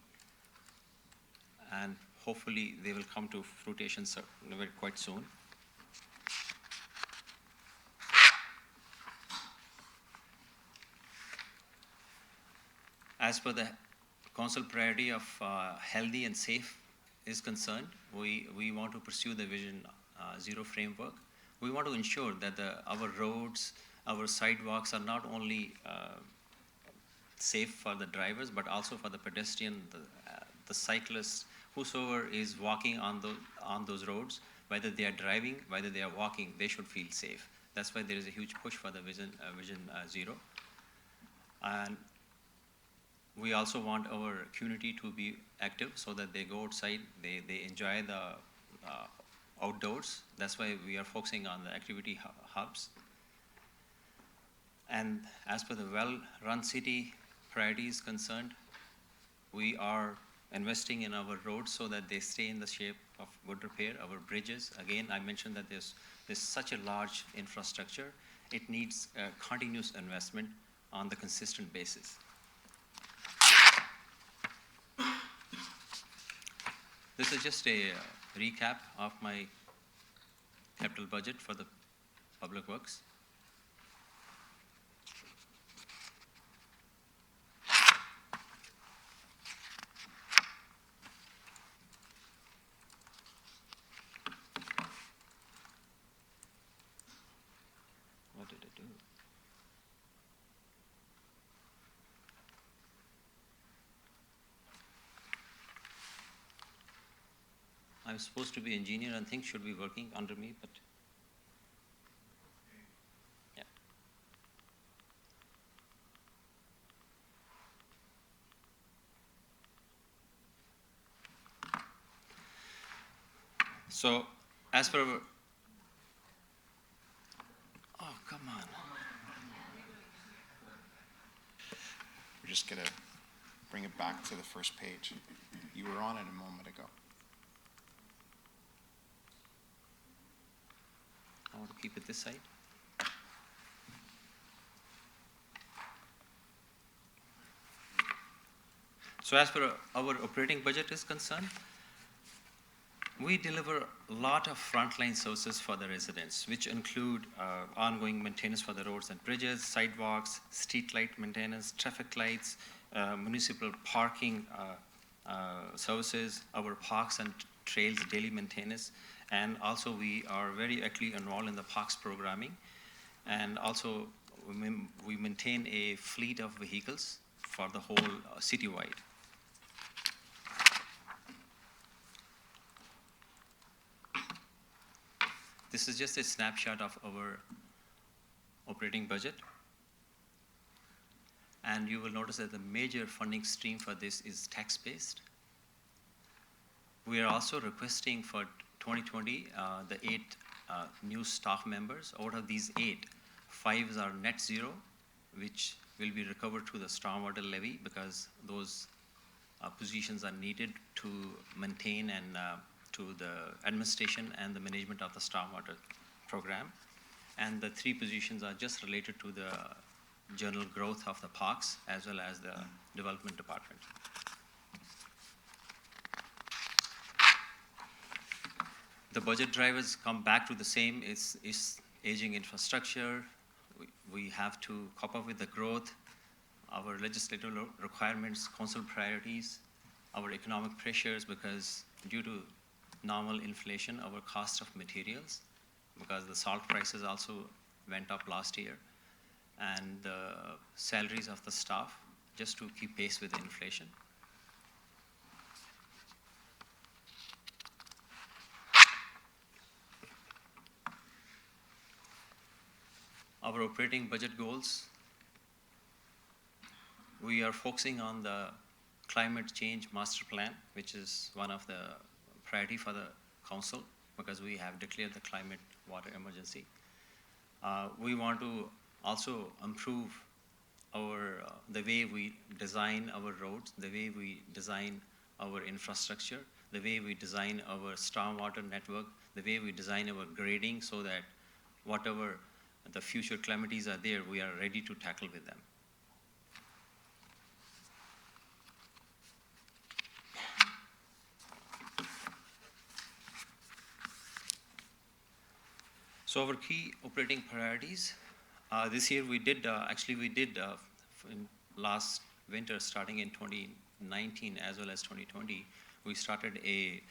[SPEAKER 18] and hopefully they will come to fruition quite soon. As per the council priority of healthy and safe is concerned, we want to pursue the Vision Zero framework. We want to ensure that our roads, our sidewalks are not only safe for the drivers, but also for the pedestrian, the cyclists, whosoever is walking on those roads, whether they are driving, whether they are walking, they should feel safe. That's why there is a huge push for the Vision Zero. And we also want our community to be active so that they go outside, they enjoy the outdoors. That's why we are focusing on the activity hubs. And as per the well-run city priorities concerned, we are investing in our roads so that they stay in the shape of good repair. Our bridges, again, I mentioned that there's such a large infrastructure. It needs continuous investment on the consistent basis. This is just a recap of my capital budget for the public works. What did I do? I'm supposed to be engineer and things should be working under me, but yeah. So as per our, oh, come on.
[SPEAKER 3] We're just gonna bring it back to the first page. You were on it a moment ago.
[SPEAKER 18] I want to keep it this side. So as per our operating budget is concerned, we deliver a lot of frontline services for the residents, which include ongoing maintenance for the roads and bridges, sidewalks, street light maintenance, traffic lights, municipal parking services, our parks and trails daily maintenance, and also we are very actively involved in the parks programming, and also we maintain a fleet of vehicles for the whole citywide. This is just a snapshot of our operating budget. And you will notice that the major funding stream for this is tax-based. We are also requesting for 2020 the 8 new staff members. Out of these 8, 5 are net zero, which will be recovered through the stormwater levy because those positions are needed to maintain and to the administration and the management of the stormwater program. And the 3 positions are just related to the general growth of the parks as well as the development department. The budget drivers come back to the same, it's aging infrastructure. We have to cope up with the growth, our legislative requirements, council priorities, our economic pressures, because due to normal inflation, our cost of materials, because the salt prices also went up last year, and the salaries of the staff, just to keep pace with the inflation. Our operating budget goals, we are focusing on the climate change master plan, which is one of the priority for the council. because we have declared the climate water emergency. We want to also improve the way we design our roads, the way we design our infrastructure, the way we design our stormwater network, the way we design our grading, so that whatever the future calamities are there, we are ready to tackle with them. So our key operating priorities, this year we did, in last winter, starting in 2019 as well as 2020, we started a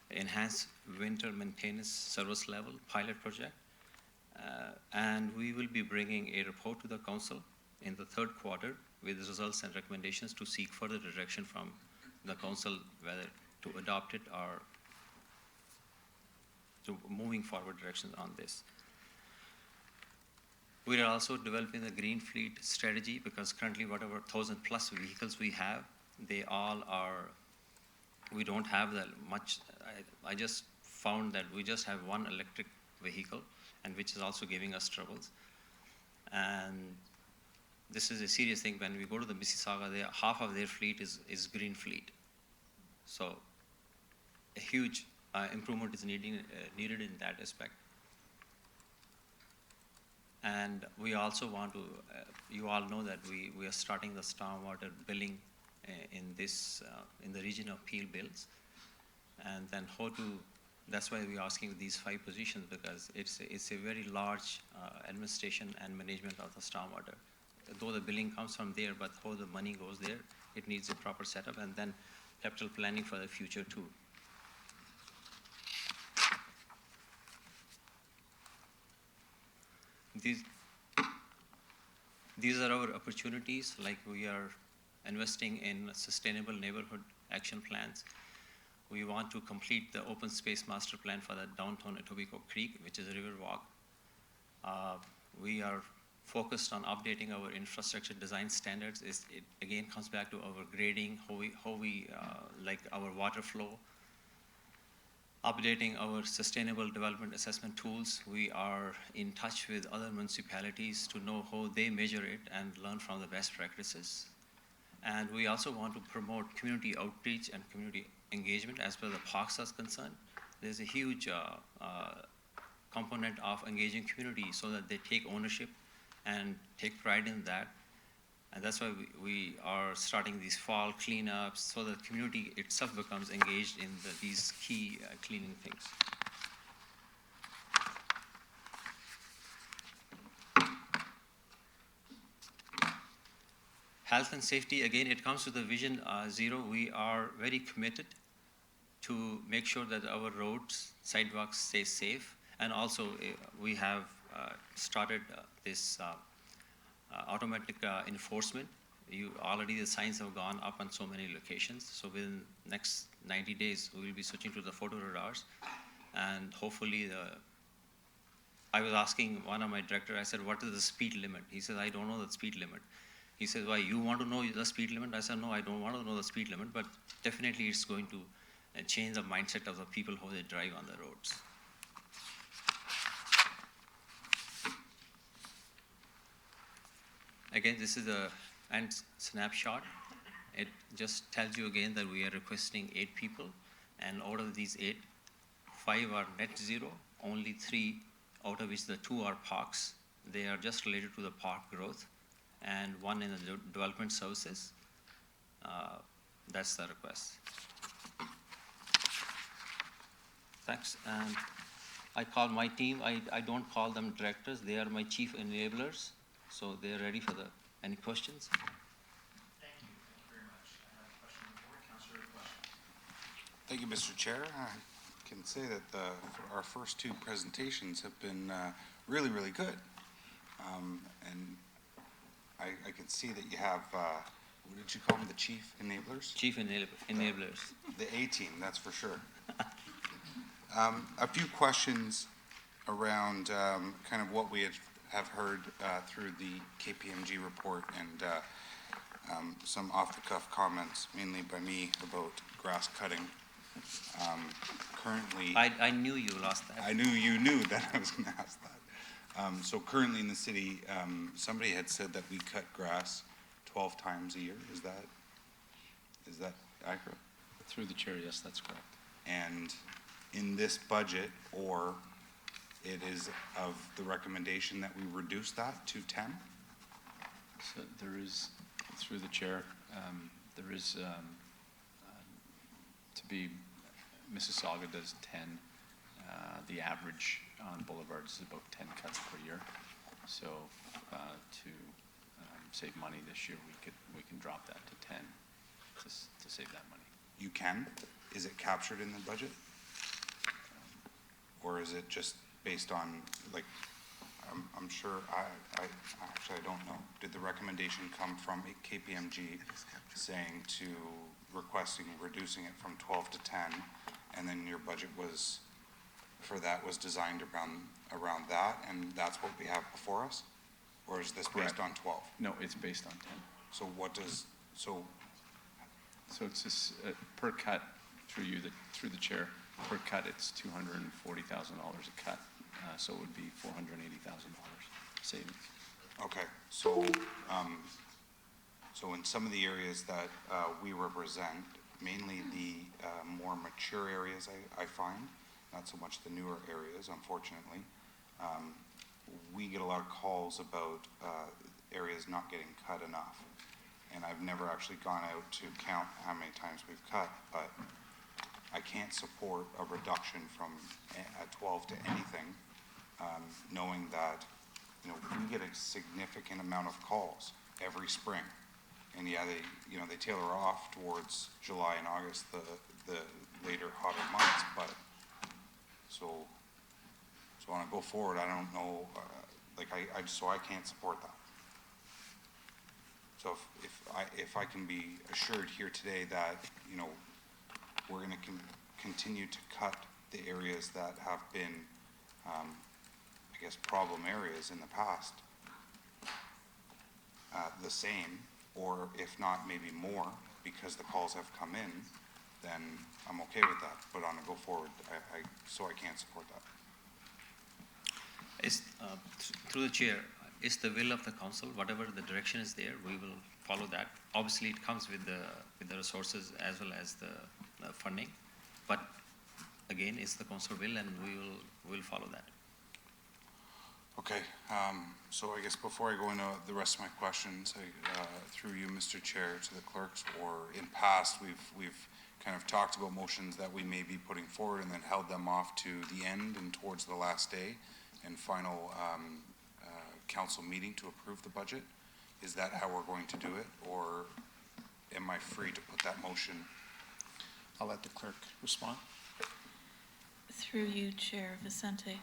[SPEAKER 18] enhanced winter maintenance service level pilot project. And we will be bringing a report to the council in the third quarter with the results and recommendations to seek further direction from the council, whether to adopt it or to moving forward directions on this. We are also developing the green fleet strategy, because currently whatever 1,000+ vehicles we have, they all are, we don't have that much. I just found that we just have one electric vehicle, and which is also giving us troubles. And this is a serious thing. When we go to the Mississauga, half of their fleet is green fleet. So a huge improvement is needed in that aspect. And we also want to, you all know that we are starting the stormwater billing in the region of Peel Bills. And then how to, that's why we're asking these 5 positions, because it's a very large administration and management of the stormwater. Though the billing comes from there, but how the money goes there, it needs a proper setup, and then capital planning for the future too. These are our opportunities, like we are investing in sustainable neighborhood action plans. We want to complete the open space master plan for the downtown Etobicoke Creek, which is a river walk. We are focused on updating our infrastructure design standards. It again comes back to our grading, how we like our water flow. Updating our sustainable development assessment tools. We are in touch with other municipalities to know how they measure it and learn from the best practices. And we also want to promote community outreach and community engagement as far as the parks are concerned. There's a huge component of engaging community so that they take ownership and take pride in that. And that's why we are starting these fall cleanups, so that the community itself becomes engaged in these key cleaning things. Health and safety, again, it comes to the Vision Zero. We are very committed to make sure that our roads, sidewalks stay safe. And also we have started this automatic enforcement. Already the signs have gone up on so many locations. So within next 90 days, we will be switching to the photo radars. And hopefully I was asking one of my director, I said, what is the speed limit? He said, I don't know the speed limit. He said, why, you want to know the speed limit? I said, no, I don't want to know the speed limit, but definitely it's going to change the mindset of the people how they drive on the roads. Again, this is a end snapshot. It just tells you again that we are requesting 8 people, and out of these 8, 5 are net zero, only 3 out of which the 2 are parks. They are just related to the park growth, and 1 in the development services. That's the request. Thanks. And I call my team, I don't call them directors, they are my chief enablers. So they're ready for any questions?
[SPEAKER 3] Thank you very much. I have a question on the board. Councilor, question.
[SPEAKER 2] Thank you, Mr. Chair. I can say that our first 2 presentations have been really, really good. And I can see that you have, what did you call them, the chief enablers?
[SPEAKER 18] Chief enablers.
[SPEAKER 2] The A-team, that's for sure. A few questions around kind of what we have heard through the KPMG report and some off-the-cuff comments, mainly by me, about grass cutting. Currently.
[SPEAKER 18] I knew you lost that.
[SPEAKER 2] I knew you knew that I was gonna ask that. So currently in the city, somebody had said that we cut grass 12 times a year. Is that accurate?
[SPEAKER 9] Through the chair, yes, that's correct.
[SPEAKER 2] And in this budget, or it is of the recommendation that we reduce that to 10?
[SPEAKER 9] So there is, through the chair, there is, to be, Mississauga does 10. The average on boulevards is about 10 cuts per year. So to save money this year, we can drop that to 10 to save that money.
[SPEAKER 2] You can? Is it captured in the budget? Or is it just based on, like, I'm sure, actually, I don't know. Did the recommendation come from KPMG saying to requesting, reducing it from 12 to 10, and then your budget was, for that was designed around that, and that's what we have before us? Or is this based on 12?
[SPEAKER 9] No, it's based on 10.
[SPEAKER 2] So what does, so
[SPEAKER 9] it's this, per cut, through the chair, per cut, it's $240,000 a cut. So it would be $480,000 savings.
[SPEAKER 2] okay, so, so in some of the areas that we represent, mainly the more mature areas, I find, not so much the newer areas, unfortunately, we get a lot of calls about areas not getting cut enough. And I've never actually gone out to count how many times we've cut, but I can't support a reduction from 12 to anything, knowing that, you know, we get a significant amount of calls every spring. And yeah, they tailor off towards July and August, the later hotter months, but so on a go forward, I don't know, so I can't support that. So if I can be assured here today that, you know, we're gonna continue to cut the areas that have been, I guess, problem areas in the past, the same, or if not, maybe more, because the calls have come in, then I'm okay with that. But on a go forward, I can't support that.
[SPEAKER 18] Through the chair, is the will of the council, whatever the direction is there, we will follow that. Obviously, it comes with the resources as well as the funding, but again, it's the council will, and we will follow that.
[SPEAKER 2] Okay, so I guess before I go into the rest of my questions, through you, Mr. Chair, to the clerks, or in past, we've kind of talked about motions that we may be putting forward and then held them off to the end and towards the last day and final council meeting to approve the budget. Is that how we're going to do it, or am I free to put that motion?
[SPEAKER 3] I'll let the clerk respond.
[SPEAKER 19] Through you, Chair Vicente.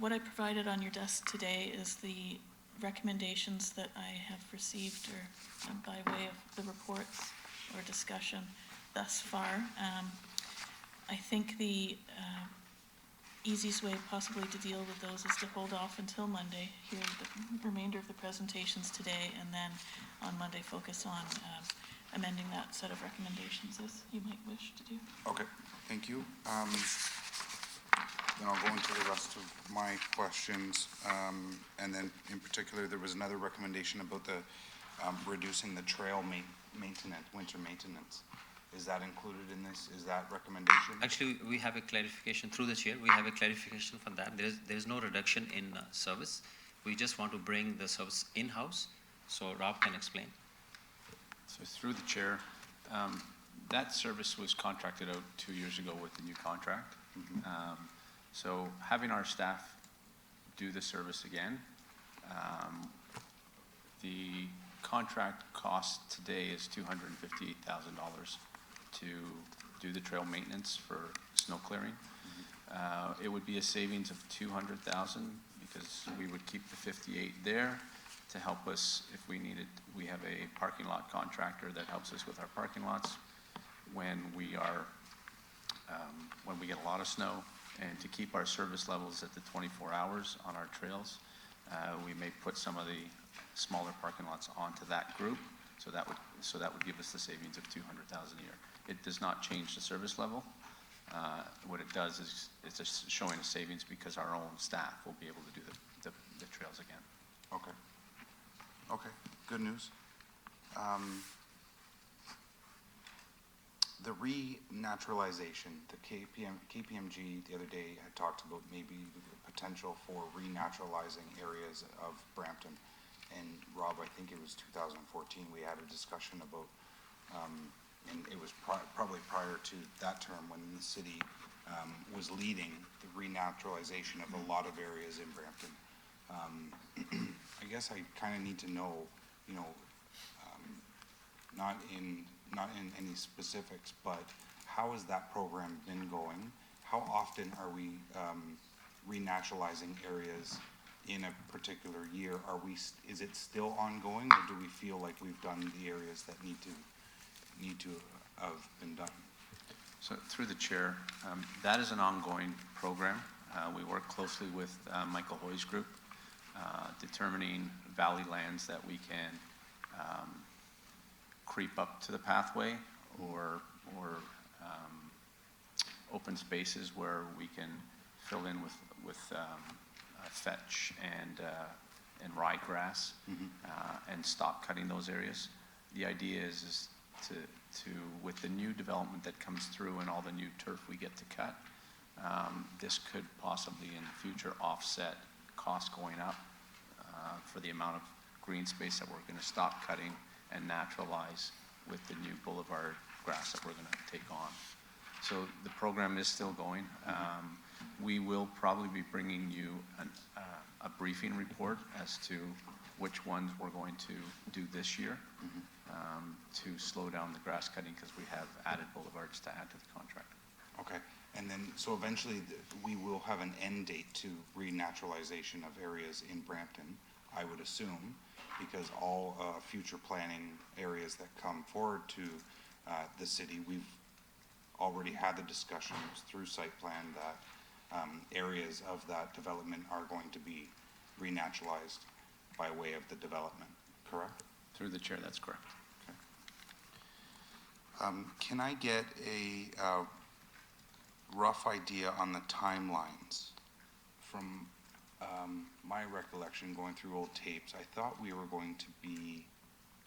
[SPEAKER 19] What I provided on your desk today is the recommendations that I have received or by way of the reports or discussion thus far. I think the easiest way possibly to deal with those is to hold off until Monday, hear the remainder of the presentations today, and then on Monday focus on amending that set of recommendations as you might wish to do.
[SPEAKER 2] Okay, thank you. Then I'll go into the rest of my questions. And then in particular, there was another recommendation about the reducing the trail maintenance, winter maintenance. Is that included in this? Is that recommendation?
[SPEAKER 18] Actually, we have a clarification through the chair. We have a clarification for that. There is no reduction in service. We just want to bring the service in-house. So Rob can explain.
[SPEAKER 6] So through the chair, that service was contracted out 2 years ago with the new contract. So having our staff do the service again, the contract cost today is $258,000 to do the trail maintenance for snow clearing. It would be a savings of $200,000 because we would keep the 58 there to help us if we needed. We have a parking lot contractor that helps us with our parking lots when we are when we get a lot of snow, and to keep our service levels at the 24 hours on our trails, we may put some of the smaller parking lots onto that group
[SPEAKER 20] So that would give us the savings of 200,000 a year. It does not change the service level. What it does is it's just showing a savings because our own staff will be able to do the trails again.
[SPEAKER 2] Okay. Okay, good news. The renaturalization, the KPMG the other day had talked about maybe the potential for renaturalizing areas of Brampton. And Rob, I think it was 2014, we had a discussion about, and it was probably prior to that term when the city was leading the renaturalization of a lot of areas in Brampton. I guess I kind of need to know, you know, not in any specifics, but how has that program been going? How often are we renaturalizing areas in a particular year? Is it still ongoing, or do we feel like we've done the areas that need to have been done?
[SPEAKER 20] So through the chair, that is an ongoing program. We work closely with Michael Hoy's group, determining valley lands that we can creep up to the pathway or open spaces where we can fill in with fetch and ryegrass, and stop cutting those areas. The idea is to with the new development that comes through and all the new turf we get to cut, this could possibly in the future offset costs going up for the amount of green space that we're going to stop cutting and naturalize with the new boulevard grass that we're going to take on. So the program is still going. We will probably be bringing you a briefing report as to which ones we're going to do this year to slow down the grass cutting because we have added boulevards to add to the contract.
[SPEAKER 2] Okay, and then, so eventually we will have an end date to renaturalization of areas in Brampton, I would assume, because all future planning areas that come forward to the city, we've already had the discussions through site plan that areas of that development are going to be renaturalized by way of the development, correct?
[SPEAKER 20] Through the chair, that's correct.
[SPEAKER 2] Okay. Can I get a rough idea on the timelines? From my recollection, going through old tapes, I thought we were going to be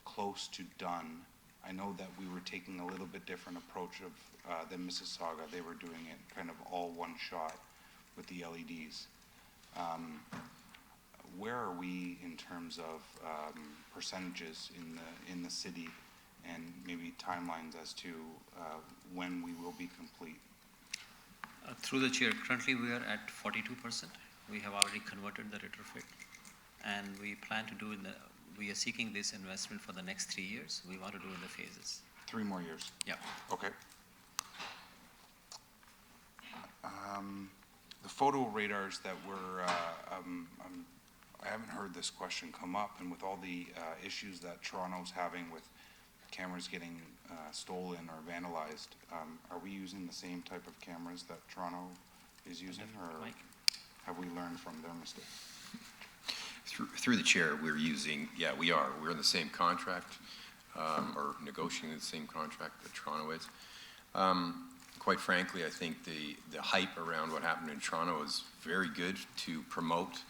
[SPEAKER 2] close to done. I know that we were taking a little bit different approach than Mississauga. They were doing it kind of all one shot with the LEDs. Where are we in terms of percentages in the city, and maybe timelines as to when we will be complete?
[SPEAKER 18] Through the chair, currently we are at 42%. We have already converted the retrofit, and we plan to do we are seeking this investment for the next 3 years. We want to do in the phases.
[SPEAKER 2] 3 more years?
[SPEAKER 18] Yeah.
[SPEAKER 2] Okay. The photo radars that were, I haven't heard this question come up, and with all the issues that Toronto's having with cameras getting stolen or vandalized, are we using the same type of cameras that Toronto is using, or have we learned from their mistakes?
[SPEAKER 21] Through the chair, we're using, we are. We're in the same contract, or negotiating the same contract that Toronto is. Quite frankly, I think the hype around what happened in Toronto is very good to promote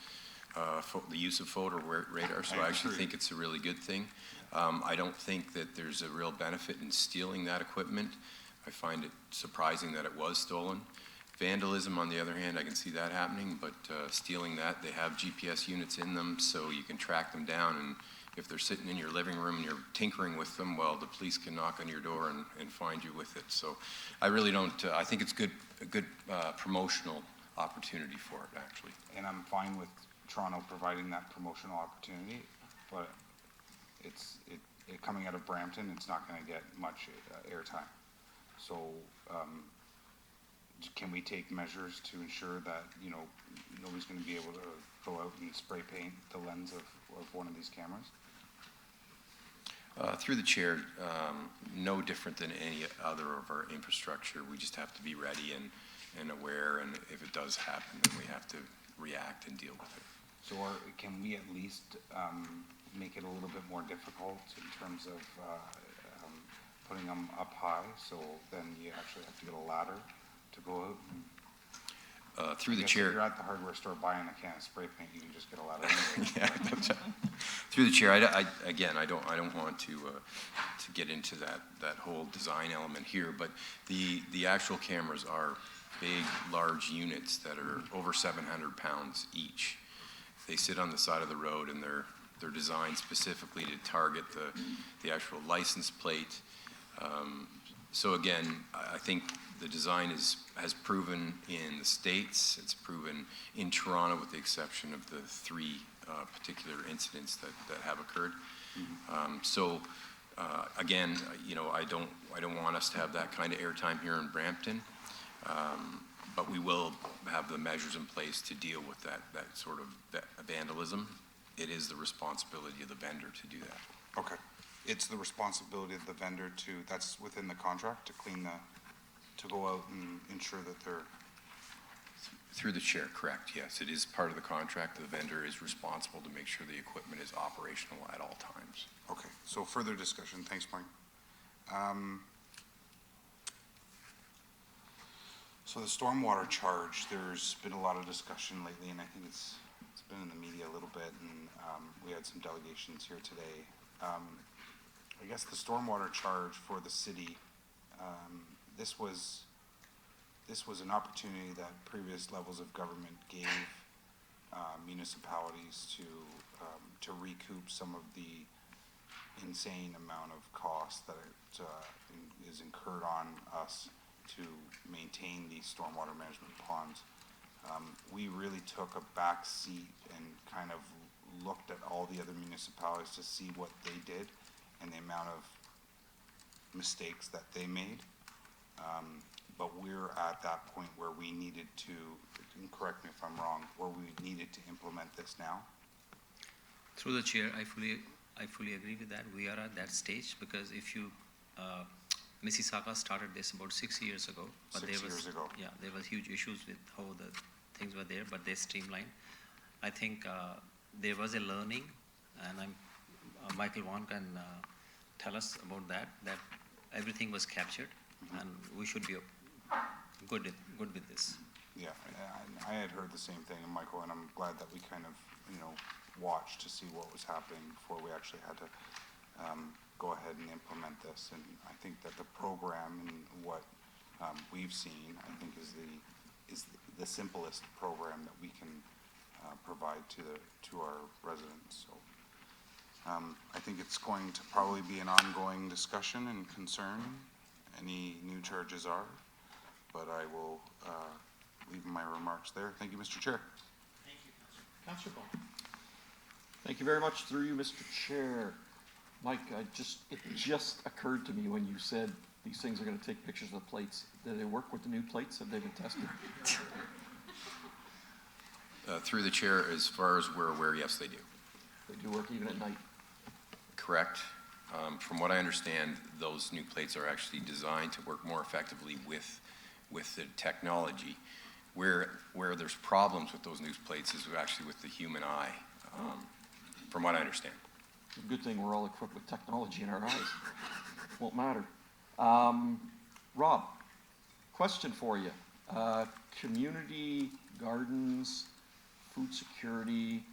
[SPEAKER 21] the use of photo radar, so I actually think it's a really good thing. I don't think that there's a real benefit in stealing that equipment. I find it surprising that it was stolen. Vandalism, on the other hand, I can see that happening, but stealing that, they have GPS units in them, so you can track them down, and if they're sitting in your living room and you're tinkering with them, well, the police can knock on your door and find you with it. So I really don't, I think it's a good promotional opportunity for it, actually.
[SPEAKER 2] And I'm fine with Toronto providing that promotional opportunity, but it's coming out of Brampton, it's not going to get much airtime. So can we take measures to ensure that, you know, nobody's going to be able to go out and spray paint the lens of one of these cameras?
[SPEAKER 21] Through the chair, no different than any other of our infrastructure. We just have to be ready and aware, and if it does happen, then we have to react and deal with it.
[SPEAKER 2] So can we at least make it a little bit more difficult in terms of putting them up high, so then you actually have to get a ladder to go out.
[SPEAKER 21] Through the
[SPEAKER 2] If
[SPEAKER 21] chair.
[SPEAKER 2] you're at the hardware store buying a can of spray paint, you can just get a ladder.
[SPEAKER 21] Yeah, through the chair, again, I don't want to get into that whole design element here, but the actual cameras are big, large units that are over 700 pounds each. They sit on the side of the road, and they're designed specifically to target the actual license plate. So again, I think the design has proven in the States, it's proven in Toronto with the exception of the 3 particular incidents that have occurred. Again, you know, I don't want us to have that kind of airtime here in Brampton, but we will have the measures in place to deal with that sort of vandalism. It is the responsibility of the vendor to do that.
[SPEAKER 2] Okay. It's the responsibility of the vendor that's within the contract, to go out and ensure that they're...
[SPEAKER 21] Through the chair, correct, yes. It is part of the contract. The vendor is responsible to make sure the equipment is operational at all times.
[SPEAKER 2] Okay, so further discussion. Thanks, Mike. So the stormwater charge, there's been a lot of discussion lately, and I think it's been in the media a little bit, and we had some delegations here today. I guess the stormwater charge for the city, this was an opportunity that previous levels of government gave municipalities to recoup some of the insane amount of cost that is incurred on us to maintain these stormwater management ponds. We really took a back seat and kind of looked at all the other municipalities to see what they did and the amount of mistakes that they made. But we're at that point where we needed to, and correct me if I'm wrong, where we needed to implement this now.
[SPEAKER 18] Through the chair, I fully agree with that. We are at that stage because if you, Mississauga started this about 6 years ago. But
[SPEAKER 2] 6 years ago.
[SPEAKER 18] Yeah, there was huge issues with how the things were there, but they streamlined. I think there was a learning, and Michael Vaughan can tell us about that everything was captured, and we should be good with this.
[SPEAKER 2] Yeah, I had heard the same thing, Michael, and I'm glad that we kind of, watched to see what was happening before we actually had to go ahead and implement this. And I think that the program and what we've seen, I think, is the simplest program that we can provide to our residents. So I think it's going to probably be an ongoing discussion and concern. Any new charges are, but I will leave my remarks there. Thank you, Mr. Chair.
[SPEAKER 3] Thank you, Councilor Ball.
[SPEAKER 4] Thank you very much. Through you, Mr. Chair. Mike, it just occurred to me when you said these things are going to take pictures of the plates. Do they work with the new plates? Have they been tested?
[SPEAKER 21] Through the chair, as far as we're aware, yes, they do.
[SPEAKER 4] They do work even at night?
[SPEAKER 21] Correct. From what I understand, those new plates are actually designed to work more effectively with the technology. Where there's problems with those new plates is actually with the human eye, from what I understand.
[SPEAKER 4] Good thing we're all equipped with technology in our eyes. Won't matter. Rob, question for you. Community gardens, food security,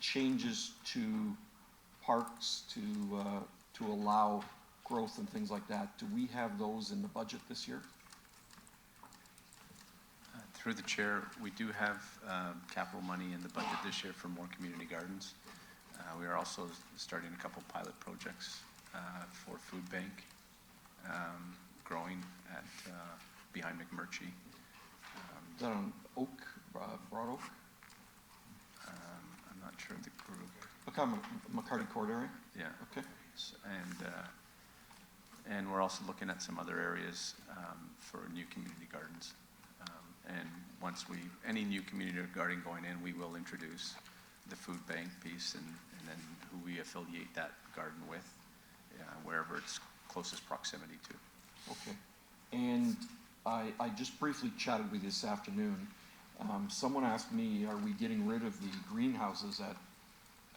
[SPEAKER 4] changes to parks to allow growth and things like that. Do we have those in the budget this year?
[SPEAKER 20] Through the chair, we do have capital money in the budget this year for more community gardens. We are also starting a couple pilot projects for food bank growing at behind McMurtry.
[SPEAKER 4] Is that on Oak, Broad Oak?
[SPEAKER 20] I'm not sure of the group.
[SPEAKER 4] Okay, McCarty Court area?
[SPEAKER 20] Yeah.
[SPEAKER 4] Okay.
[SPEAKER 20] And we're also looking at some other areas for new community gardens. And once any new community garden going in, we will introduce the food bank piece and then who we affiliate that garden with, wherever it's closest proximity to.
[SPEAKER 4] Okay. And I just briefly chatted with you this afternoon. Someone asked me, are we getting rid of the greenhouses at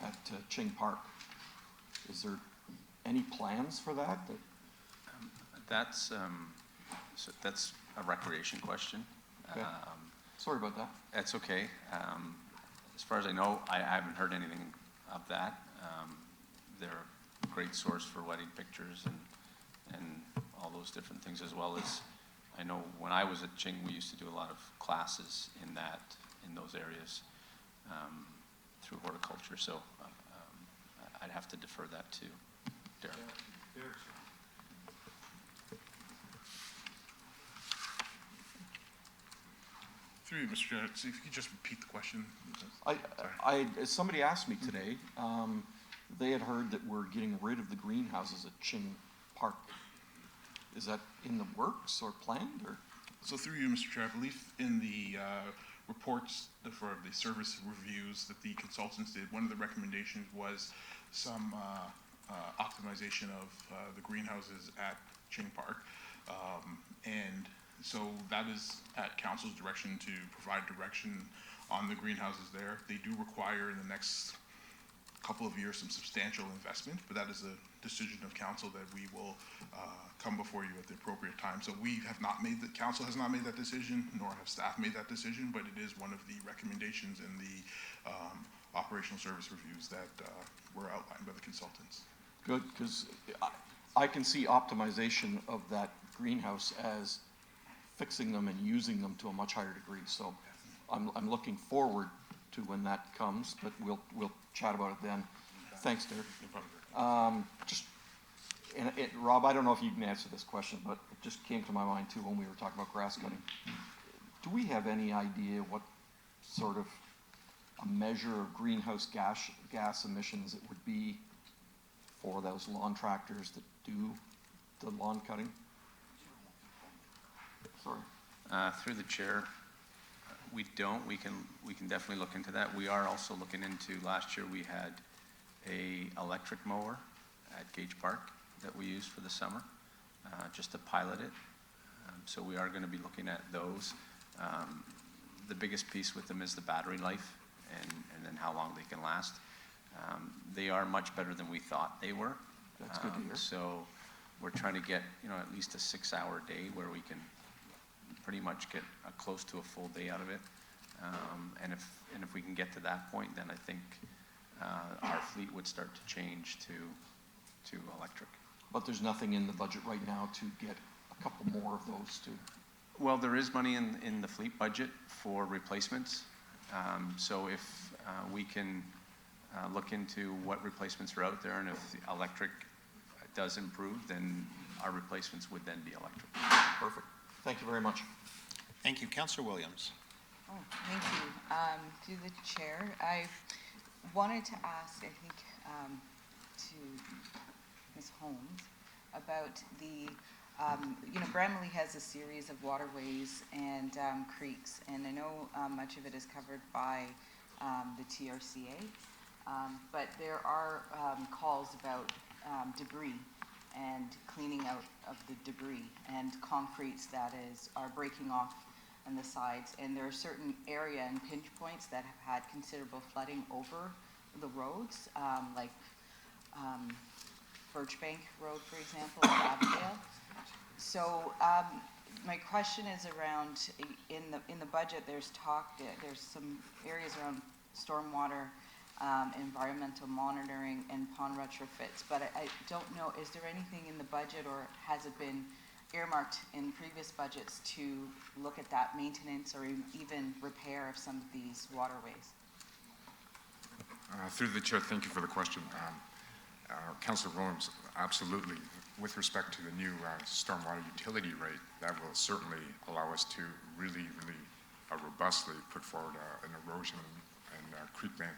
[SPEAKER 4] at Ching Park. Is there any plans for that?
[SPEAKER 20] That's a recreation question.
[SPEAKER 4] Okay. Sorry about that.
[SPEAKER 20] That's okay. As far as I know, I haven't heard anything of that. They're a great source for wedding pictures and all those different things, as well as, I know when I was at Ching, we used to do a lot of classes in those areas through horticulture. So I'd have to defer that to Derek.
[SPEAKER 12] Through you, Mr. Chair, so if you could just repeat the question.
[SPEAKER 4] Somebody asked me today, they had heard that we're getting rid of the greenhouses at Ching Park. Is that in the works or planned, or?
[SPEAKER 12] So through you, Mr. Chair, I believe in the reports for the service reviews that the consultants did, one of the recommendations was some optimization of the greenhouses at Ching Park. And so that is at council's direction to provide direction on the greenhouses there. They do require in the next couple of years some substantial investment, but that is a decision of council that we will come before you at the appropriate time. So we have not made, the council has not made that decision, nor have staff made that decision, but it is one of the recommendations in the operational service reviews that were outlined by the consultants.
[SPEAKER 4] Good, because I can see optimization of that greenhouse as fixing them and using them to a much higher degree. So I'm looking forward to when that comes, but we'll chat about it then. Thanks, Derek. Rob, I don't know if you can answer this question, but it just came to my mind too when we were talking about grass cutting. Do we have any idea what sort of a measure of greenhouse gas emissions it would be for those lawn tractors that do the lawn cutting? Sorry.
[SPEAKER 20] Through the chair, we don't. We can definitely look into that. We are also looking into, last year we had a electric mower at Gage Park that we used for the summer, just to pilot it. So we are going to be looking at those. The biggest piece with them is the battery life and then how long they can last. They are much better than we thought they were.
[SPEAKER 4] That's good to hear.
[SPEAKER 20] So we're trying to get, at least a 6-hour day where we can pretty much get close to a full day out of it. And if we can get to that point, then I think our fleet would start to change to electric.
[SPEAKER 4] But there's nothing in the budget right now to get a couple more of those too.
[SPEAKER 20] Well, there is money in the fleet budget for replacements. So if we can look into what replacements are out there, and if the electric does improve, then our replacements would then be electric.
[SPEAKER 4] Perfect. Thank you very much.
[SPEAKER 5] Thank you. Councillor Williams.
[SPEAKER 15] Oh, thank you. To the chair, I wanted to ask, I think, to Ms. Holmes about the, Bramalea has a series of waterways and creeks, and I know much of it is covered by the TRCA, but there are calls about debris and cleaning out of the debris and concretes that are breaking off on the sides. And there are certain area and pinch points that have had considerable flooding over the roads, like Birchbank Road, for example, in Avondale. So my question is around, in the budget, there's some areas around stormwater, environmental monitoring and pond retrofits, but I don't know, is there anything in the budget or has it been earmarked in previous budgets to look at that maintenance or even repair of some of these waterways?
[SPEAKER 22] Through the chair, thank you for the question. Councillor Williams, absolutely. With respect to the new stormwater utility rate, that will certainly allow us to really robustly put forward an erosion and creek bank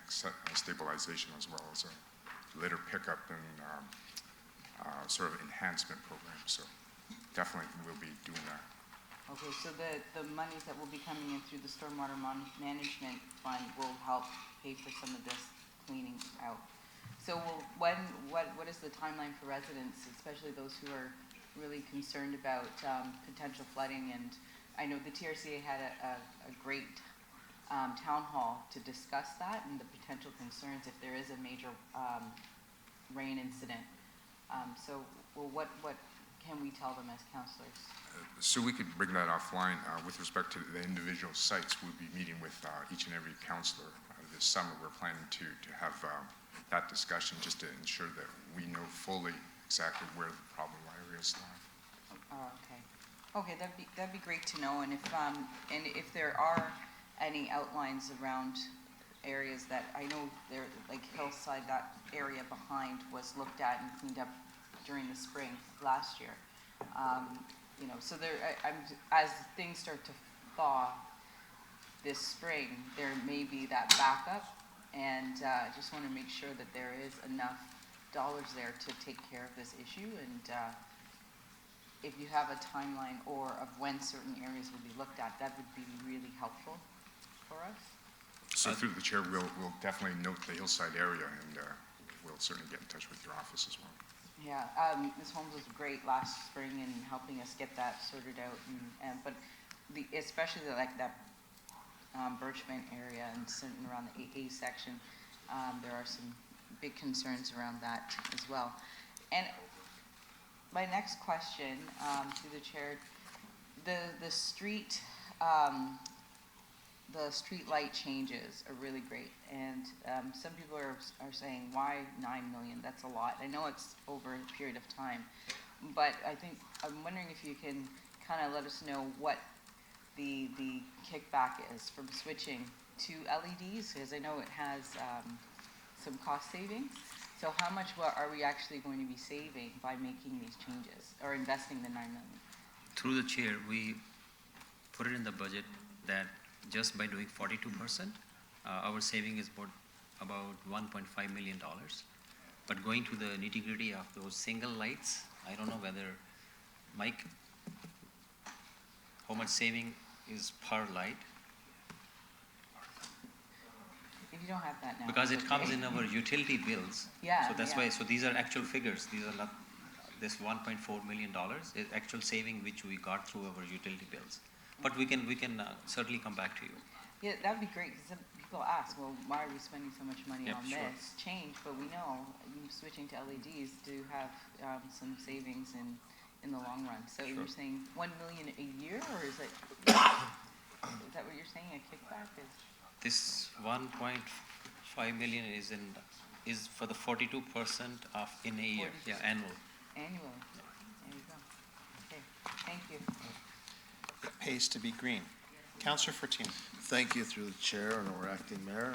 [SPEAKER 22] stabilization, as well as a litter pickup and sort of enhancement program. So definitely we'll be doing that.
[SPEAKER 15] Okay, so the monies that will be coming in through the stormwater management fund will help pay for some of this cleaning out. So what is the timeline for residents, especially those who are really concerned about potential flooding? And I know the TRCA had a great town hall to discuss that and the potential concerns if there is a major rain incident. So, well, what can we tell them as counselors?
[SPEAKER 22] So we could bring that offline. With respect to the individual sites, we'll be meeting with each and every counselor this summer. We're planning to have that discussion just to ensure that we know fully exactly where the problem areas lie.
[SPEAKER 15] Oh, okay. Okay, that'd be great to know. And if there are any outlines around areas that I know there, like Hillside, that area behind was looked at and cleaned up during the spring last year. You know, so there, as things start to thaw this spring, there may be that backup, and just want to make sure that there is enough dollars there to take care of this issue. And if you have a timeline or of when certain areas will be looked at, that would be really helpful for us.
[SPEAKER 22] So through the chair, we'll definitely note the Hillside area, and we'll certainly get in touch with your office as well.
[SPEAKER 15] Yeah, Ms. Holmes was great last spring in helping us get that sorted out, but especially like that Birchmont area and sitting around the A section, there are some big concerns around that as well. And my next question, through the chair, the street light changes are really great, and some people are saying, why 9 million? That's a lot. I know it's over a period of time, but I'm wondering if you can kind of let us know what the kickback is from switching to LEDs, because I know it has some cost savings. So how much are we actually going to be saving by making these changes or investing the 9 million?
[SPEAKER 18] Through the chair, we put it in the budget that just by doing 42%, our saving is about $1.5 million. But going to the nitty-gritty of those single lights, I don't know whether, Mike, how much saving is per light?
[SPEAKER 15] If you don't have that now.
[SPEAKER 18] Because it
[SPEAKER 15] it's
[SPEAKER 18] comes
[SPEAKER 15] okay.
[SPEAKER 18] in our utility bills.
[SPEAKER 15] Yeah,
[SPEAKER 18] So that's
[SPEAKER 15] yeah.
[SPEAKER 18] why, so these are actual figures. These are not, this $1.4 million is actual saving which we got through our utility bills. But we can certainly come back to you.
[SPEAKER 15] Yeah, that would be great, because people ask, well, why are we spending so much money
[SPEAKER 18] Yep,
[SPEAKER 15] on
[SPEAKER 18] sure.
[SPEAKER 15] this change? But we know switching to LEDs do have some savings in the long run. So you're saying 1 million a year, or is it, is that what you're saying, a kickback is?
[SPEAKER 18] This 1.5 million is for the 42% of in a year, yeah, annual.
[SPEAKER 15] Annual, there you go. Okay, thank you.
[SPEAKER 5] It pays to be green. Councillor Fortin.
[SPEAKER 7] Thank you through the chair and our acting mayor.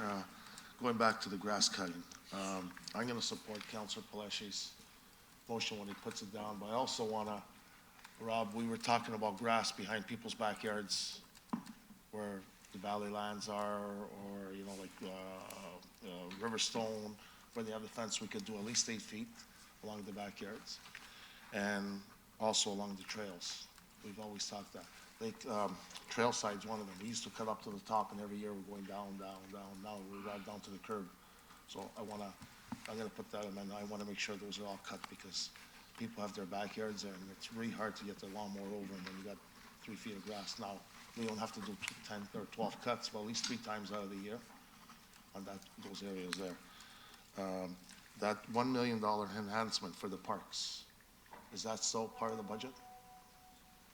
[SPEAKER 7] Going back to the grass cutting, I'm going to support Councillor Peleshi's motion when he puts it down, but I also want to, Rob, we were talking about grass behind people's backyards where the valley lands are, or, you know, like Riverstone, where they have the fence, we could do at least 8 feet along the backyards, and also along the trails. We've always talked that. Trail side's one of them. We used to cut up to the top, and every year we're going down, down, down. Now we're right down to the curb. So I'm gonna put that in, and I wanna make sure those are all cut, because people have their backyards, and it's really hard to get the lawnmower over them when you got 3 feet of grass. Now, we don't have to do 10 or 12 cuts, but at least 3 times out of the year on those areas there. That $1 million enhancement for the parks, is that still part of the budget?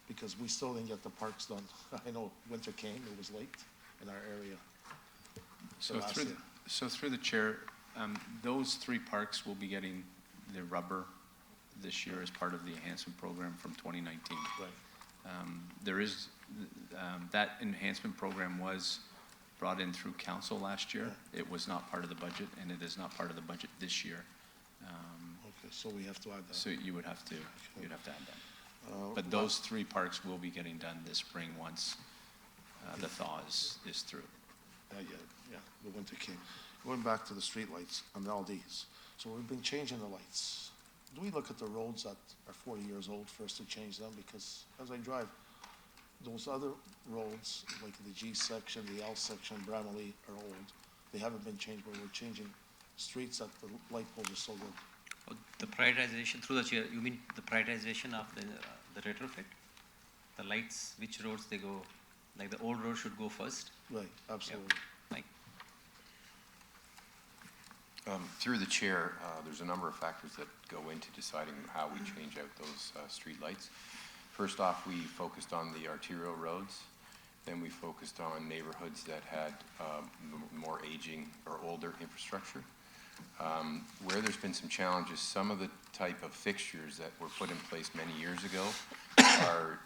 [SPEAKER 7] Because we still didn't get the parks done. I know winter came, it was late in our area.
[SPEAKER 20] So through the chair, those 3 parks will be getting the rubber this year as part of the enhancement program from 2019.
[SPEAKER 7] Right.
[SPEAKER 20] There is, that enhancement program was brought in through council last year. It was not part of the budget, and it is not part of the budget this year.
[SPEAKER 7] Okay, so we have to add that.
[SPEAKER 20] So you'd have to add that. But those 3 parks will be getting done this spring once the thaw is through.
[SPEAKER 7] Yeah, the winter came. Going back to the streetlights and all these. So we've been changing the lights. Do we look at the roads that are 40 years old first to change them? Because as I drive, those other roads, like the G section, the L section, Bramalea, are old. They haven't been changed, but we're changing streets that the light poles are so good.
[SPEAKER 18] Oh, the prioritization through the chair, you mean the prioritization of the retrofit? The lights, which roads they go, like the old road should go first.
[SPEAKER 7] Right, absolutely.
[SPEAKER 18] Like,
[SPEAKER 21] Through the chair, there's a number of factors that go into deciding how we change out those streetlights. First off, we focused on the arterial roads. Then we focused on neighborhoods that had more aging or older infrastructure. Where there's been some challenges, some of the type of fixtures that were put in place many years ago are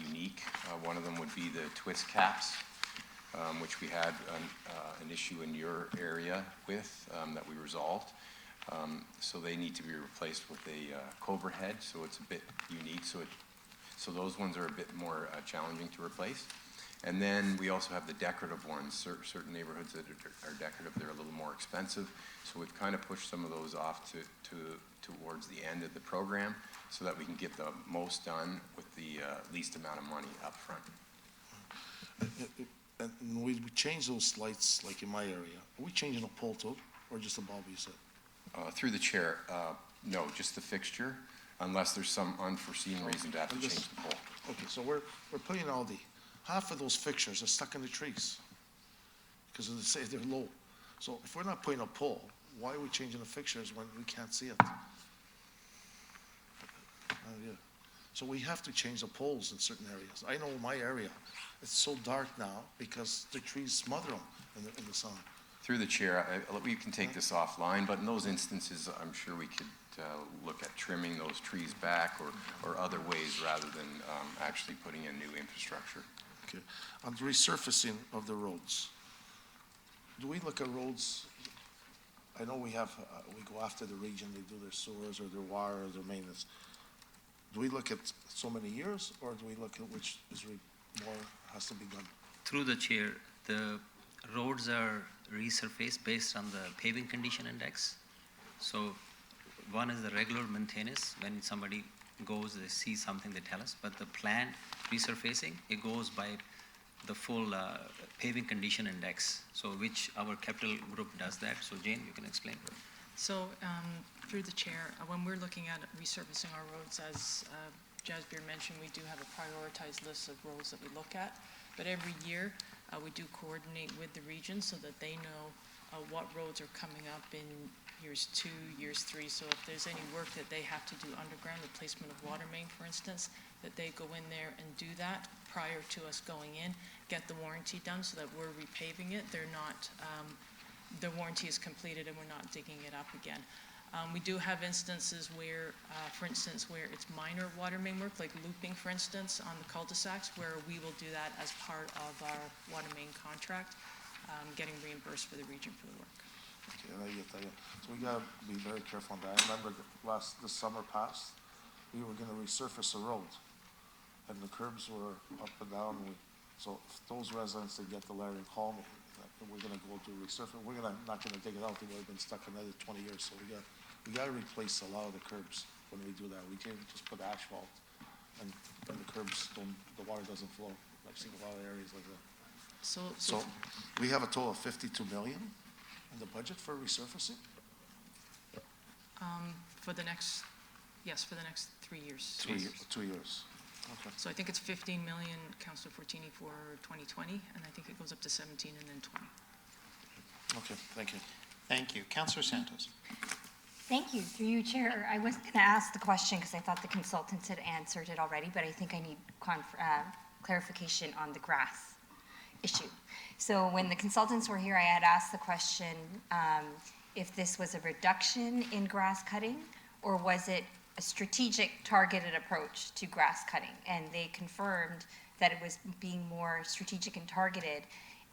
[SPEAKER 21] unique. One of them would be the twist caps, which we had an issue in your area with that we resolved. So they need to be replaced with a Cobra head, so it's a bit unique. So those ones are a bit more challenging to replace. And then we also have the decorative ones. Certain neighborhoods that are decorative, they're a little more expensive. So we've kind of pushed some of those off towards the end of the program so that we can get the most done with the least amount of money up front.
[SPEAKER 7] And we change those lights, like in my area, are we changing a pole too, or just a bulb, you said?
[SPEAKER 21] Through the chair, no, just the fixture, unless there's some unforeseen reason to have to change the pole.
[SPEAKER 7] Okay, so we're putting all half of those fixtures are stuck in the trees because they're low. So if we're not putting a pole, why are we changing the fixtures when we can't see it? Yeah. So we have to change the poles in certain areas. I know my area, it's so dark now because the trees smother them in the sun.
[SPEAKER 21] Through the chair, we can take this offline, but in those instances, I'm sure we could look at trimming those trees back or other ways rather than actually putting in new infrastructure.
[SPEAKER 7] Okay. On the resurfacing of the roads, do we look at roads? I know we go after the region, they do their sewers or their water or their maintenance. Do we look at so many years, or do we look at which is more has to be done?
[SPEAKER 18] through the chair, the roads are resurfaced based on the paving condition index. So one is the regular maintenance. When somebody goes, they see something, they tell us. But the planned resurfacing, it goes by the full paving condition index. So which our capital group does that. So Jane, you can explain.
[SPEAKER 8] So through the chair, when we're looking at resurfacing our roads, as Jasbir mentioned, we do have a prioritized list of roads that we look at. But every year, we do coordinate with the region so that they know what roads are coming up in years 2, years 3. So if there's any work that they have to do underground, replacement of water main, for instance, that they go in there and do that prior to us going in, get the warranty done so that we're repaving it. They're not, the warranty is completed and we're not digging it up again. We do have instances where, for instance, where it's minor water main work, like looping, for instance, on the cul-de-sacs, where we will do that as part of our water main contract, getting reimbursed for the region for the work.
[SPEAKER 7] Okay, and I get that, yeah. So we gotta be very careful on that. I remember this summer passed, we were gonna resurface the road, and the curbs were up and down. So if those residents that get the letter and call me, we're gonna go do resurface. We're not gonna dig it out. They would have been stuck another 20 years. So we gotta replace a lot of the curbs when we do that. We can't just put asphalt and the curbs the water doesn't flow. I've seen a lot of areas like that. So we have a total of 52 million in the budget for resurfacing?
[SPEAKER 8] For the next, yes, for the next 3 years.
[SPEAKER 7] 2 years. Okay.
[SPEAKER 8] So I think it's 15 million, Councilor Fortini, for 2020, and I think it goes up to 17 and then 20.
[SPEAKER 7] Okay, thank you.
[SPEAKER 5] Thank you. Councillor Santos.
[SPEAKER 14] Thank you. Through you, Chair. I wasn't going to ask the question because I thought the consultants had answered it already, but I think I need clarification on the grass issue. So when the consultants were here, I had asked the question if this was a reduction in grass cutting, or was it a strategic targeted approach to grass cutting? And they confirmed that it was being more strategic and targeted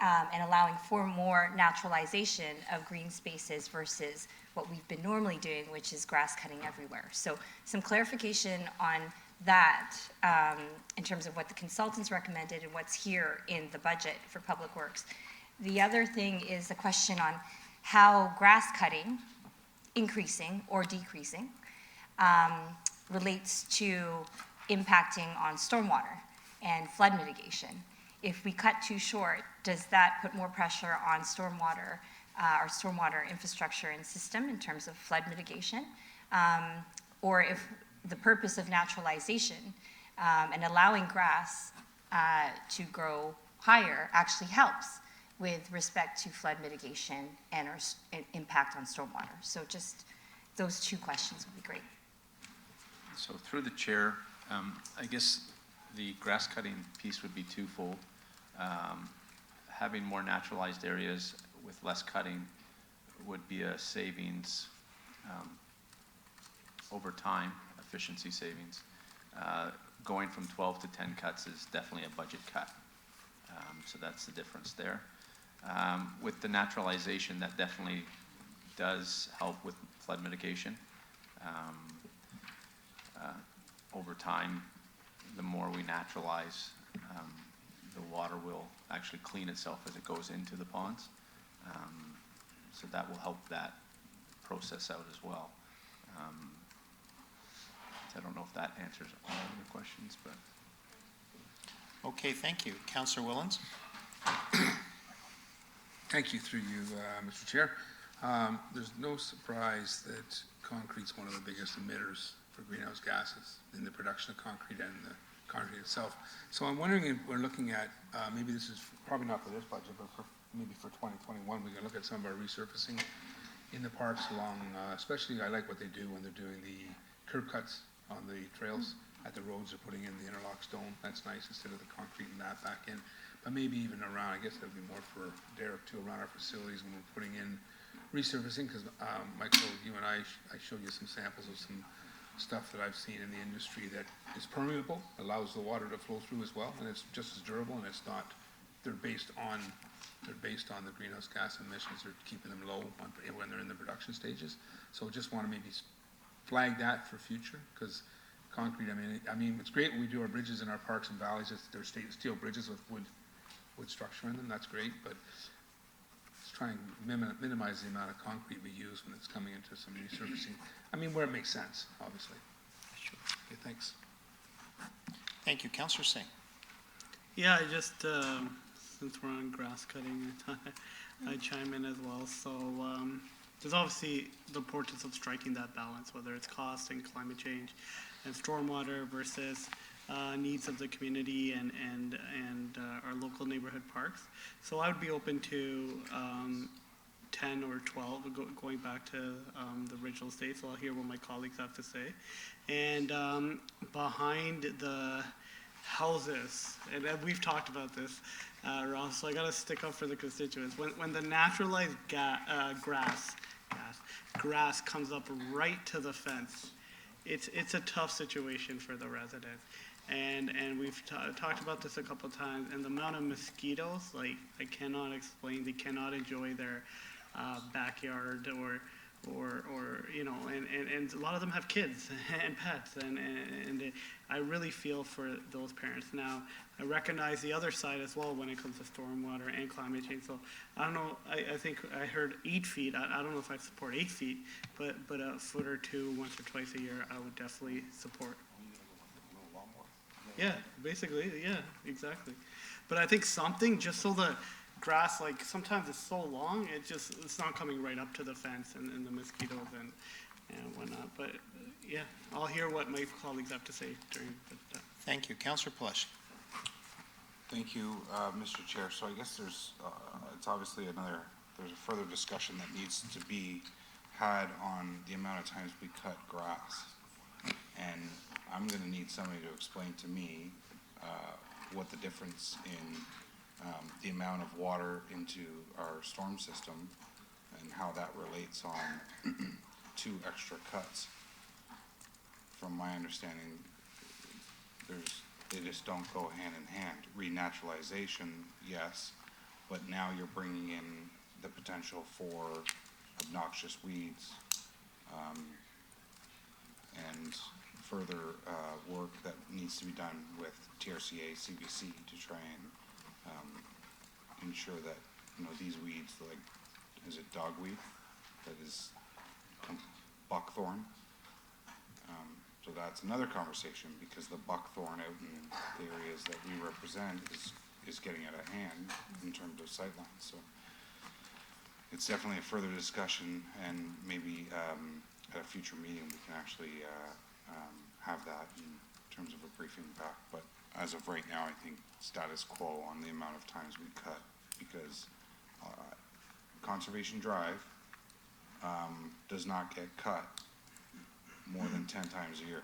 [SPEAKER 14] and allowing for more naturalization of green spaces versus what we've been normally doing, which is grass cutting everywhere. So some clarification on that in terms of what the consultants recommended and what's here in the budget for Public Works. The other thing is the question on how grass cutting, increasing or decreasing, relates to impacting on stormwater and flood mitigation. If we cut too short, does that put more pressure on stormwater, our stormwater infrastructure and system in terms of flood mitigation? Or if the purpose of naturalization and allowing grass to grow higher actually helps with respect to flood mitigation and our impact on stormwater. So just those two questions would be great.
[SPEAKER 20] So through the chair, I guess the grass cutting piece would be twofold. Having more naturalized areas with less cutting would be a savings over time, efficiency savings. Going from 12 to 10 cuts is definitely a budget cut. So that's the difference there. With the naturalization, that definitely does help with flood mitigation. Over time, the more we naturalize, the water will actually clean itself as it goes into the ponds. So that will help that process out as well. I don't know if that answers all of your questions, but.
[SPEAKER 5] Okay, thank you. Councillor Willens?
[SPEAKER 10] Thank you, through you, Mr. Chair. There's no surprise that concrete's one of the biggest emitters for greenhouse gases in the production of concrete and the concrete itself. So I'm wondering if we're looking at, maybe this is probably not for this budget, but maybe for 2021, we can look at some of our resurfacing in the parks along, especially I like what they do when they're doing the curb cuts on the trails at the roads. They're putting in the interlock stone. That's nice instead of the concrete and that back in. But maybe even around, I guess that would be more for Derek too, around our facilities when we're putting in resurfacing, because Michael, you and I showed you some samples of some stuff that I've seen in the industry that is permeable, allows the water to flow through as well, and it's just as durable, and it's not, they're based on the greenhouse gas emissions. They're keeping them low when they're in the production stages. So just want to maybe flag that for future, because concrete, I mean, it's great when we do our bridges in our parks and valleys. They're steel bridges with wood structure in them. That's great, but let's try and minimize the amount of concrete we use when it's coming into some resurfacing. I mean, where it makes sense, obviously. Sure. Okay, thanks.
[SPEAKER 5] Thank you. Councillor Singh?
[SPEAKER 13] Yeah, I just, since we're on grass cutting, I chime in as well. So there's obviously the importance of striking that balance, whether it's cost and climate change and stormwater versus needs of the community and our local neighborhood parks. So I would be open to 10 or 12, going back to the original state, so I'll hear what my colleagues have to say. And behind the houses, and we've talked about this, Ross, so I gotta stick up for the constituents. When the naturalized grass comes up right to the fence, it's a tough situation for the residents. And we've talked about this a couple of times, and the amount of mosquitoes, like, I cannot explain. They cannot enjoy their backyard or you know, and a lot of them have kids and pets, and I really feel for those parents. Now, I recognize the other side as well when it comes to stormwater and climate change. So I don't know, I think I heard 8 feet. I don't know if I support 8 feet, but a foot or two once or twice a year, I would definitely support. Yeah, basically, yeah, exactly. But I think something, just so the grass, like, sometimes it's so long, it's not coming right up to the fence and the mosquitoes and whatnot. But yeah, I'll hear what my colleagues have to say during the time.
[SPEAKER 5] Thank you. Councillor Palash.
[SPEAKER 2] Thank you, Mr. Chair. So I guess there's, it's obviously there's a further discussion that needs to be had on the amount of times we cut grass. And I'm going to need somebody to explain to me what the difference in the amount of water into our storm system and how that relates on 2 extra cuts. From my understanding, they just don't go hand in hand. Renaturalization, yes, but now you're bringing in the potential for obnoxious weeds and further work that needs to be done with TRCA, CBC to try and ensure that, you know, these weeds, like, is it dogweed that is buckthorn? So that's another conversation, because the buckthorn out in the areas that we represent is getting out of hand in terms of sightlines. So it's definitely a further discussion, and maybe at a future meeting we can actually have that in terms of a briefing back. But as of right now, I think status quo on the amount of times we cut, because Conservation Drive does not get cut more than 10 times a year.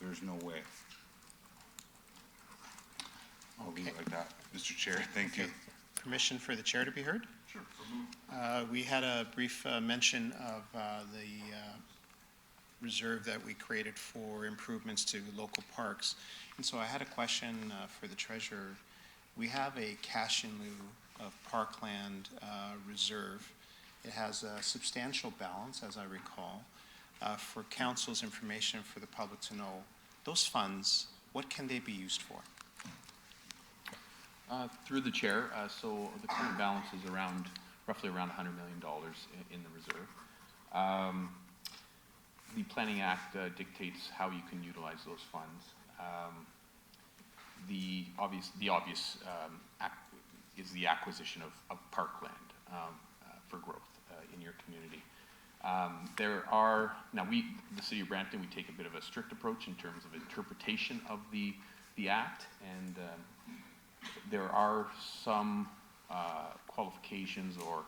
[SPEAKER 2] There's no way. I'll leave it like that. Mr. Chair, thank you.
[SPEAKER 3] Permission for the chair to be heard?
[SPEAKER 2] Sure.
[SPEAKER 3] We had a brief mention of the reserve that we created for improvements to local parks. And so I had a question for the treasurer. We have a cash in lieu of parkland reserve. It has a substantial balance, as I recall. For council's information for the public to know, those funds, what can they be used for?
[SPEAKER 6] Through the chair, so the current balance is roughly around $100 million in the reserve. The Planning Act dictates how you can utilize those funds. The obvious is the acquisition of parkland for growth in your community. The City of Brampton, we take a bit of a strict approach in terms of interpretation of the Act, and there are some qualifications or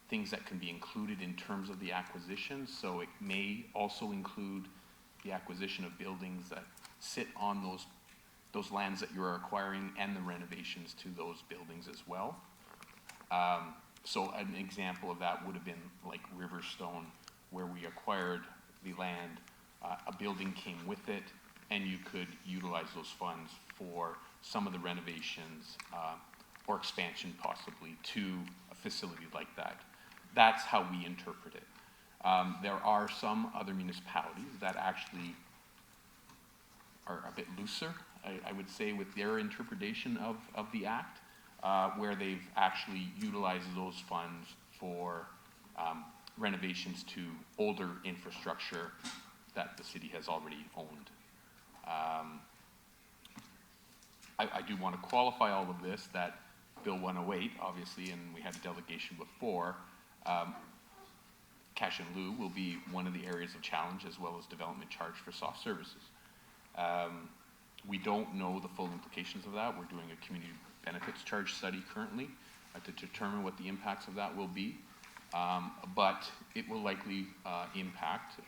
[SPEAKER 6] things that can be included in terms of the acquisition. So it may also include the acquisition of buildings that sit on those lands that you're acquiring and the renovations to those buildings as well. So an example of that would have been like Riverstone, where we acquired the land, a building came with it, and you could utilize those funds for some of the renovations or expansion possibly to a facility like that. That's how we interpret it. There are some other municipalities that actually are a bit looser, I would say, with their interpretation of the Act, where they've actually utilized those funds for renovations to older infrastructure that the city has already owned. I do want to qualify all of this that Bill 108, obviously, and we had a delegation before, cash in lieu will be one of the areas of challenge, as well as development charge for soft services. We don't know the full implications of that. We're doing a community benefits charge study currently to determine what the impacts of that will be. But it will likely impact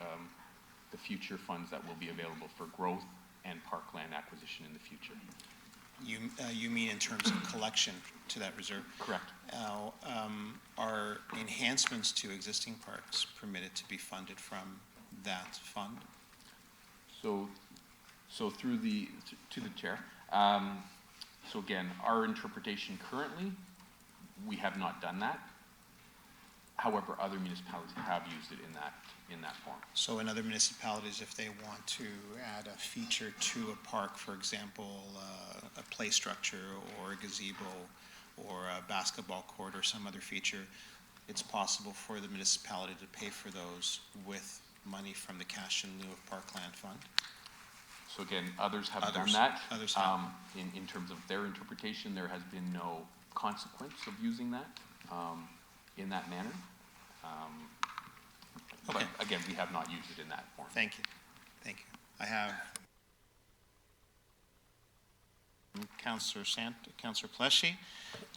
[SPEAKER 6] the future funds that will be available for growth and parkland acquisition in the future.
[SPEAKER 3] You mean in terms of collection to that reserve?
[SPEAKER 6] Correct.
[SPEAKER 3] Are enhancements to existing parks permitted to be funded from that fund?
[SPEAKER 6] So through to the chair. So again, our interpretation currently, we have not done that. However, other municipalities have used it in that form.
[SPEAKER 3] So in other municipalities, if they want to add a feature to a park, for example, a play structure or a gazebo or a basketball court or some other feature, it's possible for the municipality to pay for those with money from the cash in lieu of parkland fund?
[SPEAKER 6] So again, others have done that.
[SPEAKER 3] Others have.
[SPEAKER 6] In terms of their interpretation, there has been no consequence of using that in that manner.
[SPEAKER 3] Okay.
[SPEAKER 6] But again, we have not used it in that form.
[SPEAKER 3] Thank you. Thank you. I have Councillor Pleshy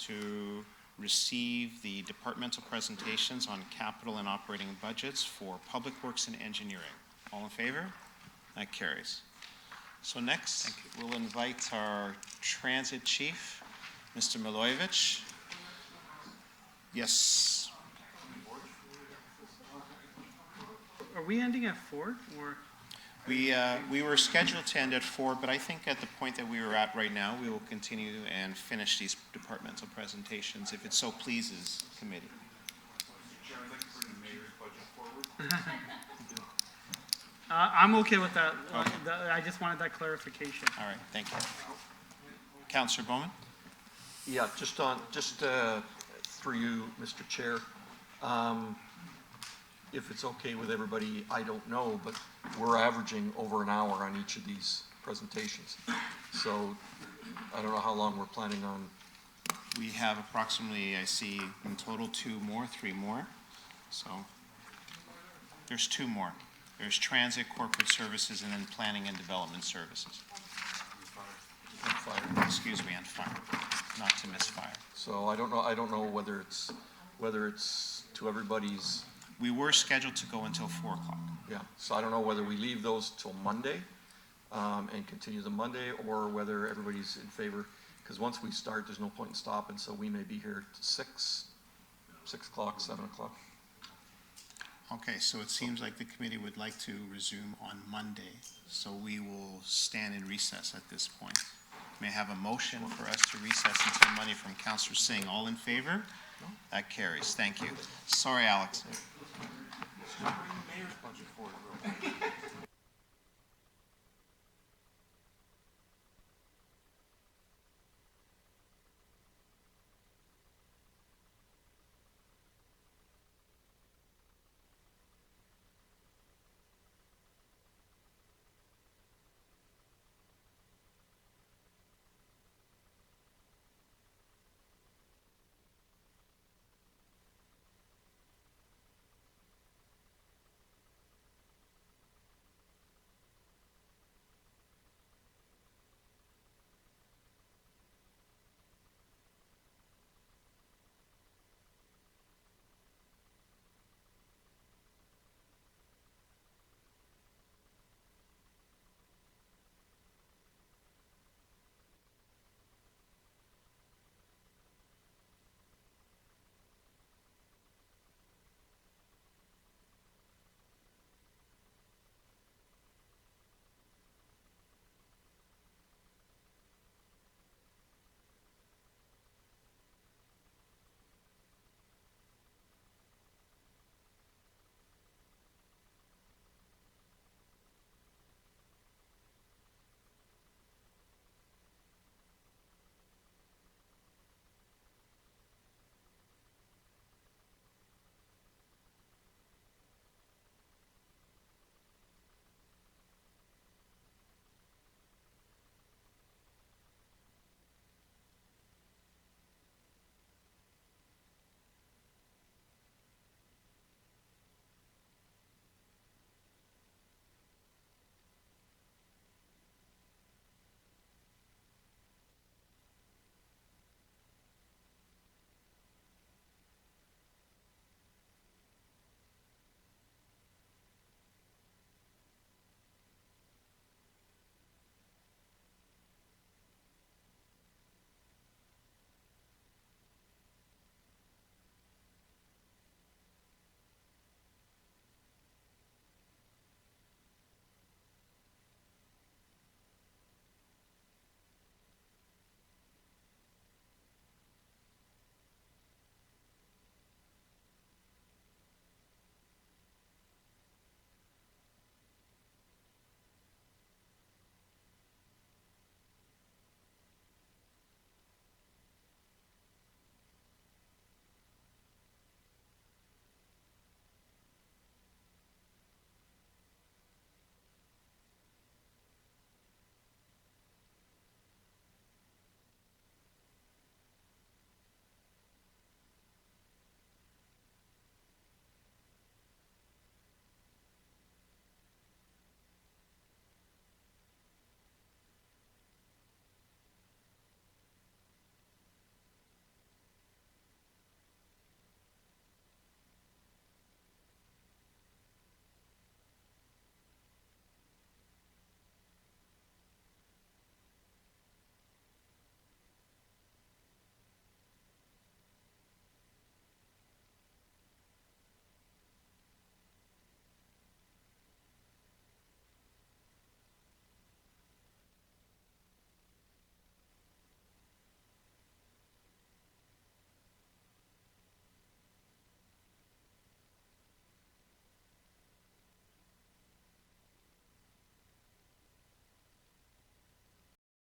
[SPEAKER 3] to receive the departmental presentations on capital and operating budgets for Public Works and Engineering. All in favor? That carries. So next, we'll invite our Transit Chief, Mr. Milojevic. Yes.
[SPEAKER 13] Are we ending at 4 or?
[SPEAKER 3] We were scheduled to end at 4, but I think at the point that we were at right now, we will continue and finish these departmental presentations, if it so pleases committee.
[SPEAKER 2] Mr. Chair, I'd like to bring the mayor's budget forward.
[SPEAKER 13] I'm okay with that.
[SPEAKER 3] Okay.
[SPEAKER 13] I just wanted that clarification.
[SPEAKER 3] All right, thank you. Councillor Bowman?
[SPEAKER 4] Yeah, just through you, Mr. Chair. If it's okay with everybody, I don't know, but we're averaging over an hour on each of these presentations. So I don't know how long we're planning on.
[SPEAKER 3] We have approximately, I see, in total 3 more. So there's 2 more. There's transit, corporate services, and then planning and development services.
[SPEAKER 5] Excuse me, on fire, not to miss fire.
[SPEAKER 4] So I don't know whether it's to everybody's,
[SPEAKER 5] We were scheduled to go until 4 o'clock.
[SPEAKER 4] yeah, so I don't know whether we leave those till Monday, and continue the Monday, or whether everybody's in favor, because once we start, there's no point in stopping, so we may be here at 6 o'clock, 7 o'clock.
[SPEAKER 5] Okay, so it seems like the committee would like to resume on Monday, so we will stand in recess at this point. May I have a motion for us to recess until Monday from Councillor Singh? All in favor? That carries. Thank you. Sorry, Alex.
[SPEAKER 7] Mayor's budget for it, real quick.